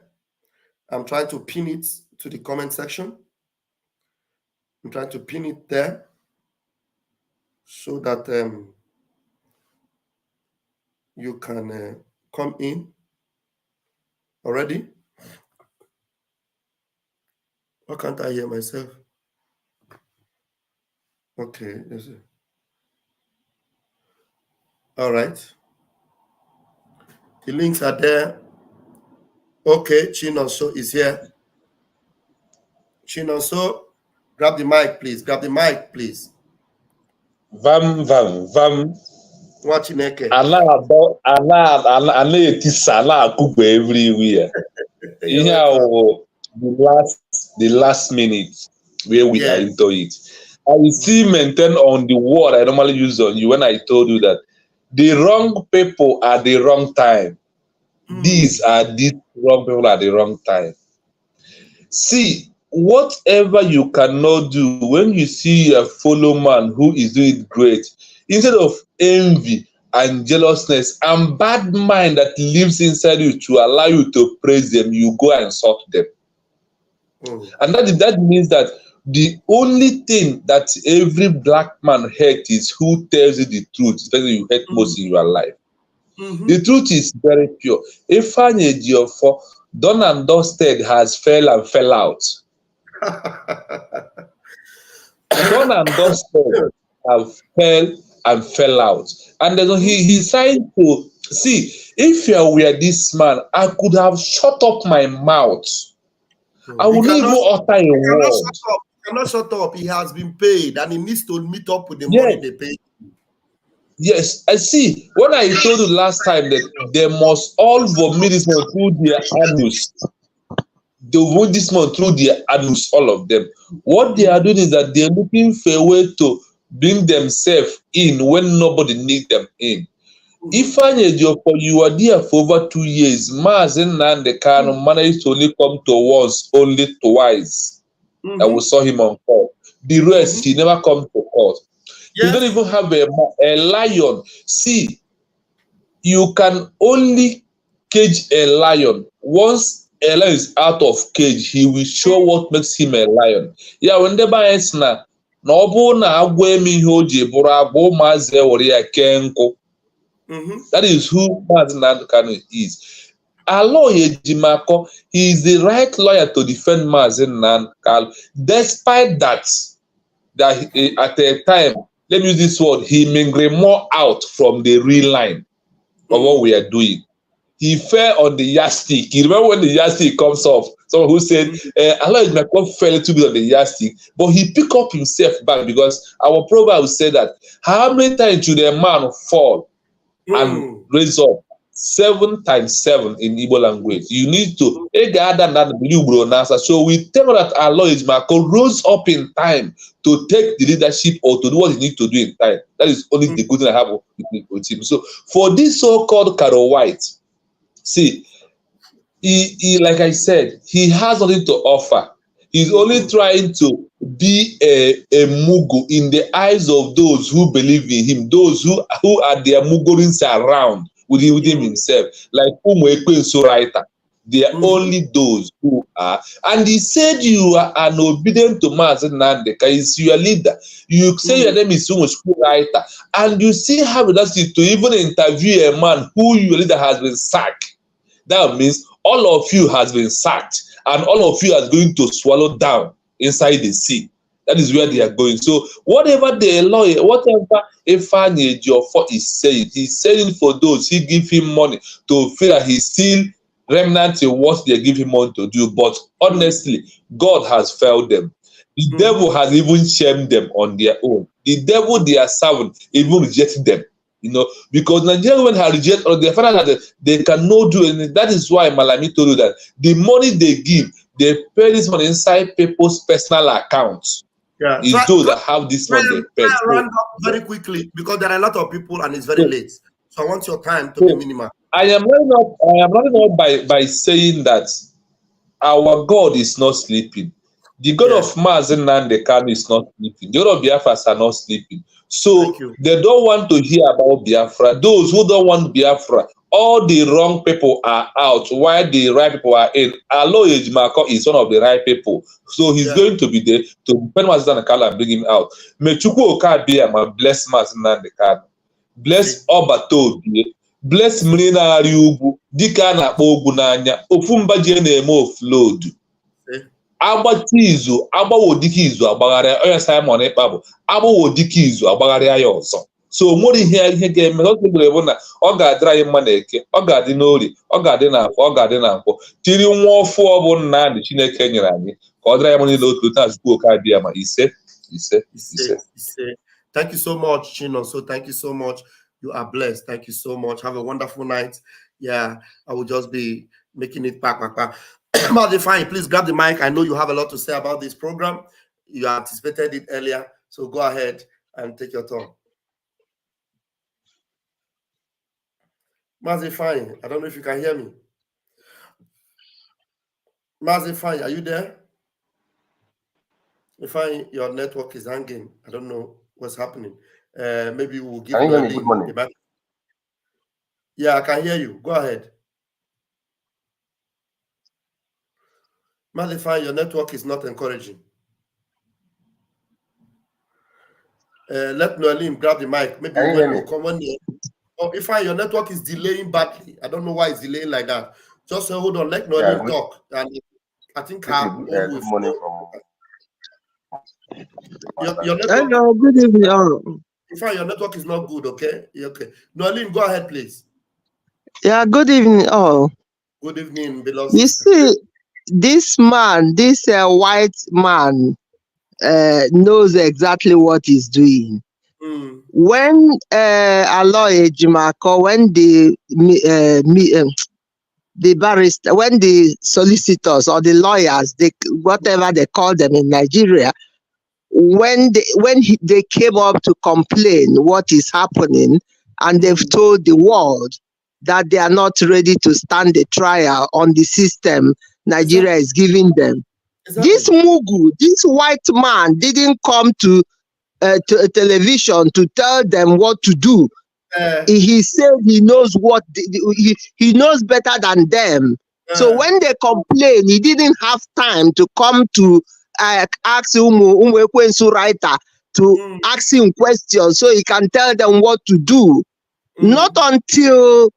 I'm trying to pin it to the comment section. I'm trying to pin it there so that you can come in already. Why can't I hear myself? Okay, there's it. All right. The links are there. Okay, Chinonso is here. Chinonso, grab the mic, please. Grab the mic, please. Vam. Watch Chineke. Allah etisa Allah akugbe everywhere. The last minute where we are into it. I will still maintain on the word I normally use on you when I told you that the wrong people at the wrong time. These wrong people at the wrong time. See, whatever you cannot do when you see a fellow man who is doing great, instead of envy and jealousness and bad mind that lives inside you to allow you to praise them, you go and insult them. And that means that the only thing that every black man hates is who tells you the truth, especially you hate most in your life. The truth is very pure. Ifeanyi Ejiofor, done and dusted, has fell out. Done and dusted have fell out. And then he decided to see, if you were this man, I could have shut up my mouth. I would not even utter a word. He cannot shut up. He has been paid and he needs to meet up with the money they pay. Yes, I see. When I told you last time that they must all vomit through their anus. they want this money through their adults, all of them. What they are doing is that they're looking for a way to bring themselves in when nobody needs them in. Ifeanyi Ejiofor, you are there for over 2 years. Mazen Nnamdi Kanu managed to only come to once, only twice. That we saw him on court. The rest, he never come to court. Yes. You don't even have a lion. See, you can only cage a lion. Once a lion is out of cage, he will show what makes him a lion. Yeah, when they buy it now, that is who Mazen Nnamdi Kanu is. Aloy Ejimako, he is the right lawyer to defend Mazen Nnamdi Kanu. Despite that at a time, let me use this word, he mingled more out from the real line of what we are doing. He fell on the yardstick. You remember when the yardstick comes off? Someone who said, Aloy Ejimako fell a little bit on the yardstick, but he picked up himself back because our proverb said that how many times should a man fall and raise up? 7 times 7 in Igbo language. You need to. So we tell that Aloy Ejimako rose up in time to take the leadership or to do what he needs to do in time. That is only the good thing I have with him. So for this so-called Carol White, see, he like I said, he has nothing to offer. He's only trying to be a mugu in the eyes of those who believe in him, those who are their mugurins around with him himself, like Ekpa so writer. They are only those who are. And he said you are an obedient to Mazen Nnamdi Kanu. He's your leader. You say your name is so writer, and you still have the audacity to even interview a man who your leader has been sacked. That means all of you has been sacked, and all of you are going to swallow down inside the sea. That is where they are going. So whatever the lawyer, whatever Ifeanyi Ejiofor is saying, he's saying for those who give him money to feel that he's still remnant in what they give him money to do. But honestly, God has failed them. The devil has even shamed them on their own. The devil they are serving even rejected them. You know, because Nigerian women have rejected or they find out that they cannot do anything. That is why Malami told you that the money they give, they pay this money inside people's personal accounts. Yeah, it's those that have this money. I run up very quickly because there are a lot of people and it's very late. So I want your time to be minimal. I am running up by saying that our God is not sleeping. The God of Mazen Nnamdi Kanu is not sleeping. The God of Biafra are not sleeping. So they don't want to hear about Biafra. Those who don't want Biafra, all the wrong people are out while the right people are in. Aloy Ejimako is one of the right people. So he's going to be there to defend Mazen Nnamdi Kanu and bring him out. May Chukwu Okabiama bless Mazen Nnamdi Kanu. Bless Obatobie. Bless Mrina Ariubu. Dika na Ogu n'anya. Ofumba je na-eme offload. Agbatizu, agbawo dike izu agbagharịa onye Simon Ekpa bụ agbawo dike izu agbagharịa ya ọzọ. So nwere ihe ga-eme ọ bụ na ọ ga-adịrị anyị mma na eke, ọ ga-adị n'ori, ọ ga-adị na afọ, ọ ga-adị na nkwọ. Tiri nwa ọfụ ọ bụ Nnamdi Chineke nyere anyị ka ọ dịrị anyị mma niile otu na Chukwu Okabiama ise. Thank you so much, Chino. So thank you so much. You are blessed. Thank you so much. Have a wonderful night. Yeah, I will just be making it back. Ifeanyi, please grab the mic. I know you have a lot to say about this program. You anticipated it earlier, so go ahead and take your turn. Ifeanyi, I don't know if you can hear me. Ifeanyi, are you there? Ifeanyi, your network is hanging. I don't know what's happening. Maybe we'll give you a link. Good morning. Yeah, I can hear you. Go ahead. Ifeanyi, your network is not encouraging. Let Noelim grab the mic. Maybe when you come on here. Oh, Ifeanyi, your network is delaying badly. I don't know why it's delaying like that. Just hold on. Let Noelim talk. And I think good morning your network. Hello, good evening. Ifeanyi, your network is not good. Okay. Okay. Noelim, go ahead, please. Yeah. Good evening, all. Good evening, beloved. You see, this man, this white man, knows exactly what he's doing. When Aloy Ejimako, when the barrister, when the solicitors or the lawyers, they whatever they call them in Nigeria, when they came up to complain what is happening, and they've told the world that they are not ready to stand the trial on the system Nigeria is giving them. This Mugu, this white man, didn't come to television to tell them what to do. He said he knows what he knows better than them. So when they complain, he didn't have time to come to ask Umwekwensu writer to ask him questions so he can tell them what to do. Not until,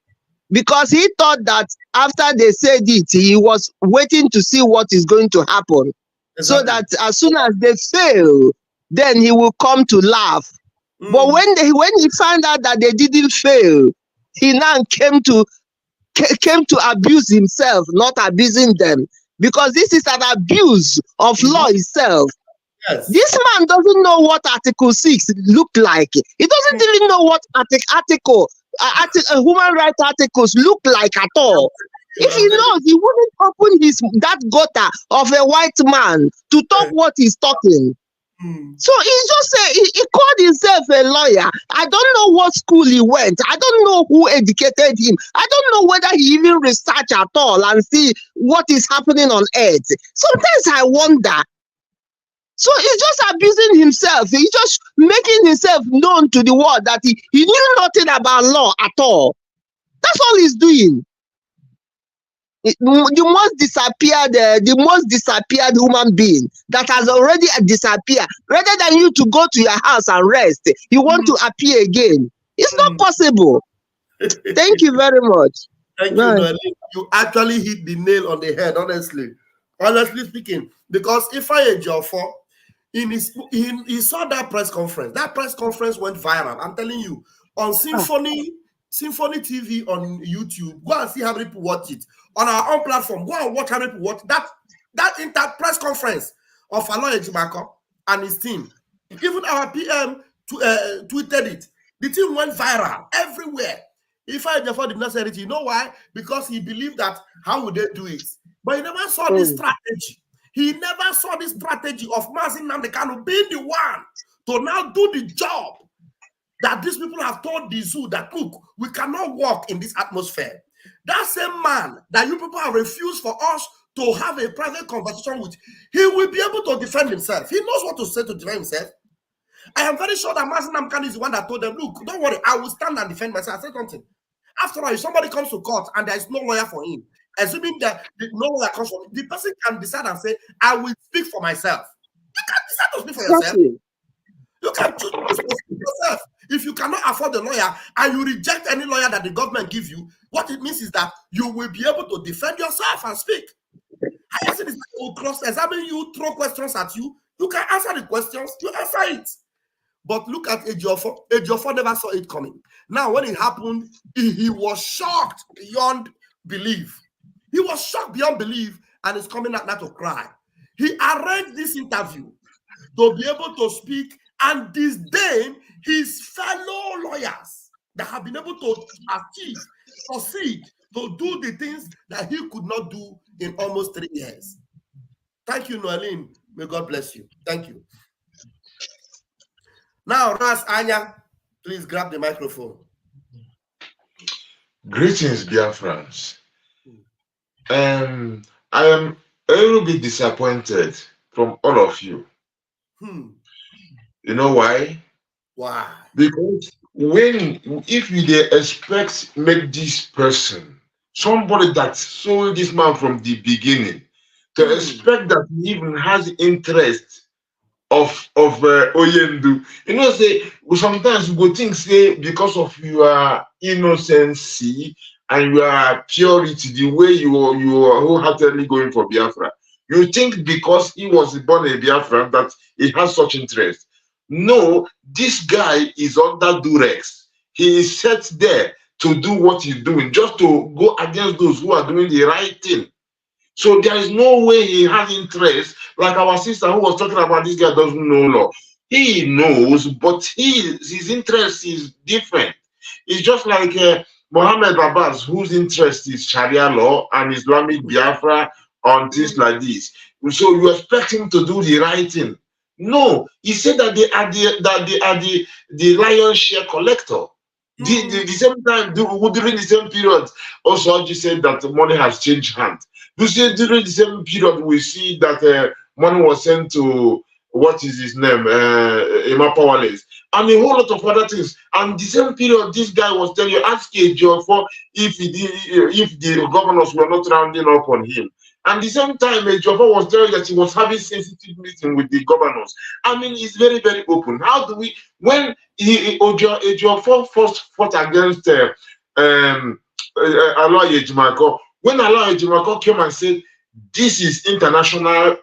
because he thought that after they said it, he was waiting to see what is going to happen. So that as soon as they fail, then he will come to laugh. But when he found out that they didn't fail, he now came to abuse himself, not abusing them, because this is an abuse of law itself. This man doesn't know what Article 6 looked like. He doesn't even know what human rights articles look like at all. If he knows, he wouldn't open that gutter of a white man to talk what he's talking. So he called himself a lawyer. I don't know what school he went. I don't know who educated him. I don't know whether he even researched at all and see what is happening on earth. Sometimes I wonder. So he's just abusing himself. He's just making himself known to the world that he knew nothing about law at all. That's all he's doing. The most disappeared human being that has already disappeared. Rather than you to go to your house and rest, you want to appear again. It's not possible. Thank you very much. Thank you, Noeli. You actually hit the nail on the head, honestly. Honestly speaking, because Ifeanyi Ejiofor, he saw that press conference. That press conference went viral. I'm telling you, on Symphony TV on YouTube. Go and see how many people watch it. On our own platform, go and watch how many people watch that press conference of Ifeanyi Ejiofor and his team. Even our PM tweeted it. The thing went viral everywhere. Ifeanyi Ejiofor did not say it. You know why? Because he believed that how would they do it? But he never saw this strategy. He never saw this strategy of Mazi Nnamdi Kanu being the one to now do the job that these people have told the zoo that, look, we cannot walk in this atmosphere. That same man that you people have refused for us to have a private conversation with, he will be able to defend himself. He knows what to say to defend himself. I am very sure that Mazi Nnamdi Kanu is the one that told them, look, don't worry, I will stand and defend myself. I said something. After all, if somebody comes to court and there is no lawyer for him, assuming that no lawyer comes from him, the person can decide and say, I will speak for myself. You can't decide to speak for yourself. You can choose to speak for yourself. If you cannot afford a lawyer and you reject any lawyer that the government gives you, what it means is that you will be able to defend yourself and speak. I said, it will cross-examine you, throw questions at you. You can answer the questions, you answer it. But look at Ejiofor. Ejiofor never saw it coming. Now, when it happened, he was shocked beyond belief. He was shocked beyond belief and is coming out now to cry. He arranged this interview to be able to speak and disdain his fellow lawyers that have been able to succeed to do the things that he could not do in almost 3 years. Thank you, Noeline. May God bless you. Thank you. Now, Ras Anya, please grab the microphone. Greetings, Biafrans. I am a little bit disappointed from all of you. You know why? Why? Because if you expect make this person, somebody that saw this man from the beginning, to expect that he even has interest of Oyendu, you know, say sometimes we go think say because of your innocency and your purity, the way you are wholeheartedly going for Biafra, you think because he was born a Biafran that he has such interest. No, this guy is under duress. He is set there to do what he's doing, just to go against those who are doing the right thing. So there is no way he has interest, like our sister who was talking about this guy doesn't know law. He knows, but his interest is different. It's just like Mohammed Abbas, whose interest is Sharia law and Islamic Biafra on things like this. So you expect him to do the right thing. No, he said that they are the lion's share collector. The same time, during the same period, also you said that money has changed hands. You see, during the same period, we see that money was sent to, what is his name, Emma Powerless, and a whole lot of other things. And the same period, this guy was telling you, ask Ejiofor if the governors were not rounding up on him. And the same time, Ejiofor was telling that he was having sensitive meeting with the governors. I mean, it's very, very open. How do we, when Ejiofor first fought against Allah Ejimako, when Allah Ejimako came and said, this is international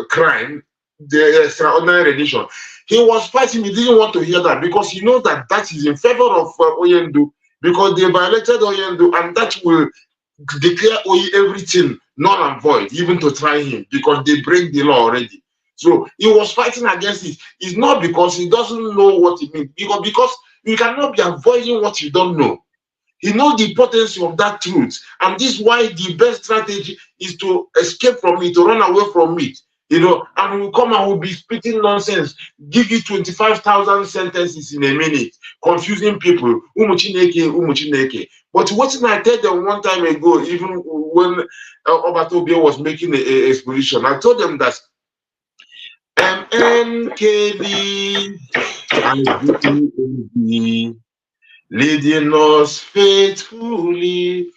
crime, the extraordinary rendition, he was fighting. He didn't want to hear that because he knows that that is in favor of Oyendu, because they violated Oyendu, and that will declare everything null and void, even to try him, because they break the law already. So he was fighting against it. It's not because he doesn't know what it means, because you cannot be avoiding what you don't know. He knows the potency of that truth, and this is why the best strategy is to escape from it, to run away from it. You know, and will come and will be spitting nonsense, give you 25,000 sentences in a minute, confusing people. Umuchineke. But what I told them one time ago, even when Obatobia was making an exposition, I told them that MNKD leading us faithfully,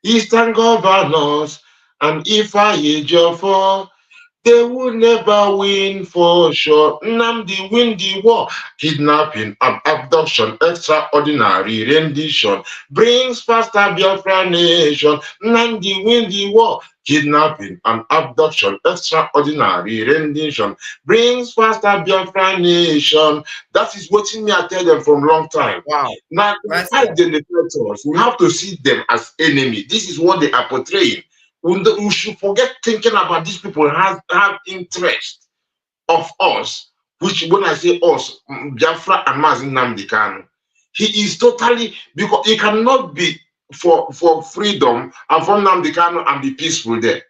Eastern governors, and Ifeanyi Ejiofor, they will never win for sure. Nnamdi win the war. Kidnapping and abduction, extraordinary rendition, brings faster Biafra nation. Nnamdi win the war. Kidnapping and abduction, extraordinary rendition, brings faster Biafra nation. That is what I tell them from long time. Wow. Now, as demonstrators, we have to see them as enemy. This is what they are portraying. We should forget thinking about these people have interest of us, which when I say us, Biafra and Mazi Nnamdi Kanu, he is totally, because he cannot be for freedom and for Nnamdi Kanu and be peaceful there.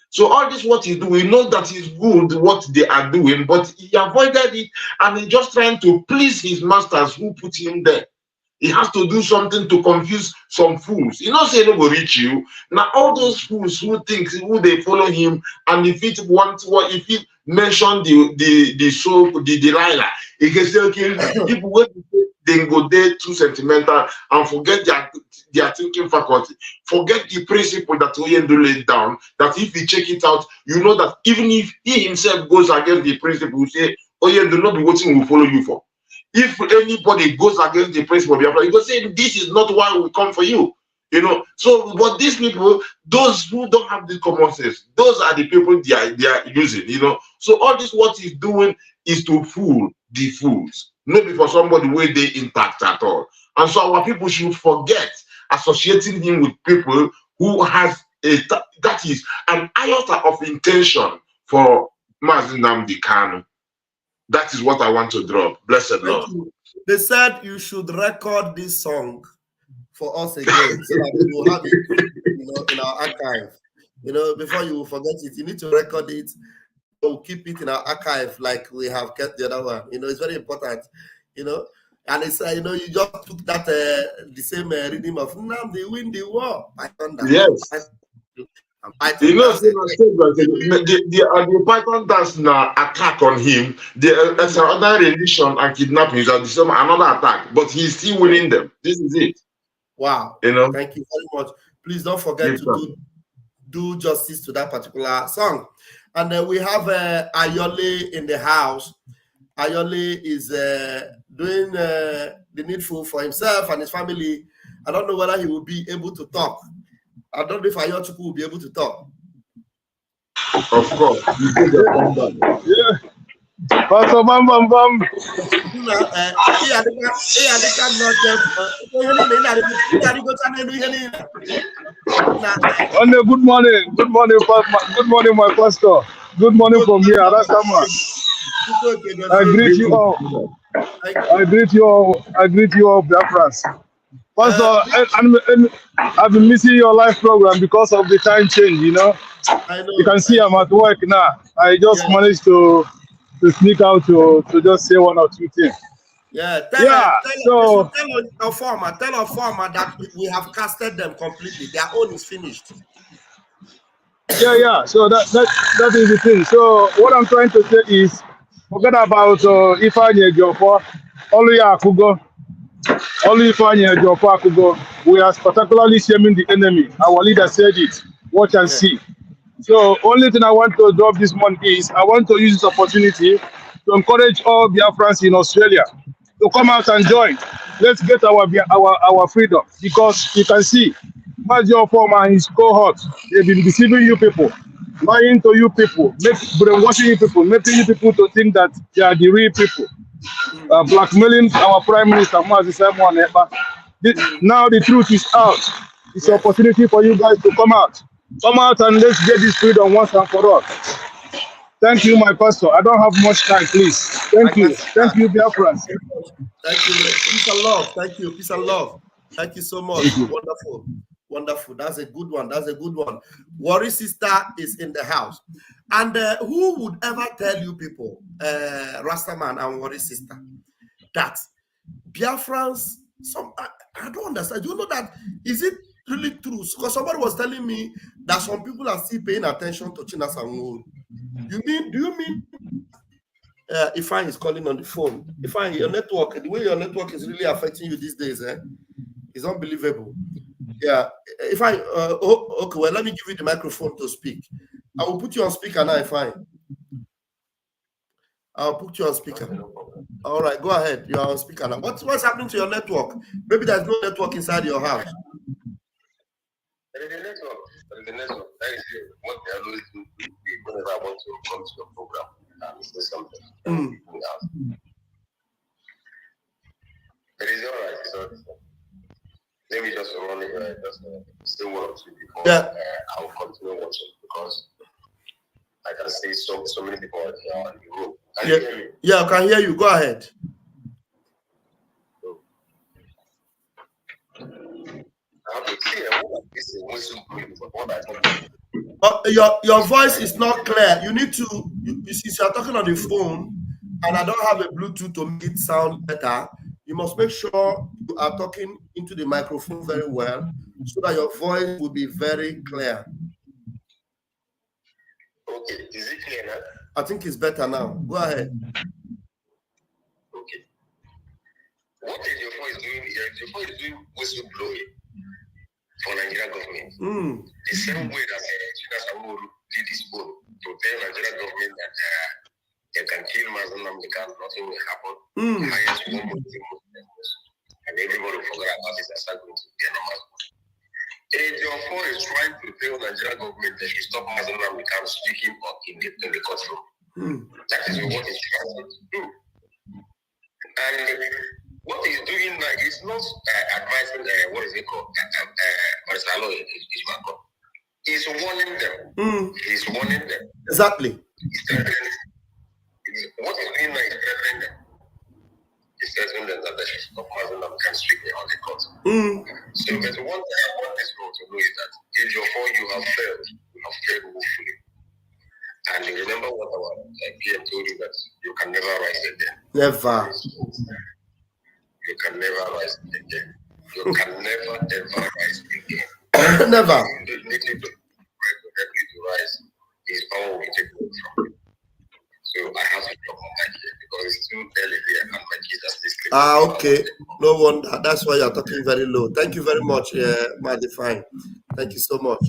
So all this what he do, we know that it's good what they are doing, but he avoided it and he's just trying to please his masters who put him there. He has to do something to confuse some fools. You know, say no go reach you. Now all those fools who think who they follow him, and if it want what if he mention the soap, the Delilah, he can say okay, people when they go there too sentimental and forget their thinking faculty, forget the principle that Oyendu laid down, that if you check it out, you know that even if he himself goes against the principle, you say, Oyendu not be waiting will follow you for. If anybody goes against the principle of Biafra, you go say, this is not why we come for you. You know, so but these people, those who don't have the common sense, those are the people they are using, you know. So all this what he's doing is to fool the fools, not for somebody where they intact at all. And so our people should forget associating him with people who has that is an iota of intention for Mazi Nnamdi Kanu. That is what I want to drop. Blessed Lord. They said you should record this song for us again, so that we will have it, you know, in our archive. You know, before you forget it, you need to record it. We'll keep it in our archive like we have kept the other one. You know, it's very important. You know, and it's you know, you just took that the same rhythm of Nnamdi win the war. Yes. You know, the Python dance now attack on him, the extraordinary rendition and kidnapping is at the same another attack, but he's still winning them. This is it. Wow. You know, thank you very much. Please don't forget to do justice to that particular song. And then we have Ayole in the house. Ayole is doing the needful for himself and his family. I don't know whether he will be able to talk. I don't know if Ayochukwu will be able to talk. Of course. Yeah. Pastor Bam. Good morning. Good morning, my pastor. Good morning from here. I greet you all. I greet you all. I greet you all, Biafrans. First of all, I've been missing your live program because of the time change. You know, I know. you can see I'm at work now. I just managed to sneak out to just say one or two things. Yeah, Tell our farmer that we have casted them completely. Their own is finished. Yeah. So that is the thing. So what I'm trying to say is, forget about Ifeanyi Ejiofor, only Akugo, only Ifeanyi Ejiofor Akugo. We are particularly shaming the enemy. Our leader said it. Watch and see. So only thing I want to drop this month is I want to use this opportunity to encourage all Biafrans in Australia to come out and join. Let's get our freedom, because you can see Ejiofor and his cohort, they've been deceiving you people, lying to you people, brainwashing you people, making you people to think that they are the real people, blackmailing our Prime Minister Ekpa. Now the truth is out. It's an opportunity for you guys to come out. Come out and let's get this freedom once and for all. Thank you, my pastor. I don't have much time, please. Thank you, Biafrans. Thank you. Peace and love. Thank you. Peace and love. Thank you so much. Wonderful. That's a good one. Worry sister is in the house. And who would ever tell you people, Rastaman and Worry sister, that Biafrans, I don't understand. Do you know that? Is it really true? Because somebody was telling me that some people are still paying attention to Chinas and do you mean Ifeanyi is calling on the phone? Ifeanyi, your network, the way your network is really affecting you these days, is unbelievable. Yeah. Ifeanyi, okay, well, let me give you the microphone to speak. I will put you on speaker now, Ifeanyi. I'll put you on speaker. All right, go ahead. You are on speaker now. What's happening to your network? Maybe there's no network inside your house. There is a network. That is what they always do whenever I want to come to your program and say something. But it's all right. It's all right. Let me just run it. Just say one or two before I'll continue watching, because I can see so many people are here in the room. Can you hear me? Yeah, I can hear you. Go ahead. Your voice is not clear. You need to, you see, you're talking on the phone, and I don't have a Bluetooth to make it sound better. You must make sure you are talking into the microphone very well, so that your voice will be very clear. Okay, is it clear now? I think it's better now. Go ahead. Okay. What Ejiofor is doing here, Ejiofor is doing whistleblowing for Nigerian government. The same way that Chinas did this vote to tell Nigerian government that they can kill Muslim, because nothing will happen. Highest one and everybody forgot about this and start going to get normal. Ejiofor is trying to tell Nigerian government that he stop Muslim Americans speaking in the courtroom. That is what he's trying to do. And what he's doing now is not advising, what is it called? He's warning them. He's warning them. Exactly. What he's doing now is threatening them. He's threatening them that they should stop Muslim Americans speaking on the court. So, but one thing I want this world to know is that Ejiofor, you have failed. You have failed woefully. And remember what our PM told you, that you can never rise again. Never. You can never rise again. You can never ever rise again. Never. You need to rise. His power will be taken away from you. So I have to drop my mic here because it's too early here and my kids are still sleeping. Okay. No wonder. That's why you're talking very low. Thank you very much, Mighty Fine. Thank you so much.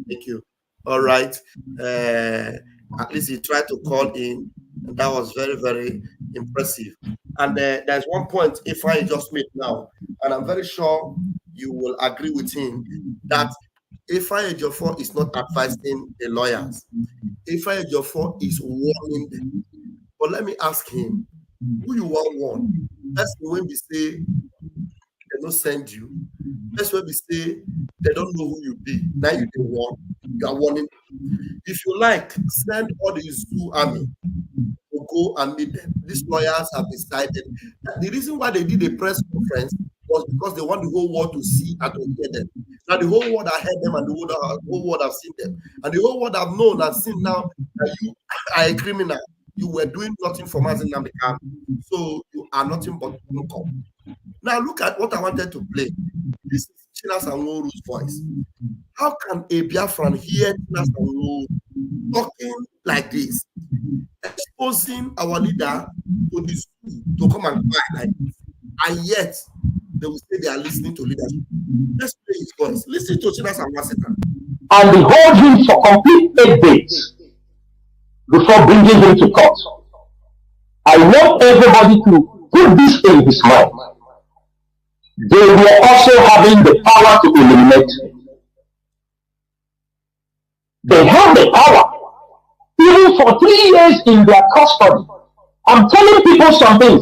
Thank you. All right. At least he tried to call in. And that was very, very impressive. And there's one point Ifeanyi just made now, and I'm very sure you will agree with him, that Ifeanyi Ejiofor is not advising the lawyers. Ifeanyi Ejiofor is warning them. But let me ask him, who you want warn? That's when we say they don't send you. That's when we say they don't know who you be. Now you can warn. You are warning. If you like, send all the zoo army to go and meet them. These lawyers have decided that the reason why they did a press conference was because they want the whole world to see and to hear them. Now the whole world have heard them and the whole world have seen them. And the whole world have known and seen now that you are a criminal. You were doing nothing for Mazi Nnamdi Kanu. So you are nothing but income. Now look at what I wanted to play. This is Chinasa Nworu's voice. How can a Biafran hear Chinasa Nworu talking like this, exposing our leader to the school to come and cry like this, and yet they will say they are listening to leadership? Let's play his voice. Listen to Chinasa Nworu. And they hold him for complete 8 days before bringing him to court. I want everybody to put this in his mind. They were also having the power to eliminate him. They have the power, even for 3 years in their custody. I'm telling people something.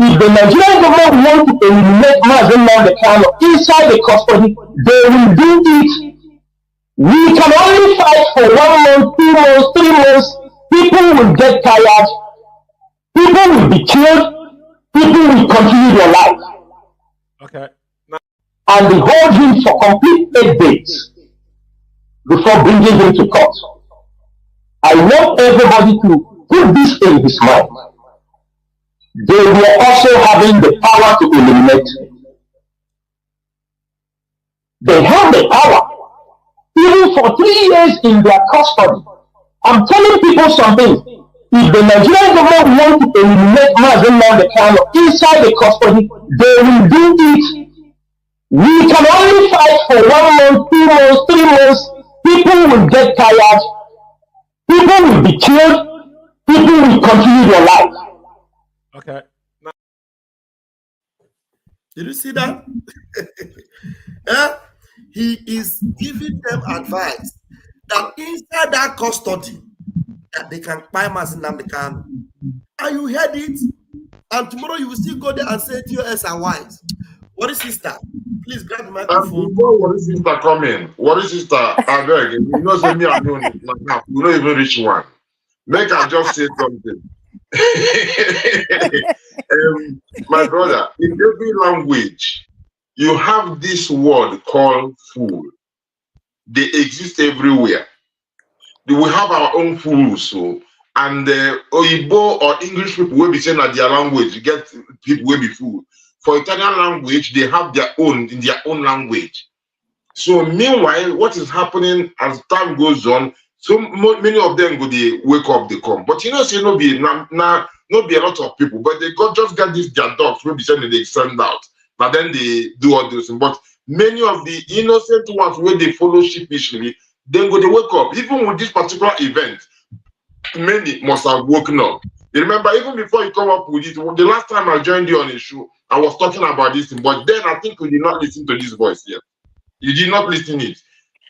If the Nigerian government want to eliminate Mazi Nnamdi Kanu inside the custody, they will do it. We can only fight for 1 month, 2 months, 3 months. People will get tired. People will be killed. People will continue their life. Okay. And they hold him for complete 8 days before bringing him to court. I want everybody to put this in his mind. They were also having the power to eliminate him. They have the power, even for 3 years in their custody. I'm telling people something. If the Nigerian government want to eliminate Mazi Nnamdi Kanu inside the custody, they will do it. We can only fight for 1 month, 2 months, 3 months. People will get tired. People will be killed. People will continue their life. Okay. Did you see that? He is giving them advice that inside that custody, that they can buy Mazi Nnamdi Kanu. And you heard it. And tomorrow you will still go there and say TOS are wise. What is sister? Please grab the microphone. Before what is sister coming? What is sister? I beg you. You know, say me alone. You don't even reach one. Make I just say something. My brother, in every language, you have this word called fool. They exist everywhere. We have our own fools, so and Oyibo or English people will be saying that their language. You get people will be fool. For Italian language, they have their own in their own language. So meanwhile, what is happening as time goes on? So many of them go they wake up, they come. But you know, say no be a lot of people, but they just get this their dogs will be saying they send out. But then they do all this. But many of the innocent ones where they follow sheepishly, then go they wake up. Even with this particular event, many must have woken up. You remember, even before you come up with it, the last time I joined you on a show, I was talking about this thing, but then I think you did not listen to this voice yet. You did not listen it.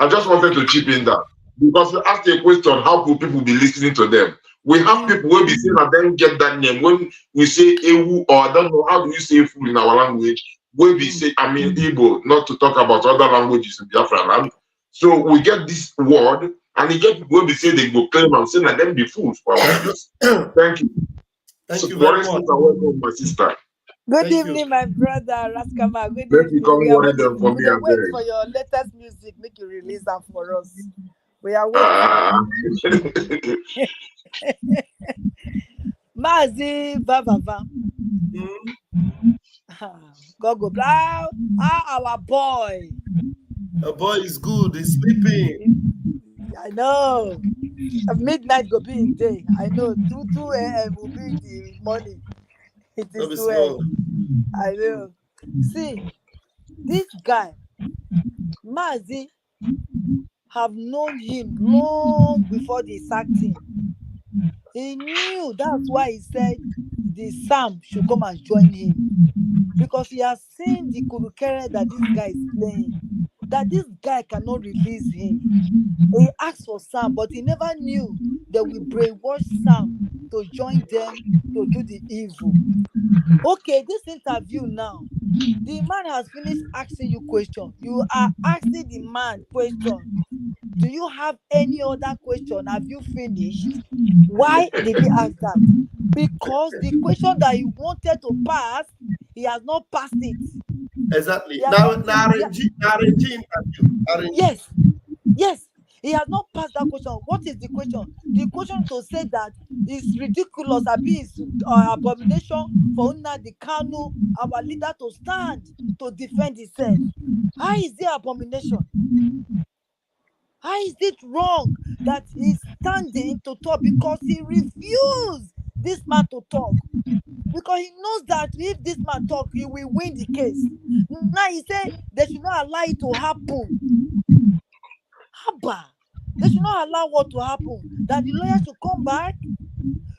I just wanted to chip in that. Because you asked a question, how could people be listening to them? We have people who be saying that they don't get that name. When we say Ewu, or I don't know, how do you say fool in our language? We be say, I mean Igbo, not to talk about other languages in Biafra land. So we get this word, and you get people who be saying they go claim and say that them be fools for our use. Thank you. Thank you very much. Welcome, my sister. Good evening, my brother Raskama. Good Let me evening. come We are worry them for me, I wait beg. for your latest music. Make you release them for us. We are waiting. Mazi Vavava. God go blow. Our boy. The boy is good. He's sleeping. I know. Midnight go be in day. I know. 2 a.m. will be the morning. It is 2 a.m. I know. See, this guy, Mazi, have known him long before they sacked him. He knew that's why he said the Sam should come and join him. Because he has seen the kurukere that this guy is playing. That this guy cannot release him. He asked for Sam, but he never knew they will brainwash Sam to join them to do the evil. Okay, this interview now, the man has finished asking you questions. You are asking the man questions. Do you have any other question? Have you finished? Why did he ask that? Because the question that he wanted to pass, he has not passed it. Exactly. Now RNG interview. Yes. Yes. He has not passed that question. What is the question? The question to say that it's ridiculous, it's abomination for Nnamdi Kanu, our leader, to stand to defend himself. How is it abomination? How is it wrong that he's standing to talk because he refused this man to talk? Because he knows that if this man talk, he will win the case. Now he said they should not allow it to happen. Haba. They should not allow what to happen. That the lawyer should come back.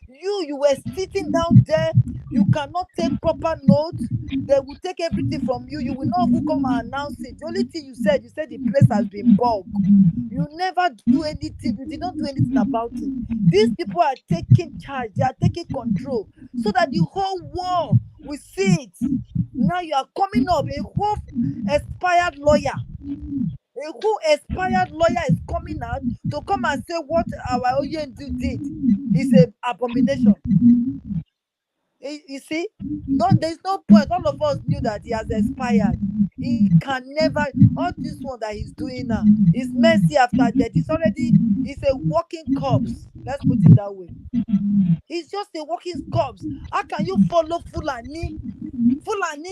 You were sitting down there. You cannot take proper notes. They will take everything from you. You will not even come and announce it. The only thing you said the place has been bugged. You never do anything. You did not do anything about it. These people are taking charge. They are taking control so that the whole world will see it. Now you are coming up, a whole expired lawyer. A whole expired lawyer is coming out to come and say what our Oyendu did is an abomination. You see, there's no point. All of us knew that he has expired. He can never. All this one that he's doing now is mercy after death. It's a walking corpse. Let's put it that way. He's just a walking corpse. How can you follow Fulani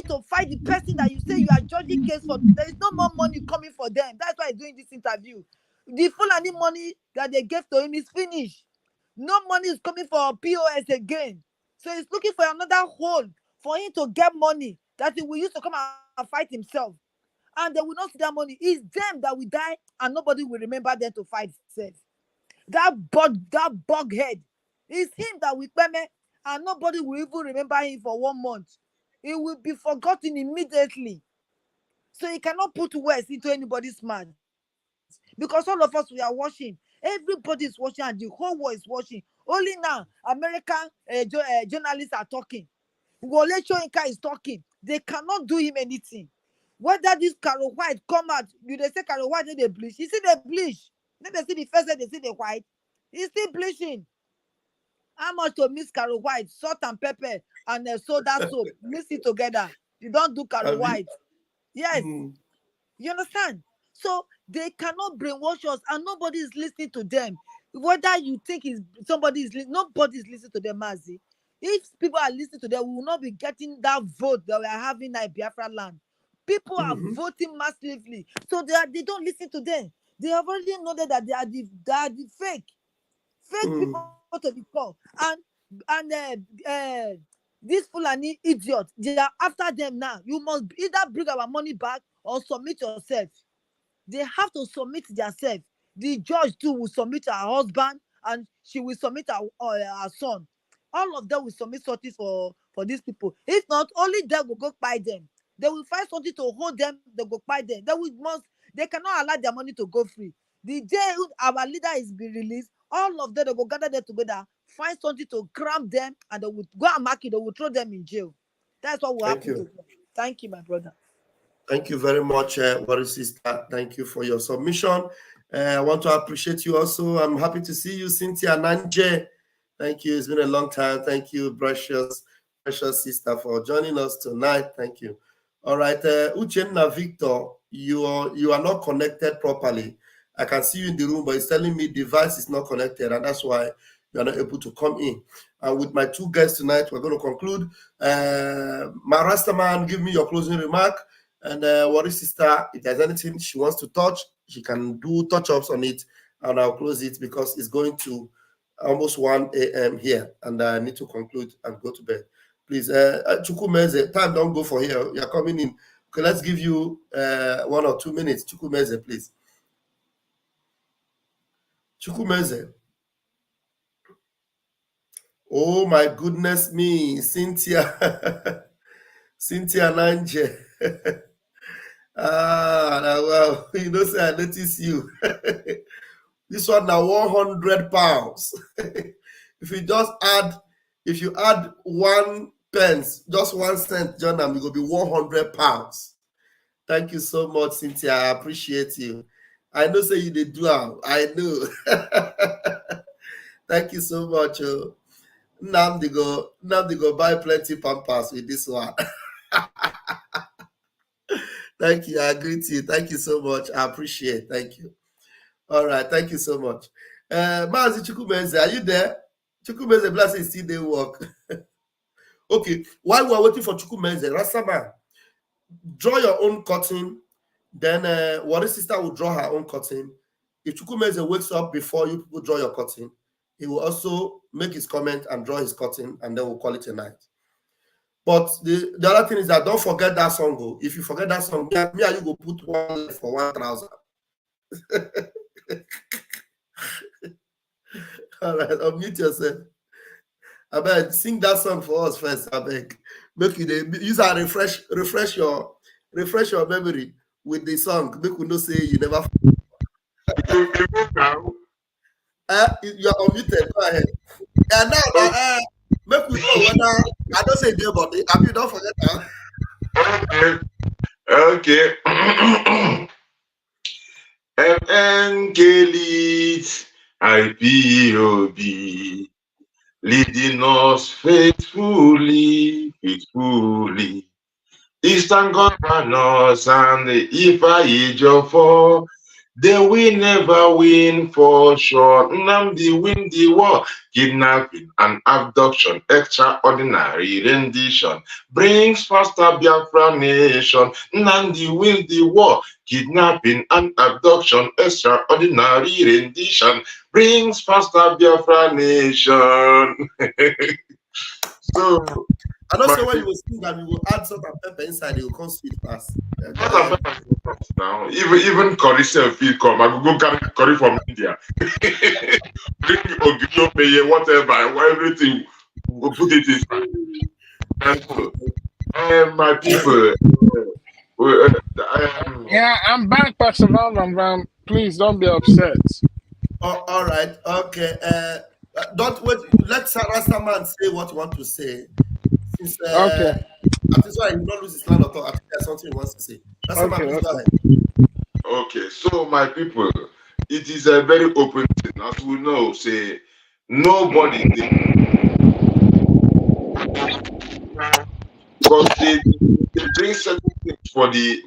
to fight the person that you say you are judging case for? There is no more money coming for them. That's why he's doing this interview. The Fulani money that they gave to him is finished. No money is coming for POS again. So he's looking for another hole for him to get money that he will use to come and fight himself. And they will not see that money. It's them that will die and nobody will remember them to fight itself. That bug head. It's him that will pay me and nobody will even remember him for 1 month. It will be forgotten immediately. So he cannot put words into anybody's mouth. Because all of us, we are watching. Everybody is watching and the whole world is watching. Only now, American journalists are talking. Wole Soyinka is talking. They cannot do him anything. Whether this Carol White come out, they say Carol White, they bleach. You see they bleach. Then they see the first, they see the white. He's still bleaching. How much to mix Carol White, salt and pepper, and soda soap? Mix it together. You don't do Carol White. Yes. You understand? So they cannot brainwash us and nobody is listening to them. Whether you think somebody is listening, nobody is listening to them, Mazi. If people are listening to them, we will not be getting that vote that we are having in Biafra land. People are voting massively. So they don't listen to them. They have already know that they are the fake people to be called. And this Fulani idiot, they are after them now. You must either bring our money back or submit yourself. They have to submit themselves. The judge too will submit her husband and she will submit her son. All of them will submit something for these people. If not, only them will go buy them. They will find something to hold them, they go buy them. They cannot allow their money to go free. The day our leader is being released, all of them they will gather them together, find something to cram them, and they will go and mark it, they will throw them in jail. That's what will happen to them. Thank you, my brother. Thank you very much, Warri sister. Thank you for your submission. I want to appreciate you also. I'm happy to see you, Cynthia Nanje. Thank you. It's been a long time. Thank you, precious sister, for joining us tonight. Thank you. All right, Uchenna Victor, you are not connected properly. I can see you in the room, but it's telling me device is not connected, and that's why you are not able to come in. And with my two guests tonight, we're going to conclude. My Rastaman, give me your closing remark. And Warri sister, if there's anything she wants to touch, she can do touch-ups on it, and I'll close it because it's going to almost 1 a.m. here, and I need to conclude and go to bed. Please, Chukwumeze, time don't go for here. You're coming in. Okay, let's give you 1 or 2 minutes. Chukwumeze, please. Chukwumeze. Oh my goodness me, Cynthia. Cynthia Nanje. Wow, you know, say I notice you. This one now £100. If you add 1 pence, just 1 cent, John, it will be £100. Thank you so much, Cynthia. I appreciate you. I know say you did do. I know. Thank you so much. Now they go buy plenty pampers with this one. Thank you. I agree to you. Thank you so much. I appreciate. Thank you. All right. Thank you so much. Mazi Chukwumenze, are you there? Chukwumenze blessing still they work. Okay. While we are waiting for Chukwumenze, Rastaman, draw your own curtain. Then Wari sister will draw her own curtain. If Chukwumenze wakes up before you people draw your curtain, he will also make his comment and draw his curtain, and then we'll call it a night. But the other thing is that don't forget that song. If you forget that song, me and you go put one for 1,000. All right, unmute yourself. I beg, sing that song for us first. I beg, make you use and refresh your memory with the song. Make we know say you never. You're unmuted. Go ahead. And now, make we know whether I don't say dear, but you don't forget that. Okay. Evangelist IPOB, leading us faithfully. Eastern governors and the Ifeanyi Ejiofor, they will never win for sure. Nnamdi win the war, kidnapping and abduction, extraordinary rendition, brings faster Biafra nation. Nnamdi win the war, kidnapping and abduction, extraordinary rendition, brings faster Biafra nation. So, I don't say when you will sing and you will add salt and pepper inside, it will come sweet fast. Now, even curry self will come. I will go carry curry from India. Bring Ogino Peye, whatever, everything. We'll put it inside. My people. Yeah, I'm back, Pastor Van. Please don't be upset. Oh, all right. Okay. Don't wait. Let Rastaman say what you want to say. Since, okay. At this one, he will not lose his line of thought. I think there's something he wants to say. Rastaman, please go ahead. Okay, so my people, it is a very open thing. As we know, say nobody because they bring certain things for the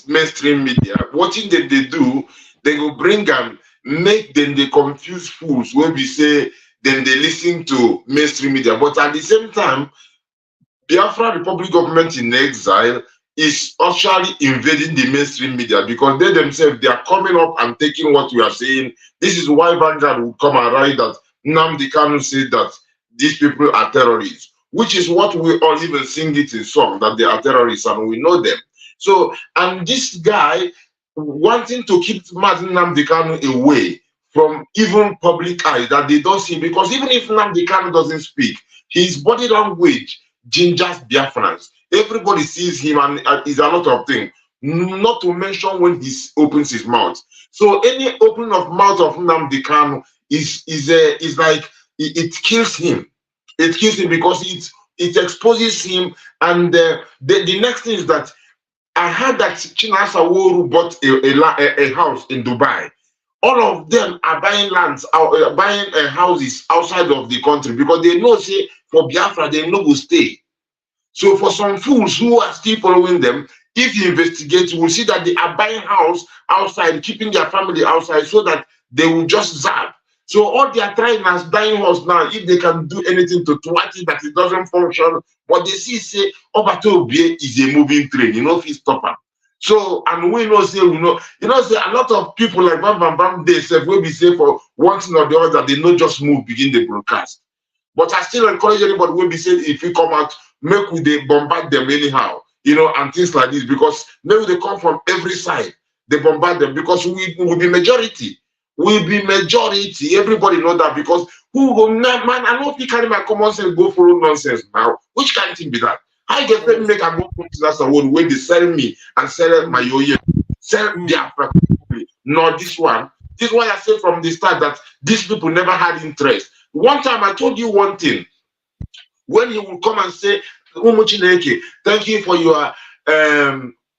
mainstream media. What thing that they do, they go bring them, make them the confused fools when we say then they listen to mainstream media. But at the same time, Biafra Republic government in exile is actually invading the mainstream media because they themselves, they are coming up and taking what we are saying. This is why Vanguard will come and write that Nnamdi Kanu said that these people are terrorists, which is what we all even sing it in song, that they are terrorists and we know them. So, and this guy wanting to keep Nnamdi Kanu away from even public eye, that they don't see, because even if Nnamdi Kanu doesn't speak, his body language gingers Biafrans. Everybody sees him and is a lot of things. Not to mention when he opens his mouth. So any opening of mouth of Nnamdi Kanu is like it kills him. It kills him because it exposes him. And the next thing is that I heard that Chinasa Woru bought a house in Dubai. All of them are buying lands, buying houses outside of the country because they know, say, for Biafra, they know will stay. So for some fools who are still following them, if you investigate, you will see that they are buying house outside, keeping their family outside so that they will just zap. So all they are trying as buying house now, if they can do anything to thwart it, that it doesn't function, but they see, say, Obatobie is a moving train, you know, if you stop them. So, and we know, say, we know, say a lot of people like Bam, they say, will be say for one thing or the other, they not just move, begin the broadcast. But I still encourage anybody will be saying, if you come out, make we they bombard them anyhow, and things like this, because maybe they come from every side, they bombard them, because we will be majority. We'll be majority. Everybody know that, because who will not, man, I know if you carry my common sense, go follow nonsense now. Which kind of thing be that? I get them make a go that's the one when they sell me and sell my yoye, sell their property. Not this one. This is why I said from the start that these people never had interest. One time I told you one thing. When he will come and say, thank you for your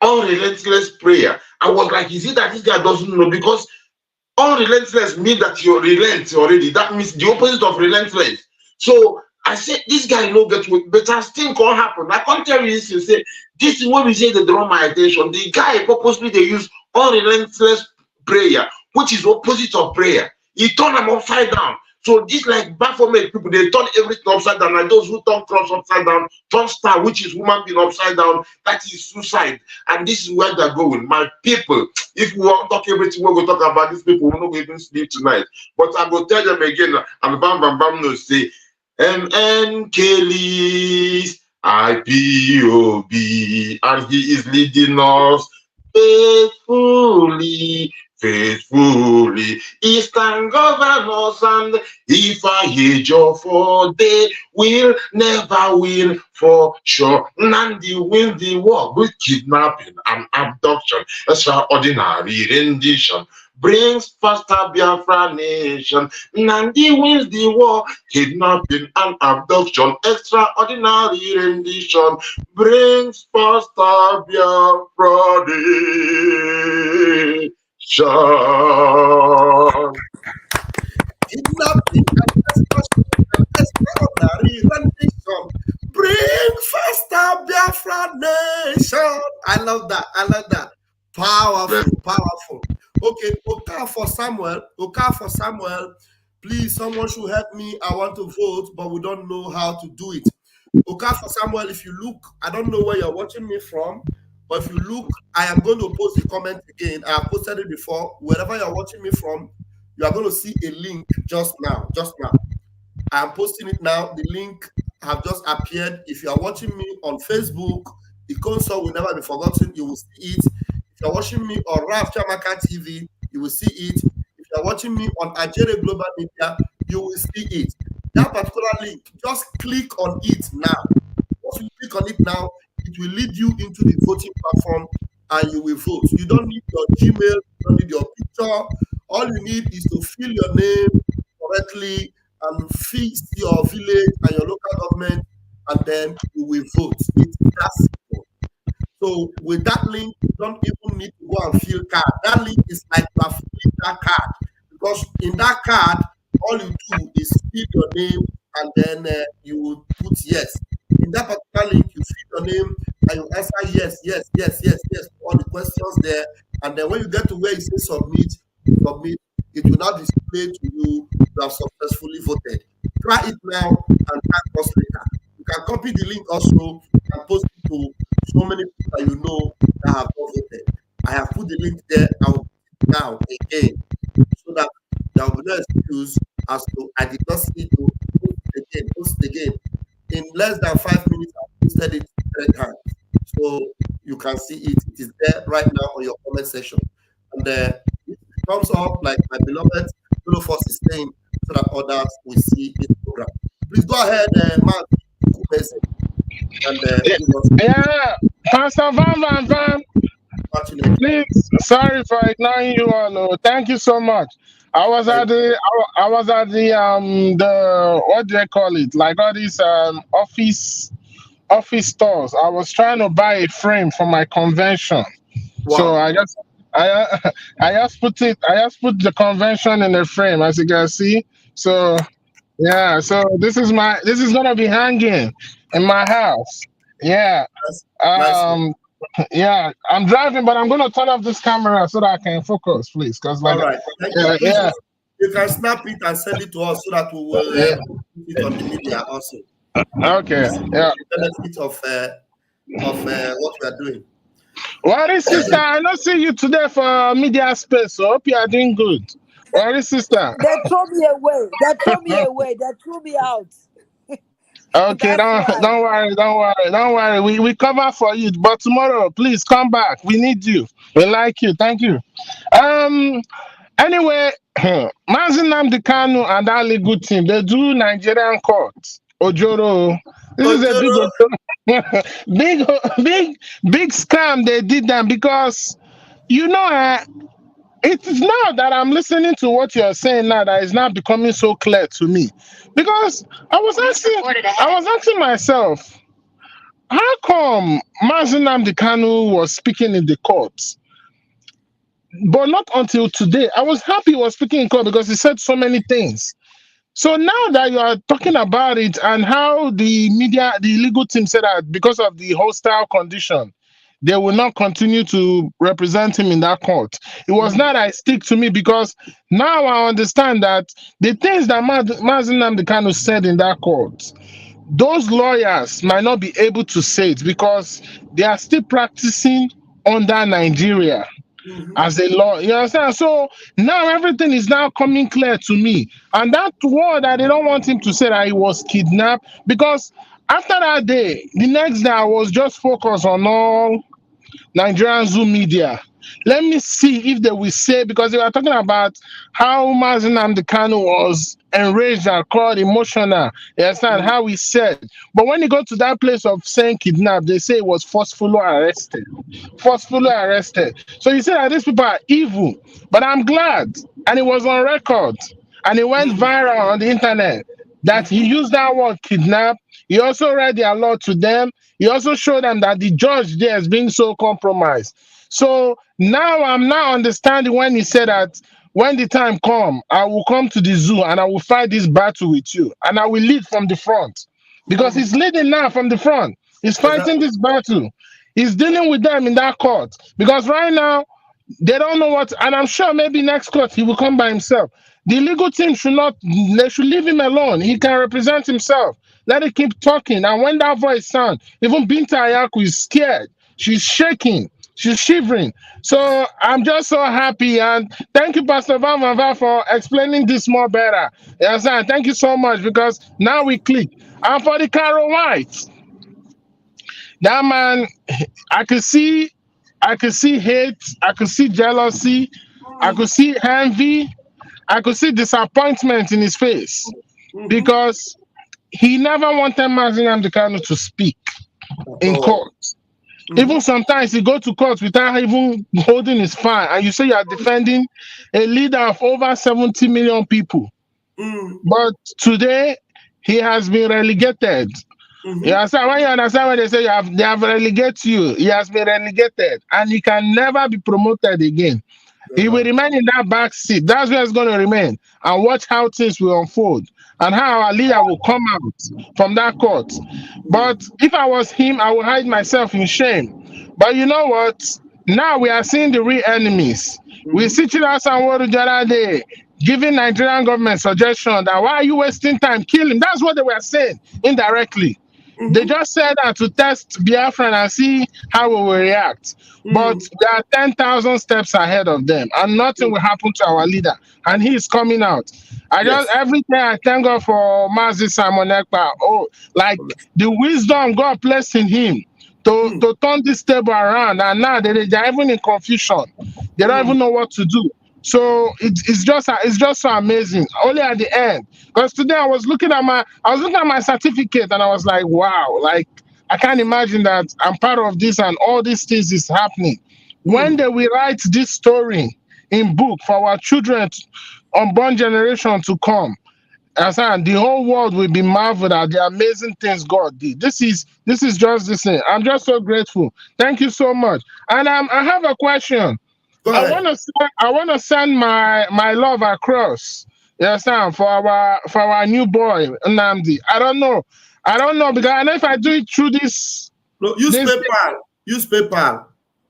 unrelentless prayer. I was like, is it that this guy doesn't know? Because unrelentless means that you relent already. That means the opposite of relentless. So I said, this guy no get with, but I still can't happen. I can't tell you this. You say this is what we say they draw my attention. The guy purposely they use unrelentless prayer, which is opposite of prayer. He turned them upside down. So this like Baphomet people, they turn everything upside down. Like those who turn cross upside down, turn star, which is human being upside down, that is suicide. And this is where they're going. My people, if we want to talk everything, we're going to talk about these people, we're not going to sleep tonight. But I will tell them again, and bam, bam, bam, no, say, MN Kelly's IPOB, and he is leading us faithfully. Eastern governors and Ifeanyi Ejiofor, they will never win for sure. Nandi win the war with kidnapping and abduction. Extraordinary rendition brings faster Biafra nation. Nandi wins the war, kidnapping and abduction. Extraordinary rendition brings faster Biafra nation. Kidnapping and extraordinary rendition bring faster Biafra nation. I love that. I love that. Powerful, powerful. Okay, Okafor Samuel. Please, someone should help me. I want to vote, but we don't know how to do it. Okafor Samuel, if you look, I don't know where you're watching me from, but if you look, I am going to post the comment again. I have posted it before. Wherever you're watching me from, you are going to see a link just now. I am posting it now. The link have just appeared. If you are watching me on Facebook, the console will never be forgotten. You will see it. If you're watching me on Raf Chamaka TV, you will see it. If you're watching me on Ajere Global Media, you will see it. That particular link, just click on it now. Once you click on it now, it will lead you into the voting platform and you will vote. You don't need your Gmail, you don't need your picture. All you need is to fill your name correctly and fix your village and your local government, and then you will vote. It's that simple. So with that link, you don't even need to go and fill card. That link is like you are filling that card, because in that card, all you do is fill your name and then you will put yes. In that particular link, you fill your name and you answer yes to all the questions there. And then when you get to where it says submit, it will now display to you have successfully voted. Try it now and thank us later. You can copy the link also and post it to so many people that you know that have not voted. I have put the link there. I will put it now again so that there will be no excuse as to I did not see it. Post it again. In less than 5 minutes, I posted it 3 times. So you can see it. It is there right now on your comment section. And it comes up like my beloved Ejiofor is saying, so that others will see this program. Please go ahead, Mark. And Pastor Van. Please, sorry for ignoring you all. Thank you so much. I was at the what do they call it? Like all these office stores. I was trying to buy a frame for my convention. Wow. So I just put the convention in a frame, as you can see. So yeah, so this is gonna be hanging in my house. Yeah. Yeah, I'm driving, but I'm gonna turn off this camera so that I can focus, please. Because all right, you can snap it and send it to us so that we will put it on the media also. Okay. Yeah. The benefit of what we are doing. What is sister? I don't see you today for media space. So hope you are doing good. What is sister? They threw me away. They threw me out. Okay, don't worry. We cover for you, but tomorrow, please come back. We need you. We like you. Thank you. Anyway, Mazi Nnamdi Kanu and that legal team, they do Nigerian court. Ojoro. This is a big scam they did them, because it is now that I'm listening to what you're saying now that is now becoming so clear to me. Because I was asking myself, how come Mazi Nnamdi Kanu was speaking in the courts but not until today. I was happy he was speaking in court because he said so many things. So now that you are talking about it and how the media, the legal team said that because of the hostile condition, they will not continue to represent him in that court. It was not I stick to me because now I understand that the things that Mazi Nnamdi Kanu said in that court, those lawyers might not be able to say it because they are still practicing under Nigeria as a law. You understand? So now everything is now coming clear to me. And that word that they don't want him to say that he was kidnapped, because after that day, the next day I was just focused on all Nigerian Zoom media. Let me see if they will say, because they were talking about how Mazi Nnamdi Kanu was enraged and called emotional. You understand how he said. But when you go to that place of saying kidnapped, they say it was forcefully arrested. Forcefully arrested. So you say that these people are evil. But I'm glad, and it was on record, and it went viral on the internet, that he used that word kidnap. He also read their law to them. He also showed them that the judge there is being so compromised. So now I'm now understanding when he said that when the time come, I will come to the zoo and I will fight this battle with you. And I will lead from the front. Because he's leading now from the front. He's fighting this battle. He's dealing with them in that court. Because right now, they don't know what, and I'm sure maybe next court he will come by himself. The legal team should not, they should leave him alone. He can represent himself. Let it keep talking. And when that voice sounds, even Binta Ayaku is scared. She's shaking. She's shivering. So I'm just so happy. And thank you, Pastor Van Van Van, for explaining this more better. Yes, sir. Thank you so much, because now we click. And for the Carol White, that man, I could see hate, I could see jealousy, I could see envy, I could see disappointment in his face, because he never wanted Mazi Nnamdi Kanu to speak in court. Even sometimes he go to court without even holding his file, and you say you are defending a leader of over 70 million people. But today he has been relegated. You understand? When you understand when they say they have relegated you, he has been relegated, and he can never be promoted again. He will remain in that back seat. That's where he's going to remain, and watch how things will unfold and how our leader will come out from that court. But if I was him, I would hide myself in shame. But you know what? Now we are seeing the real enemies. We see Chida Sanwo-Olu the other day giving Nigerian government suggestion that why are you wasting time? Kill him. That's what they were saying indirectly. They just said that to test Biafran and see how we will react. But there are 10,000 steps ahead of them, and nothing will happen to our leader. And he is coming out. Every day I thank God for Mazi Simon Ekpa. Oh, like the wisdom God placed in him to turn this table around, and now they're even in confusion. They don't even know what to do. So it's just so amazing. Only at the end, because today I was looking at my certificate, and I was like, wow, like I can't imagine that I'm part of this and all these things is happening. When they will write this story in book for our children, unborn generation to come, and the whole world will be marveled at the amazing things God did. This is just this thing. I'm just so grateful. Thank you so much. And I have a question. I want to send my love across. Yes, for our new boy Nnamdi. I don't know because I know if I do it through this. No, use PayPal. Use PayPal.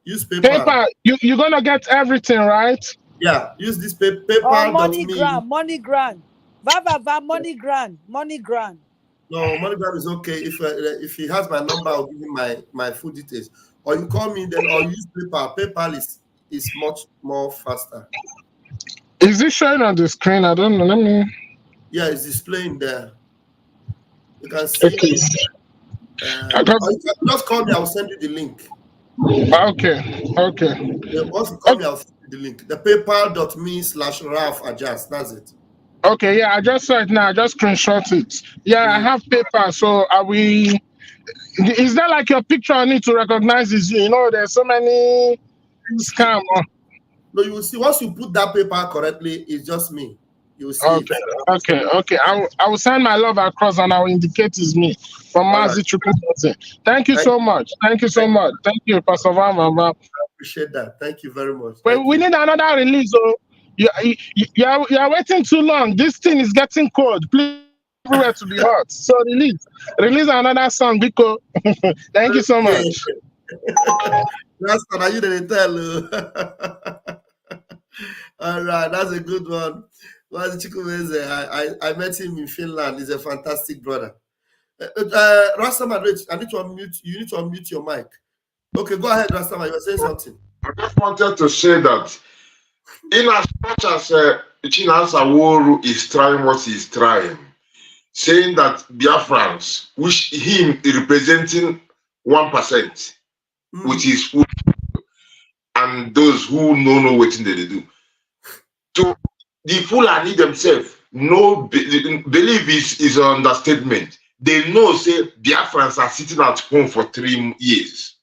PayPal. You're gonna get everything, right? Yeah. Use this PayPal. MoneyGram. MoneyGram. No, MoneyGram is okay. If he has my number, I'll give him my full details. Or you call me, then I'll use PayPal. PayPal is much more faster. Is it showing on the screen? I don't know. Let me. Yeah, it's displaying there. You can see. Okay. Or you can just call me. I'll send you the link. Okay. Yeah, once you call me, I'll send you the link. The PayPal.me/Ralph Adjust. That's it. Okay. Yeah, I just saw it now. I just screenshot it. Yeah, I have PayPal. So are we? Is that like your picture I need to recognize is you? You know, there's so many scam. No, you will see once you put that PayPal correctly, it's just me. You will see. Okay. I will send my love across and I will indicate it's me from Mazi Chukwueze. Thank you so much. Thank you so much. Thank you, Pastor Van. appreciate that. Thank you very much. Well, we need another release. Oh, you are waiting too long. This thing is getting cold. Please, everywhere to be hot. So release another song, Biko. Thank you so much. That's what you didn't tell. All right, that's a good one. I met him in Finland. He's a fantastic brother. Rastaman, I need to unmute. You need to unmute your mic. Okay, go ahead, Rastaman. You were saying something. I just wanted to say that, in as much as Chinasa Woru is trying what he's trying, saying that Biafrans, which him representing 1%, which is food, and those who know what they do. So the Fulani themselves believe is an understatement. They know, say, Biafrans are sitting at home for 3 years.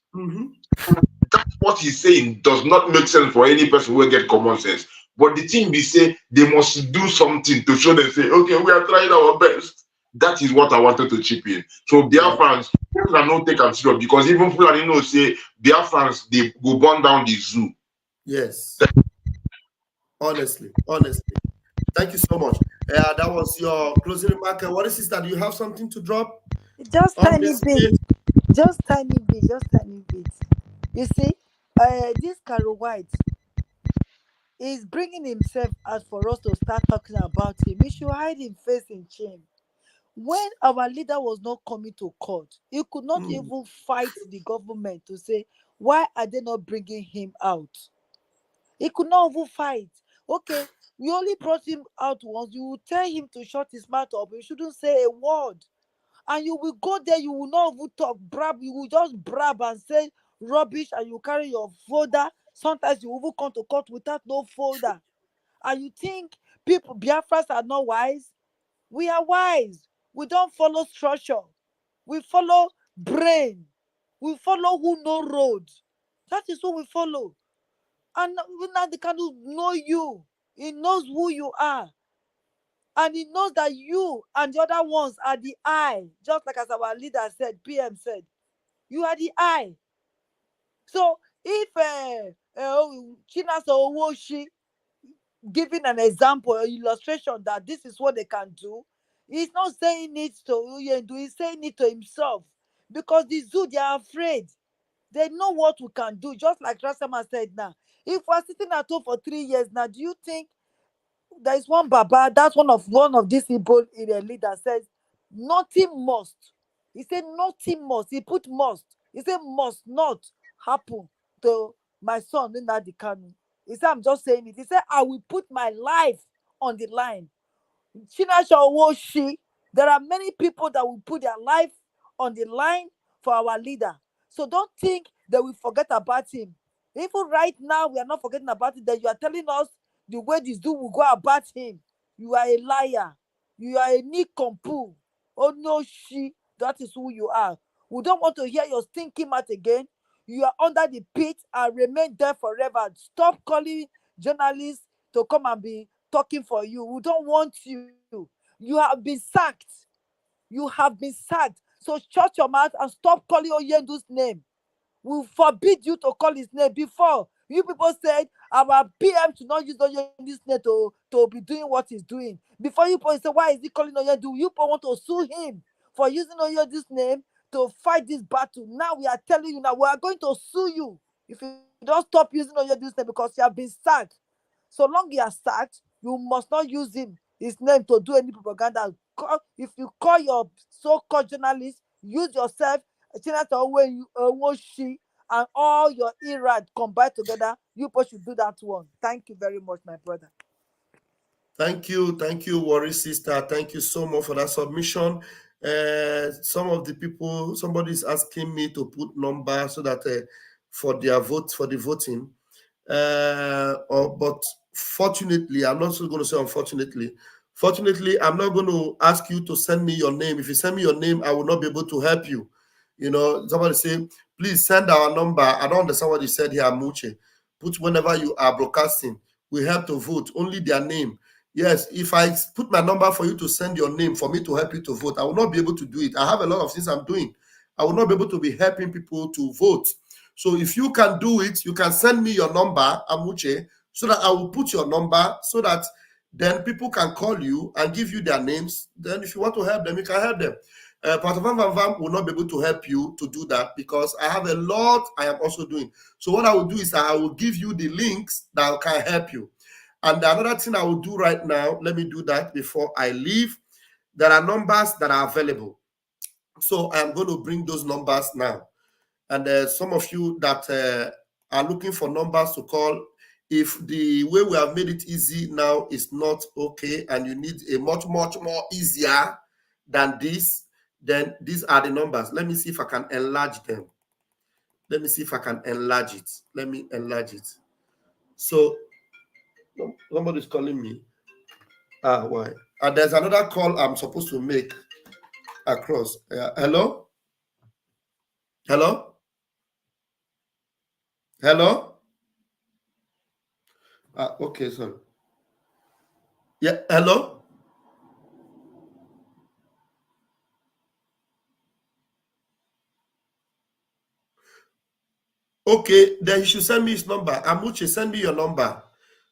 That's what he's saying does not make sense for any person who will get common sense. But the thing we say, they must do something to show them, say, okay, we are trying our best. That is what I wanted to chip in. So Biafrans cannot take them serious, because even Fulani know, say, Biafrans, they go burn down the zoo. Yes. Honestly. Thank you so much. That was your closing remark. What is this, that you have something to drop? Just tiny bit. Just tiny bit. You see, this Carol White is bringing himself out for us to start talking about him. He should hide his face in shame. When our leader was not coming to court, he could not even fight the government to say, why are they not bringing him out? He could not even fight. Okay, we only brought him out once. You will tell him to shut his mouth up. You shouldn't say a word. And you will go there, you will not even talk, brab. You will just brab and say rubbish, and you carry your folder. Sometimes you will come to court without no folder. And you think people, Biafras, are not wise? We are wise. We don't follow structure. We follow brain. We follow who know road. That is what we follow. And now they can know you. He knows who you are. And he knows that you and the other ones are the eye. Just like as our leader said, PM said, you are the eye. So if Chinasa Owoshi giving an example, an illustration that this is what they can do, he's not saying it to Uyendu, he's saying it to himself. Because the zoo, they are afraid. They know what we can do, just like Rasama said now. If we're sitting at home for 3 years now, do you think there is one Baba, that's one of these Igbo leaders says, nothing must. He said nothing must. He put must. He said must not happen to my son Nnamdi Kanu. He said, I'm just saying it. He said, I will put my life on the line. Chinasa Owoshi, there are many people that will put their life on the line for our leader. So don't think that we forget about him. Even right now, we are not forgetting about it, that you are telling us the way this dude will go about him. You are a liar. You are a nincompoop. Oh no, that is who you are. We don't want to hear your stinking mouth again. You are under the pit and remain there forever. Stop calling journalists to come and be talking for you. We don't want you. You have been sacked. You have been sacked. So shut your mouth and stop calling Oyendu's name. We forbid you to call his name. Before, you people said our PM should not use Oyendu's name to be doing what he's doing. Before you people say, why is he calling Oyendu? You people want to sue him for using Oyendu's name to fight this battle. Now we are telling you, now we are going to sue you if you don't stop using Oyendu's name, because you have been sacked. So long you are sacked, you must not use his name to do any propaganda. If you call your so-called journalists, use yourself, Owoshi, and all your irad combined together, you people should do that one. Thank you very much, my brother. Thank you, Worry Sister. Thank you so much for that submission. Some of the people, somebody is asking me to put numbers so that for their vote, for the voting. But fortunately, I'm not going to say unfortunately. Fortunately, I'm not going to ask you to send me your name. If you send me your name, I will not be able to help you. You know, somebody say, please send our number. I don't understand what you said here, Muche. Put whenever you are broadcasting. We have to vote, only their name. Yes, if I put my number for you to send your name for me to help you to vote, I will not be able to do it. I have a lot of things I'm doing. I will not be able to be helping people to vote. So if you can do it, you can send me your number, Amuche, so that I will put your number so that then people can call you and give you their names. Then if you want to help them, you can help them. Pastor Van will not be able to help you to do that because I have a lot I am also doing. So what I will do is I will give you the links that can help you. And another thing I will do right now, let me do that before I leave. There are numbers that are available. So I'm going to bring those numbers now. And some of you that are looking for numbers to call, if the way we have made it easy now is not okay and you need a much more easier than this, then these are the numbers. Let me see if I can enlarge them. Let me see if I can enlarge it. Let me enlarge it. So somebody's calling me. Why? And there's another call I'm supposed to make across. Hello? Hello? Hello? Okay, sorry. Yeah, hello? Okay, then you should send me his number. Amuche, send me your number.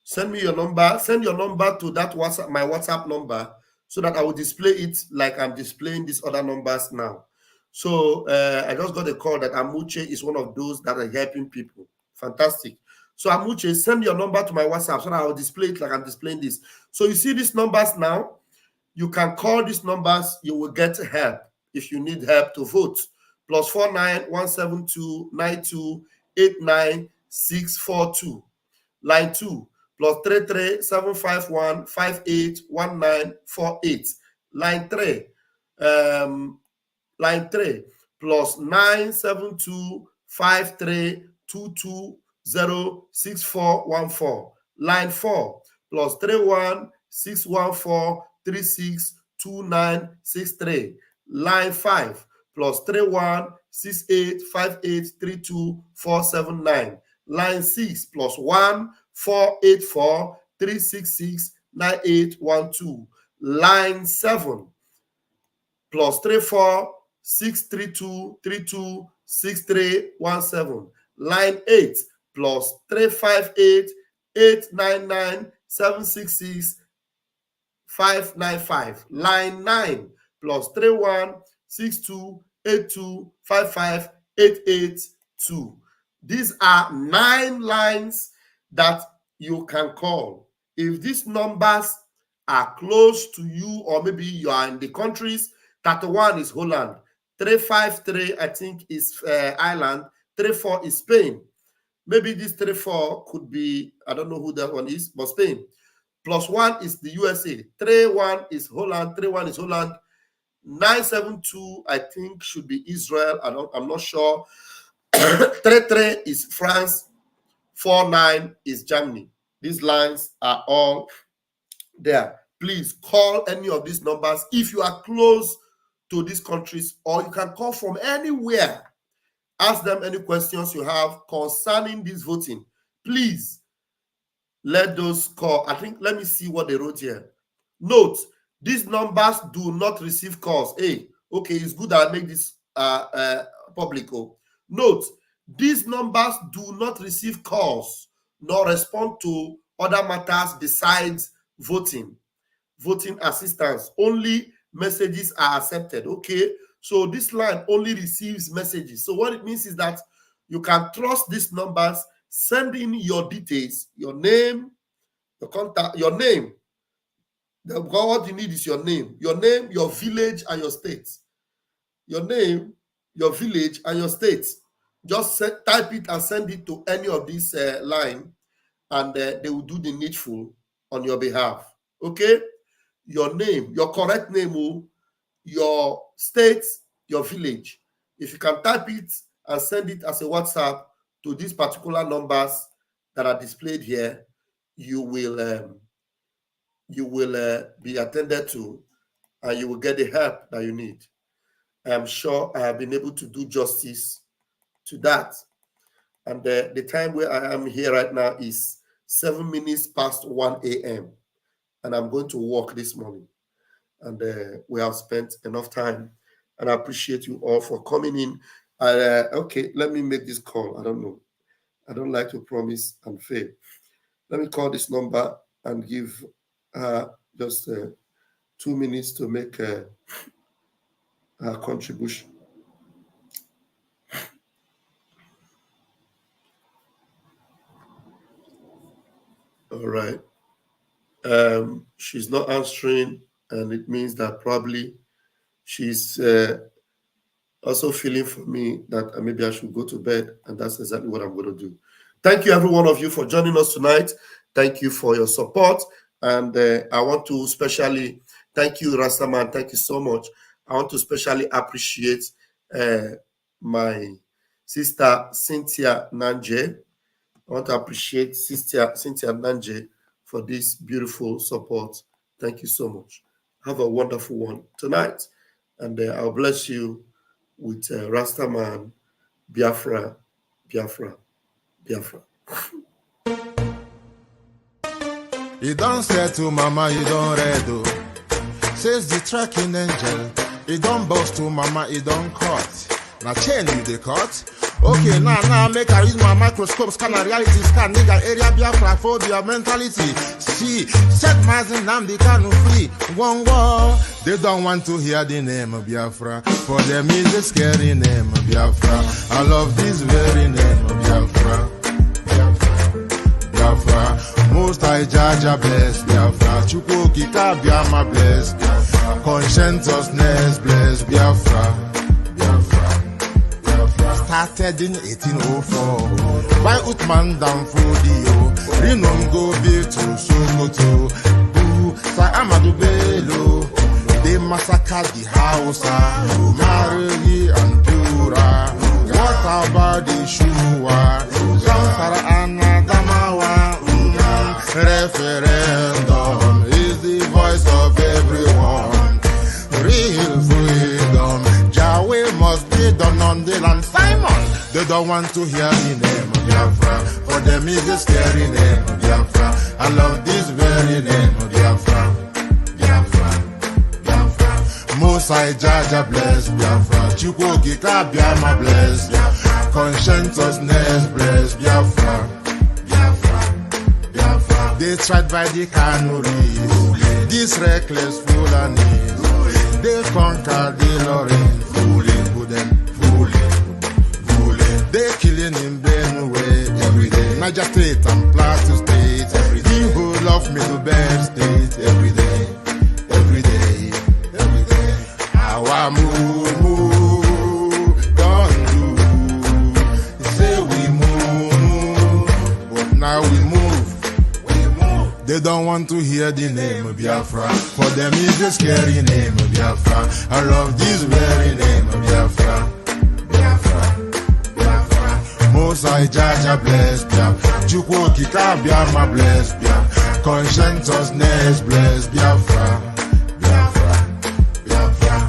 Send me your number. Send your number to that WhatsApp, my WhatsApp number, so that I will display it like I'm displaying these other numbers now. So I just got a call that Amuche is one of those that are helping people. Fantastic. So Amuche, send your number to my WhatsApp so that I will display it like I'm displaying this. So you see these numbers now. You can call these numbers. You will get help if you need help to vote. +49 172 92 89642. Line 2, +33 751 581948. Line 3, +972 53 220 Line 4, +31 614 362963. Line 5, +31 68 58 32 479. Line 6, +1 484 366 9812. Line 7, +34 632 32 6317. Line 8, +358 899 766 595. Line 9, +31 62 82 55 882. These are 9 lines that you can call. If these numbers are close to you, or maybe you are in the countries, 31 is Holland, 353 I think is Ireland, 34 is Spain. Maybe this 34 could be, I don't know who that one is, but Spain. +1 is the USA, 31 is Holland, 31 is Holland. 972 I think should be Israel. I'm not sure. 33 is France. 49 is Germany. These lines are all there. Please call any of these numbers if you are close to these countries, or you can call from anywhere. Ask them any questions you have concerning this voting. Please let those call. I think, let me see what they wrote here. Note, these numbers do not receive calls. Hey, okay, it's good that I make this public. Note, these numbers do not receive calls nor respond to other matters besides voting assistance. Only messages are accepted. Okay, so this line only receives messages. So what it means is that you can trust these numbers. Send in your details, your name, your contact, your name. What you need is your name, your village, and your state. Your name, your village, and your state. Just type it and send it to any of these line, and they will do the needful on your behalf. Okay? Your name, your correct name, your state, your village. If you can type it and send it as a WhatsApp to these particular numbers that are displayed here, you will be attended to, and you will get the help that you need. I am sure I have been able to do justice to that. And the time where I am here right now is 7 minutes past 1 a.m. And I'm going to work this morning. And we have spent enough time. And I appreciate you all for coming in Okay, let me make this call. I don't know. I don't like to promise and fail. Let me call this number and give just 2 minutes to make a contribution. All right. She's not answering, and it means that probably she's also feeling for me that maybe I should go to bed, and that's exactly what I'm going to do. Thank you, every one of you, for joining us tonight. Thank you for your support, and I want to especially thank you, Rastaman. Thank you so much. I want to especially appreciate my sister Cynthia Nanje. I want to appreciate Cynthia Nanje for this beautiful support. Thank you so much. Have a wonderful one tonight, and I'll bless you with Rastaman, Biafra, Biafra, Biafra. You don't say to mama, you don't read. Says the tracking angel. You don't boast to mama, you don't cut. Now chain you the cut. Okay, now make I use my microscope, scan a reality, scan nigga area Biafra phobia mentality. See, set Mazen Namdi Kanu free. One war. They don't want to hear the name of Biafra. For them is a scary name of Biafra. I love this very name of Biafra. Biafra. Most I judge a bless Biafra. Chukwuki Kabiama bless Biafra. Conscientiousness bless Biafra. Started in 1804 by Uthman Danfodio. Rinom go build to Sokoto. Sa Amadou Bello. They massacred the Hausa, Marili and Pura. What about the Shua? Zamfara and Adamawa. Referendum is the voice of everyone. Real freedom. Yahweh must be done on the land. Simon, they don't want to hear the name of Biafra. For them is a scary name of Biafra. I love this very name of Biafra. Mosai Jaja bless Biafra. Chukwuki Kabiama bless Biafra. Conscientiousness bless Biafra. They tried by the canories. These reckless Fulanis. They conquered the Lorraine. They killing in Benue every day. Niger State and Plateau State every day. Who love me to Bed State every day. Our move, don't do. Say we move, but now we move. They don't want to hear the name of Biafra. For them is the scary name of Biafra. I love this very name of Biafra. Mosai Jaja bless Biafra. Chukwuki Kabiama bless Biafra. Conscientiousness bless Biafra.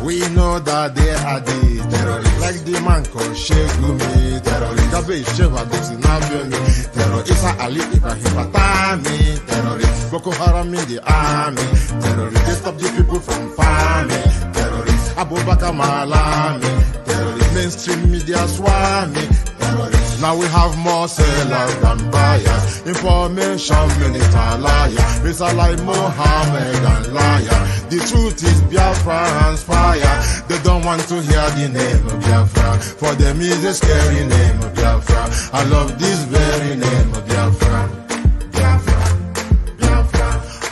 We know that they are the terrorists. Like the man called Shegumi, terrorist. Gabe Sheva Dexinabioni, terrorist. Isa Ali Ibrahim Batami, terrorist. Boko Haram in the army, terrorist. They stop the people from farming, terrorist. Abubakar Malami, terrorist. Mainstream media swami, terrorist. Now we have more sellers than buyers. Information minister liar. Mr. like Mohammed and liar. The truth is Biafra's fire. They don't want to hear the name of Biafra. For them is a scary name of Biafra. I love this very name of Biafra.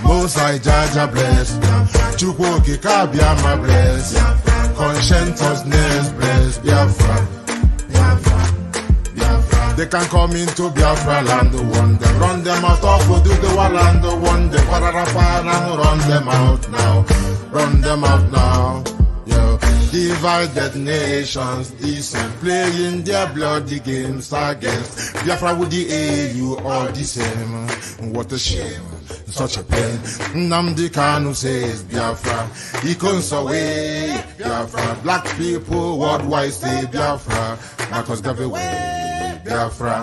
Mosai Jaja bless. Chukwuki Kabiama bless. Conscientiousness bless Biafra. They can come into Biafra land, run them out of Oduduwa land, and run them out now, Yo, divided nations, decent, playing their bloody games against Biafra with the AU all the same. What a shame, such a pain. Nnamdi Kanu says Biafra, he comes away Biafra. Black people worldwide say Biafra, Marcus gave away Biafra.